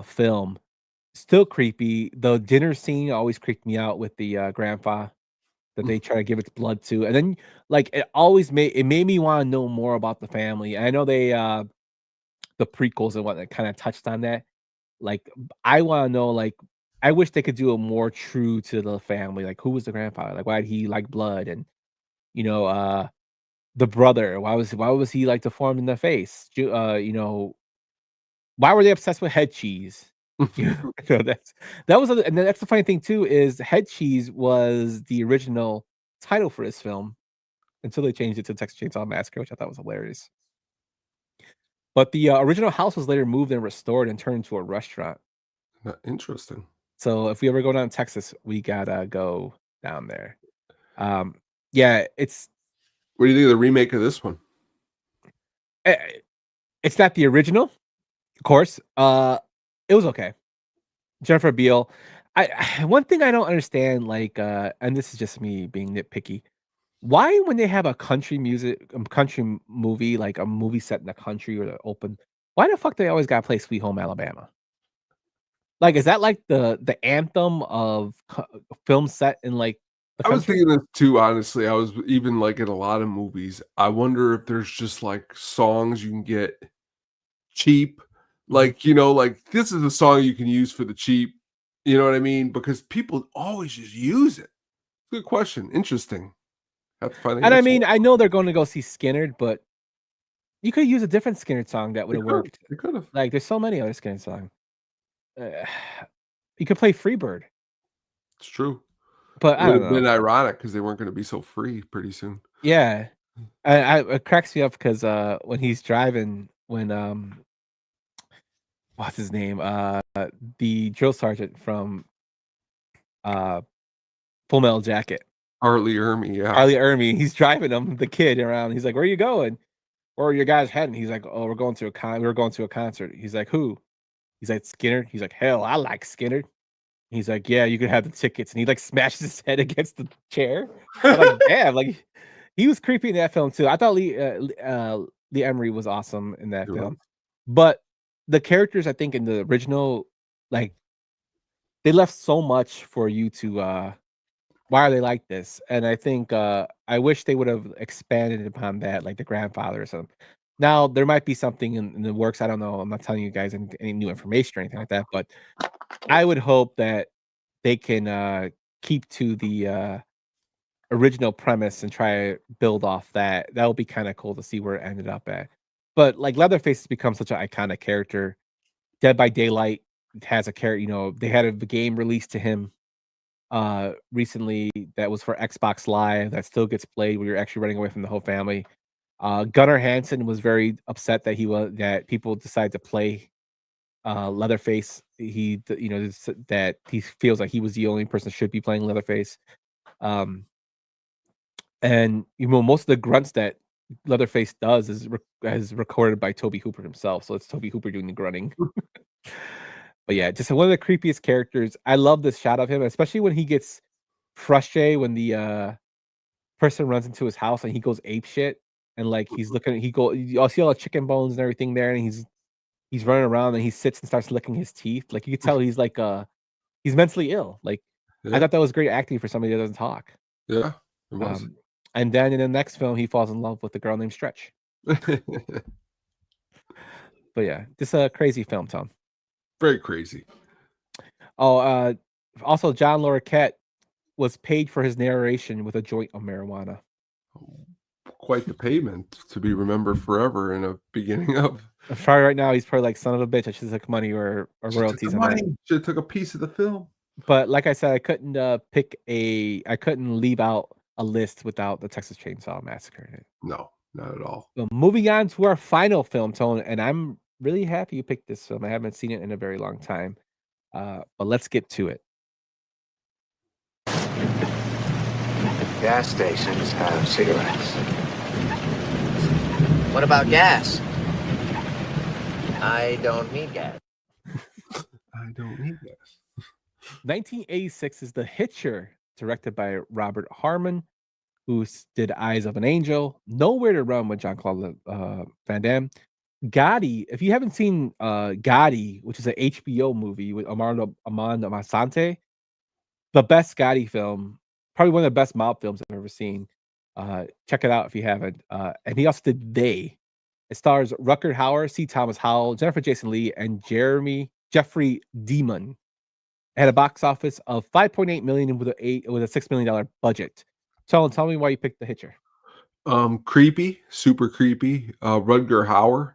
film. Still creepy. The dinner scene always creeped me out with the grandpa that they try to give its blood to, and then like it made me want to know more about the family. I know they the prequels and whatnot kind of touched on that. Like, I want to know, like, I wish they could do it more true to the family. Like, who was the grandfather? Like, why did he like blood? And you know, the brother, why was he like deformed in the face? You know, why were they obsessed with head cheese? You know, so and that's the funny thing too is head cheese was the original title for this film until they changed it to Texas Chainsaw Massacre, which I thought was hilarious. But the original house was later moved and restored and turned into a restaurant. Interesting. So if we ever go down to Texas, we gotta go down there. Yeah, it's. What do you think of the remake of this one? It's not the original, of course. It was okay. Jennifer Beal. One thing I don't understand, like, and this is just me being nitpicky. Why, when they have a country movie, like a movie set in the country or the open, why the fuck they always gotta play Sweet Home Alabama? Like, is that like the anthem of film set in like the I was country? thinking this too, honestly. I was even like in a lot of movies. I wonder if there's just like songs you can get cheap. Like, like this is a song you can use for the cheap. You know what I mean? Because people always just use it. Good question. Interesting. Have to find And I mean, I know they're going to go see Skinner, but you could use a different Skinner song that would have worked. They could have. Like, there's so many other Skinner songs. You could play Freebird. It's true. But I It would don't have know. been ironic because they weren't going to be so free pretty soon. Yeah. It cracks me up because when he's driving, when what's his name? The drill sergeant from Full Metal Jacket. Harley Ermey, yeah. Harley Ermey, he's driving him, the kid, around. He's like, "Where are you going? Where are your guys heading?" He's like, "Oh, we're going to a concert." He's like, "Who?" He's like, "Skinner." He's like, "Hell, I like Skinner." He's like, "Yeah, you can have the tickets." And he like smashes his head against the chair. I'm like, damn, like he was creepy in that film too. I thought Lee Emery was awesome in that film. But the characters, I think, in the original, like, they left so much for you to why are they like this? And I think I wish they would have expanded upon that, like the grandfather or something. Now there might be something in the works. I don't know. I'm not telling you guys any new information or anything like that, but I would hope that they can keep to the original premise and try to build off that. That would be kind of cool to see where it ended up at. But like Leatherface has become such an iconic character. Dead by Daylight has a character. They had a game released to him recently that was for Xbox Live that still gets played where you're actually running away from the whole family. Gunnar Hansen was very upset that people decided to play Leatherface. That he feels like he was the only person that should be playing Leatherface. And most of the grunts that Leatherface does is recorded by Toby Hooper himself, so it's Toby Hooper doing the grunting. But yeah, just one of the creepiest characters. I love this shot of him, especially when he gets frustrated when the person runs into his house and he goes ape shit, and like he's looking, you see all the chicken bones and everything there, and he's running around and he sits and starts licking his teeth. Like you can tell he's like he's mentally ill. Like I thought that was great acting for somebody that doesn't talk. Yeah, it was. And then in the next film, he falls in love with a girl named Stretch. But yeah, just a crazy film, Tom. Very crazy. Oh, also John Larroquette was paid for his narration with a joint of marijuana. Quite the payment to be remembered forever in a beginning of. Probably right now he's probably like, son of a bitch, I should have took money or royalties on that. Should have took a piece of the film. But like I said, I couldn't I couldn't leave out a list without the Texas Chainsaw Massacre in it. No, not at all. So moving on to our final film, Tone, and I'm really happy you picked this film. I haven't seen it in a very long time. But let's get to it. Gas stations have cigarettes. What about gas? I don't need gas. I don't need gas. 1986 is The Hitcher, directed by Robert Harmon, who did Eyes of an Angel, Nowhere to Run with Jean-Claude Van Damme. Gotti, if you haven't seen Gotti, which is an HBO movie with Armando Assante, the best Gotti film, probably one of the best mob films I've ever seen. Check it out if you haven't. And he also did They, It stars Rutger Hauer, C. Thomas Howell, Jennifer Jason Leigh, and Jeffrey Demon. It had a box office of 5.8 million with a $6 million budget. So tell me why you picked The Hitcher. Creepy, super creepy. Rutger Hauer.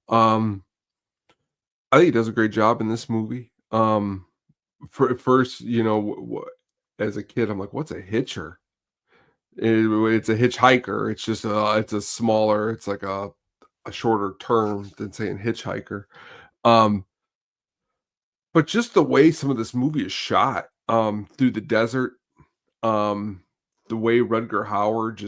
I think he does a great job in this movie. For first, as a kid, I'm like, what's a hitcher? It's a hitchhiker. It's just it's a smaller, it's like a shorter term than saying hitchhiker. But just the way some of this movie is shot, through the desert, the way Rutger Hauer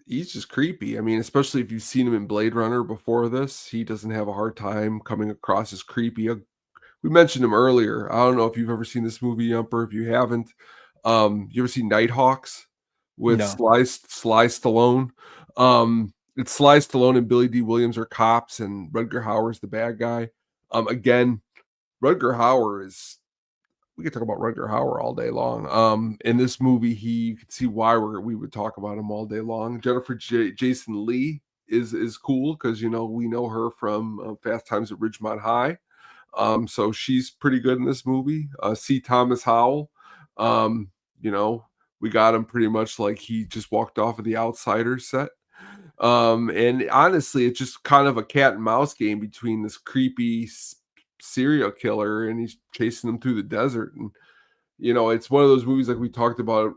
he's just creepy. I mean, especially if you've seen him in Blade Runner before this, he doesn't have a hard time coming across as creepy. We mentioned him earlier. I don't know if you've ever seen this movie, Yumper. If you haven't, you ever seen Nighthawks with No. Sly Stallone? It's Sly Stallone and Billy D. Williams are cops, and Rutger Hauer is the bad guy. Again, Rutger Hauer we could talk about Rutger Hauer all day long. In this movie, you could see why we would talk about him all day long. Jennifer Jason Leigh is cool because we know her from Fast Times at Ridgemont High. So she's pretty good in this movie. C. Thomas Howell, we got him pretty much like he just walked off of The Outsiders set. And honestly, it's just kind of a cat and mouse game between this creepy serial killer and he's chasing them through the desert. And, it's one of those movies like we talked about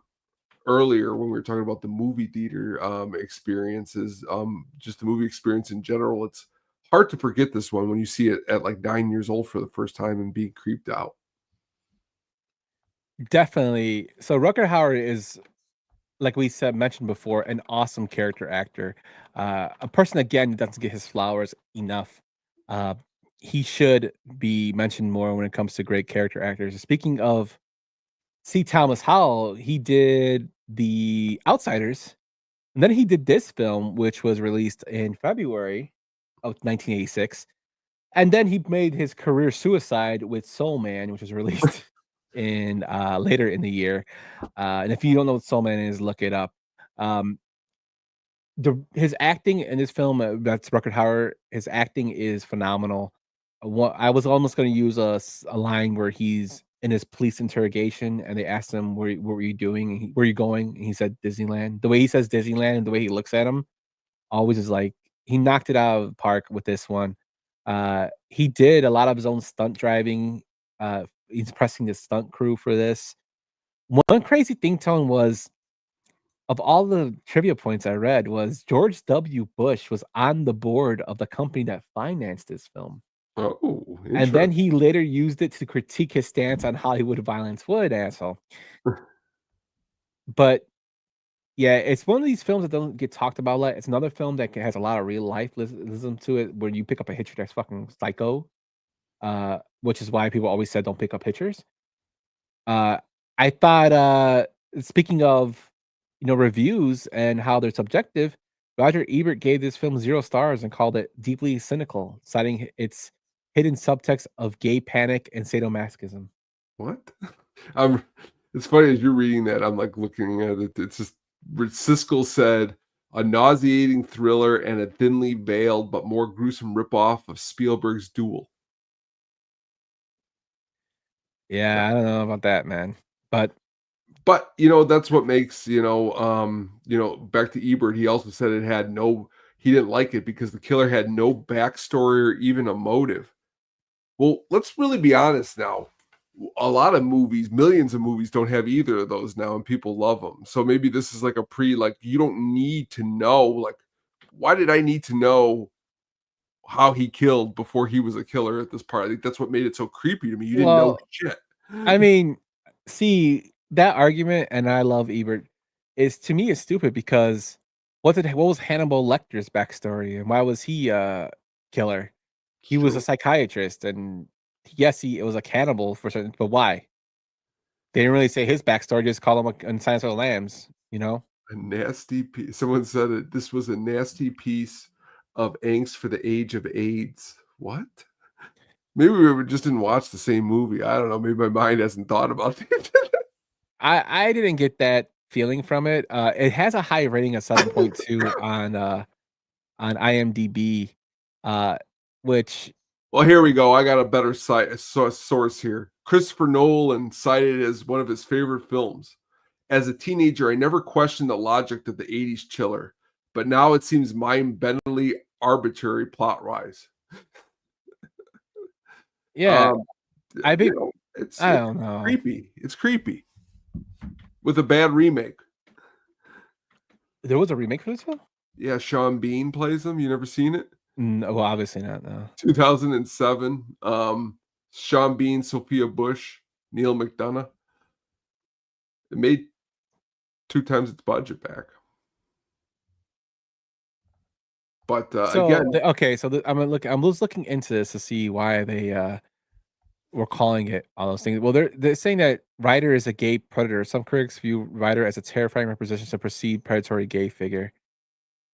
earlier when we were talking about the movie theater experiences, just the movie experience in general. It's hard to forget this one when you see it at like 9 years old for the first time and being creeped out. Definitely. So Rutger Hauer is, like we mentioned before, an awesome character actor. A person, again, doesn't get his flowers enough. He should be mentioned more when it comes to great character actors. Speaking of C. Thomas Howell, he did The Outsiders, and then he did this film, which was released in February of 1986. And then he made his career suicide with Soul Man, which was released in later in the year. And if you don't know what Soul Man is, look it up. His acting in this film, that's Rutger Hauer, his acting is phenomenal. I was almost going to use a line where he's in his police interrogation and they asked him, what were you doing? Where are you going? And he said Disneyland. The way he says Disneyland and the way he looks at him always is like, he knocked it out of the park with this one. He did a lot of his own stunt driving. He's pressing the stunt crew for this. One crazy thing, Tone, was of all the trivia points I read was George W. Bush was on the board of the company that financed this film. Oh, and then he later used it to critique his stance on Hollywood violence. What an asshole. But yeah, it's one of these films that don't get talked about a lot. It's another film that has a lot of real life listen to it, where you pick up a hitcher that's fucking psycho, which is why people always said don't pick up hitchers. I thought, speaking of reviews and how they're subjective, Roger Ebert gave this film 0 stars and called it deeply cynical, citing its hidden subtext of gay panic and sadomasochism. What? It's funny as you're reading that, I'm like looking at it. It's just Siskel said a nauseating thriller and a thinly veiled but more gruesome ripoff of Spielberg's Duel. Yeah, I don't know about that, man. But that's what makes back to Ebert. He also said he didn't like it because the killer had no backstory or even a motive. Well, let's really be honest now. A lot of movies, millions of movies, don't have either of those now, and people love them. So maybe this is like you don't need to know. Like, why did I need to know how he killed before he was a killer at this part? I think that's what made it so creepy to me. You didn't know shit. I mean, see, that argument, and I love Ebert, to me is stupid because what was Hannibal Lecter's backstory and why was he a killer? He was a psychiatrist, and yes, it was a cannibal for certain, but why? They didn't really say his backstory, just call him a Silence of the Lambs, A nasty piece. Someone said that this was a nasty piece of angst for the age of AIDS. What? Maybe we just didn't watch the same movie. I don't know. Maybe my mind hasn't thought about it. I didn't get that feeling from it. It has a high rating of 7.2 on on IMDb, which Well, here we go. I got a better source here. Christopher Nolan cited it as one of his favorite films. As a teenager, I never questioned the logic of the 80s chiller, but now it seems mind-bendingly arbitrary plot-wise. yeah, I think it's I don't know. creepy. It's creepy with a bad remake. There was a remake for this film? Yeah, Sean Bean plays him. You never seen it? No, well, obviously not. No. 2007. Sean Bean, Sophia Bush, Neil McDonough. It made 2 times its budget back. But again, I'm just looking into this to see why they were calling it all those things. Well, they're saying that Ryder is a gay predator. Some critics view Ryder as a terrifying representation of a perceived predatory gay figure.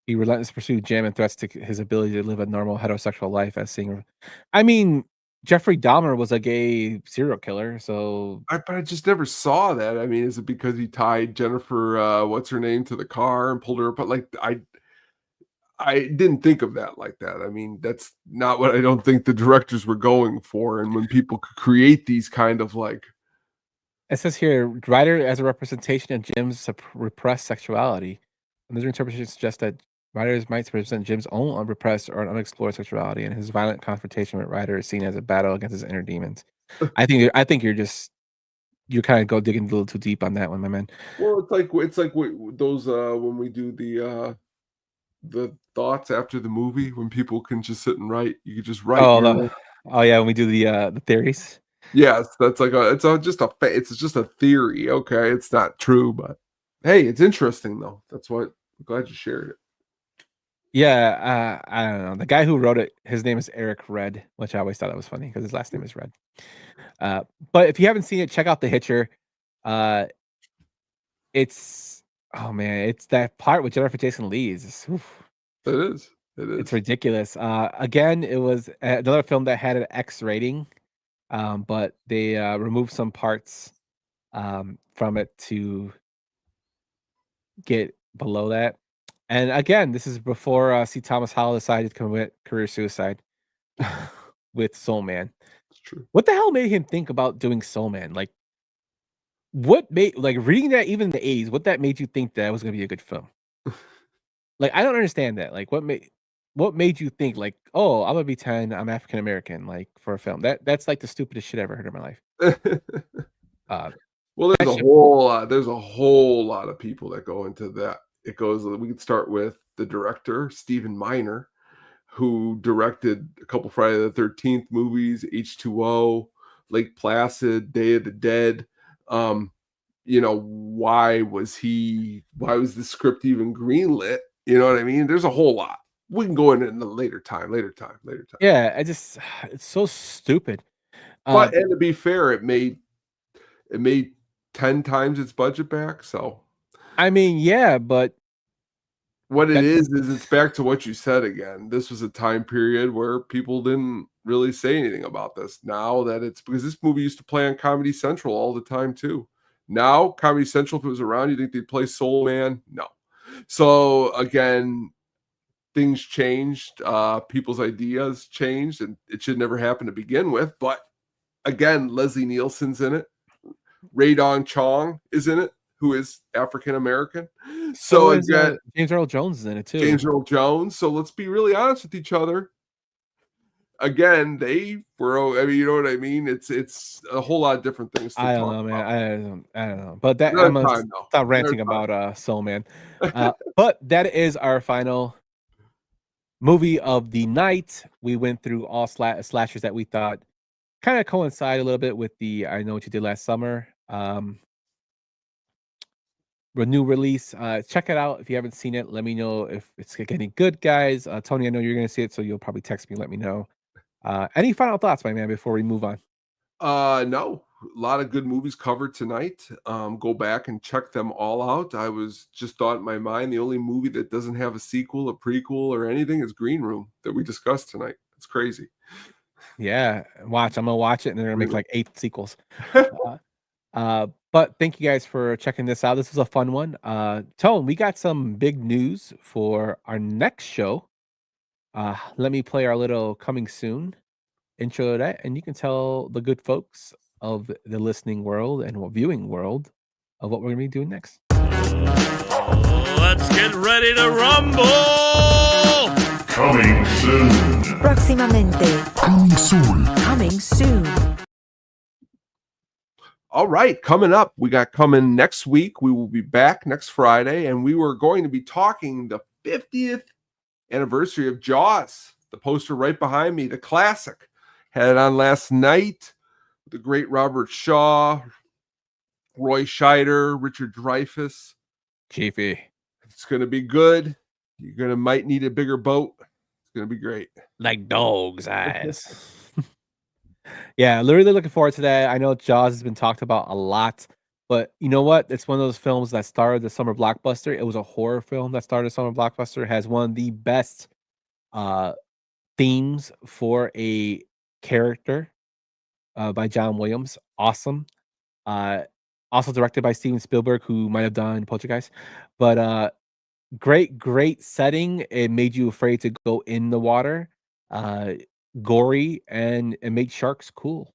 He relentlessly pursued Jam and threats to his ability to live a normal heterosexual life as seeing. I mean, Jeffrey Dahmer was a gay serial killer, so. But I just never saw that. I mean, is it because he tied Jennifer, what's her name, to the car and pulled her up? But like, I didn't think of that like that. I mean, that's not what I don't think the directors were going for. And when people could create these kind of like. It says here, Ryder as a representation of Jim's repressed sexuality. Another interpretation suggests that Ryder might represent Jim's own unrepressed or unexplored sexuality, and his violent confrontation with Ryder is seen as a battle against his inner demons. I think you're kind of go digging a little too deep on that one, my man. Well, it's like those when we do the thoughts after the movie, when people can just sit and write, you could just write. Yeah, when we do the theories. Yes, that's like it's just a theory. Okay, it's not true, but hey, it's interesting though. That's what I'm glad you shared it. Yeah, I don't know. The guy who wrote it, his name is Eric Red, which I always thought that was funny because his last name is Red. But if you haven't seen it, check out The Hitcher. It's that part with Jennifer Jason Leigh is. It is. It's ridiculous. Again, it was another film that had an X rating, but they removed some parts from it to get below that. And again, this is before C. Thomas Howell decided to commit career suicide with Soul Man. It's true. What the hell made him think about doing Soul Man? Like, what made reading that even in the 80s? What that made you think that was going to be a good film? Like, I don't understand that. Like, what made you think like, oh, I'm gonna be 10, I'm African American, like for a film? That's like the stupidest shit I ever heard in my life. Well, there's a whole lot of people that go into that. We could start with the director, Stephen Miner, who directed a couple Friday the 13th movies, H2O, Lake Placid, Day of the Dead. Why was the script even greenlit? You know what I mean? There's a whole lot. We can go into it in a later time. Yeah, it's so stupid. But and to be fair, it made 10 times its budget back. So I mean, yeah, but what it is it's back to what you said again. This was a time period where people didn't really say anything about this. Now that it's because this movie used to play on Comedy Central all the time too. Now, Comedy Central, if it was around, you think they'd play Soul Man? No. So again, things changed. People's ideas changed, and it should never happen to begin with. But again, Leslie Nielsen's in it. Ray Don Chong is in it, who is African American. So again, James Earl Jones is in it too. James Earl Jones. So let's be really honest with each other. Again, they were. I mean, you know what I mean. It's a whole lot of different things. I don't know, man. I don't know. But that I'm gonna stop ranting about Soul Man. But that is our final movie of the night. We went through all slashers that we thought kind of coincide a little bit with the I Know What You Did Last Summer new release. Check it out if you haven't seen it. Let me know if it's getting good, guys. Tony, I know you're gonna see it, so you'll probably text me. Let me know. Any final thoughts, my man, before we move on? No, a lot of good movies covered tonight. Go back and check them all out. I was just thought in my mind the only movie that doesn't have a sequel, a prequel, or anything is Green Room that we discussed tonight. It's crazy. Yeah, I'm gonna watch it, and they're gonna make like 8 sequels. But thank you guys for checking this out. This was a fun one. Tone, we got some big news for our next show. Let me play our little coming soon intro to that, and you can tell the good folks of the listening world and viewing world of what we're going to be doing next. Let's get ready to rumble! Coming soon. Próximamente. Coming soon. Coming soon. All right, coming up, we got coming next week. We will be back next Friday, and we were going to be talking the 50th anniversary of Jaws. The poster right behind me, the classic. Had it on last night. The great Robert Shaw, Roy Scheider, Richard Dreyfuss. Chiefy. It's going to be good. You're might need a bigger boat. It's going to be great. Like dog's eyes. Yeah, literally looking forward to that. I know Jaws has been talked about a lot, but you know what? It's one of those films that started the summer blockbuster. It was a horror film that started the summer blockbuster. It has one of the best themes for a character by John Williams. Awesome. Also directed by Steven Spielberg, who might have done Poltergeist. But great setting. It made you afraid to go in the water. Gory, and it made sharks cool.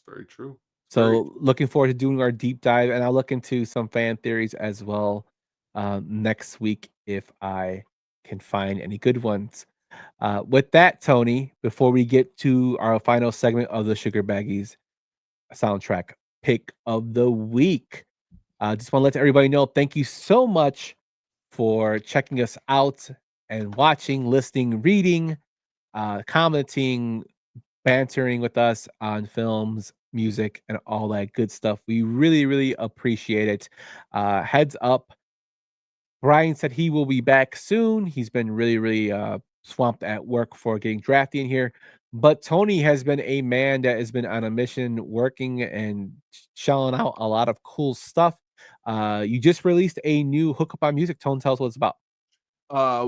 Very true. So looking forward to doing our deep dive, and I'll look into some fan theories as well next week if I can find any good ones. With that, Tony, before we get to our final segment of the Sugar Baggies soundtrack pick of the week, just want to let everybody know, thank you so much for checking us out and watching, listening, reading, commenting, bantering with us on films, music, and all that good stuff. We really appreciate it. Heads up, Brian said he will be back soon. He's been really swamped at work for getting drafty in here. But Tony has been a man that has been on a mission, working and shelling out a lot of cool stuff. You just released a new Hookup on Music. Tone, tell us what it's about.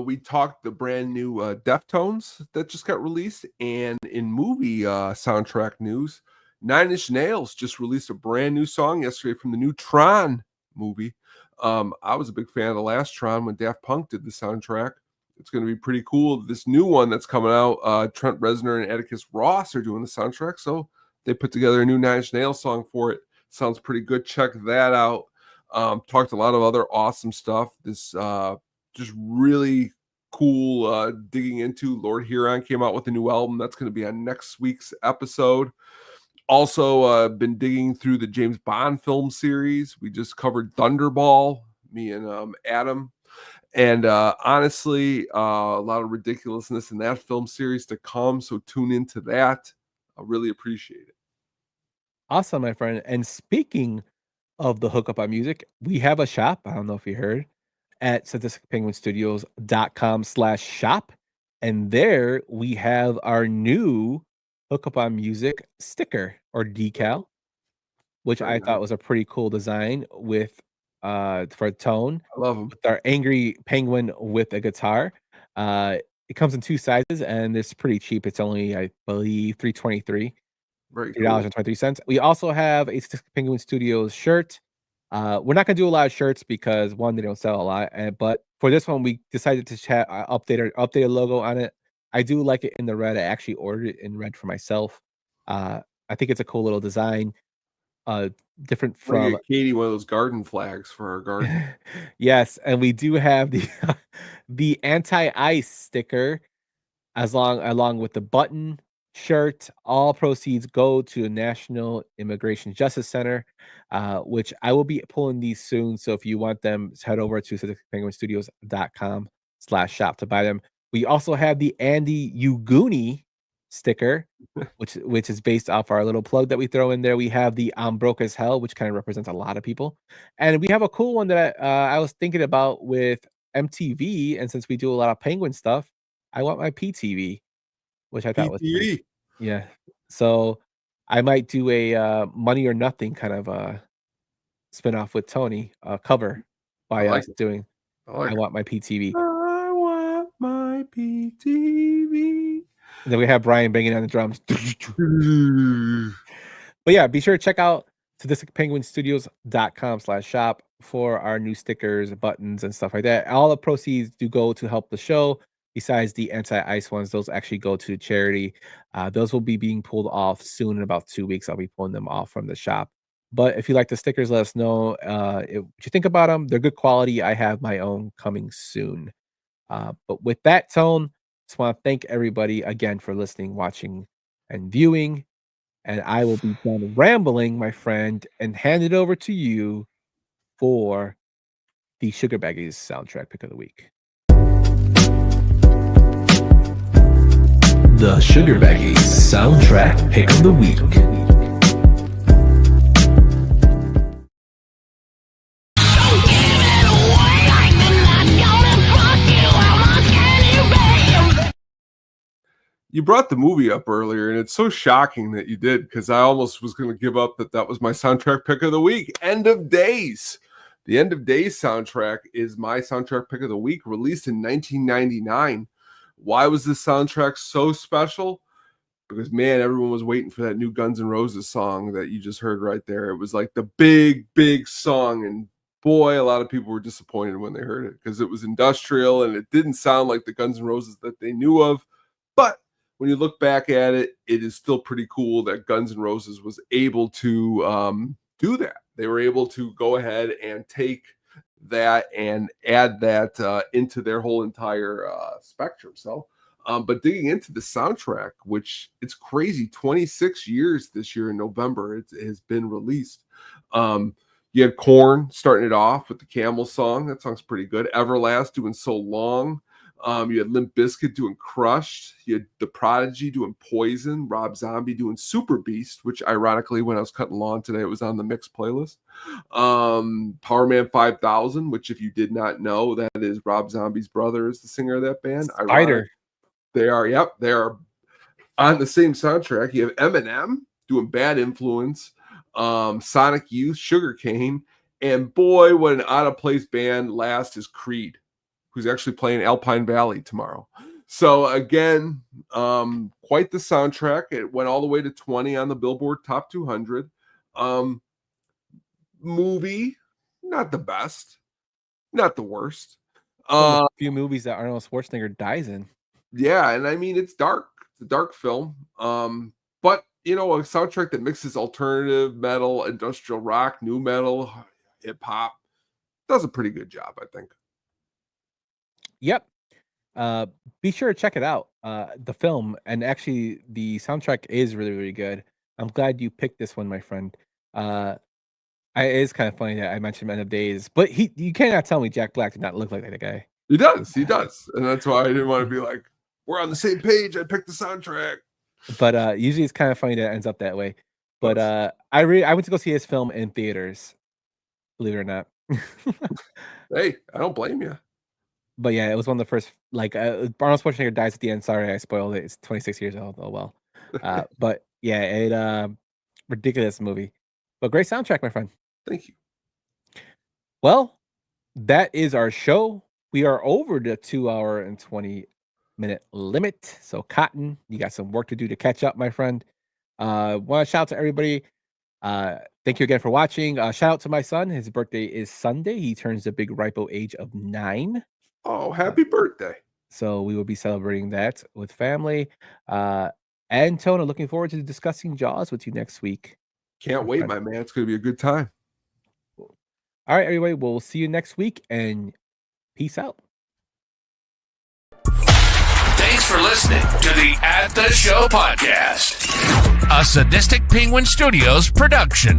We talked the brand new Deftones that just got released, and in movie soundtrack news, 9 Inch Nails just released a brand new song yesterday from the new Tron movie. I was a big fan of the last Tron when Daft Punk did the soundtrack. It's going to be pretty cool. This new one that's coming out, Trent Reznor and Atticus Ross are doing the soundtrack, so they put together a new 9 Inch Nails song for it. Sounds pretty good. Check that out. Talked a lot of other awesome stuff. This just really cool digging into. Lord Huron came out with a new album that's going to be on next week's episode. Also been digging through the James Bond film series. We just covered Thunderball, me and Adam. And honestly, a lot of ridiculousness in that film series to come. So tune into that. I really appreciate it. Awesome, my friend. And speaking of the Hookup on Music, we have a shop. I don't know if you heard, at sadisticpenguinstudios.com/shop. And there we have our new Hookup on Music sticker or decal, which I thought was a pretty cool design with for Tone. I love them. With our angry penguin with a guitar. It comes in 2 sizes and it's pretty cheap. It's only, I believe, $3.23. $3.23. We also have a Sadistic Penguin Studios shirt. We're not going to do a lot of shirts because one, they don't sell a lot. But for this one, we decided to update a logo on it. I do like it in the red. I actually ordered it in red for myself. I think it's a cool little design. Different from Katie one of those garden flags for our garden. Yes, and we do have the anti-ice sticker along with the button shirt. All proceeds go to the National Immigration Justice Center, which I will be pulling these soon. So if you want them, head over to sadisticpenguinstudios.com/shop to buy them. We also have the Andy Uguni sticker, which is based off our little plug that we throw in there. We have the I'm broke as hell, which kind of represents a lot of people. And we have a cool one that I was thinking about with MTV. And since we do a lot of Penguin stuff, I want my PTV, which I thought was pretty, yeah. So I might do a Money or Nothing kind of spin-off with Tony, cover by us doing I Want My PTV. I want my PTV. And then we have Brian banging on the drums. But yeah, be sure to check out sadisticpenguinstudios.com/shop for our new stickers, buttons, and stuff like that. All the proceeds do go to help the show. besides the anti-ice ones, those actually go to charity. Those will be being pulled off soon. In about 2 weeks, I'll be pulling them off from the shop. But if you like the stickers, let us know what you think about them. They're good quality. I have my own coming soon. But with that, Tone, just want to thank everybody again for listening, watching, and viewing. And I will be done rambling, my friend, and hand it over to you for the Sugar Baggies soundtrack pick of the week. The Sugar Baggies soundtrack pick of the week. You brought the movie up earlier, and it's so shocking that you did, because I almost was going to give up that was my soundtrack pick of the week. End of Days. The End of Days soundtrack is my soundtrack pick of the week, released in 1999. Why was this soundtrack so special? Because, man, everyone was waiting for that new Guns N' Roses song that you just heard right there. It was like the big, big song, and boy, a lot of people were disappointed when they heard it, because it was industrial, and it didn't sound like the Guns N' Roses that they knew of. But when you look back at it, it is still pretty cool that Guns N' Roses was able to do that. They were able to go ahead and take that and add that into their whole entire spectrum. So, but digging into the soundtrack, which it's crazy, 26 years this year in November, it has been released. You had Korn starting it off with the Camel song. That song's pretty good. Everlast doing So Long. You had Limp Bizkit doing Crushed. You had The Prodigy doing Poison. Rob Zombie doing Super Beast, which ironically, when I was cutting lawn today, it was on the mix playlist. Power Man 5000, which if you did not know, that is Rob Zombie's brother is the singer of that band. Spider. They are, yep, they are on the same soundtrack. You have Eminem doing Bad Influence, Sonic Youth, Sugarcane, and boy, what an out-of-place band last is Creed, who's actually playing Alpine Valley tomorrow. So again, quite the soundtrack. It went all the way to 20 on the Billboard Top 200. Movie, not the best, not the worst. A few movies that Arnold Schwarzenegger dies in. Yeah, and I mean, it's dark. It's a dark film. But, you know, a soundtrack that mixes alternative metal, industrial rock, new metal, hip-hop, does a pretty good job, I think. Yep. Be sure to check it out. The film, and actually the soundtrack is really, really good. I'm glad you picked this one, my friend. It is kind of funny that I mentioned End of Days, but you cannot tell me Jack Black did not look like that guy. He does. And that's why I didn't want to be like, we're on the same page. I picked the soundtrack. But usually it's kind of funny that it ends up that way. But I went to go see his film in theaters, believe it or not. Hey, I don't blame you. But yeah, it was one of the first, like, Arnold Schwarzenegger dies at the end. Sorry, I spoiled it. It's 26 years old. Oh, well. But yeah, it ridiculous movie. But great soundtrack, my friend. Thank you. Well, that is our show. We are over the 2 hour and 20-minute limit. So, Cotton, you got some work to do to catch up, my friend. Want to shout out to everybody. Thank you again for watching. Shout out to my son. His birthday is Sunday. He turns the big ripo age of 9. Oh, happy birthday. So we will be celebrating that with family. And Tona, looking forward to discussing Jaws with you next week. Can't wait, my man. It's going to be a good time. All right, everybody. We'll see you next week, and peace out. Thanks for listening to the At the Show podcast, a Sadistic Penguin Studios production.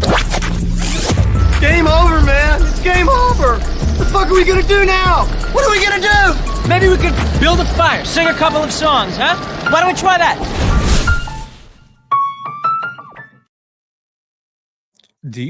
Game over, man. It's game over. What the fuck are we gonna do now? What are we gonna do? Maybe we could build a fire, sing a couple of songs, huh? Why don't we try that? Do you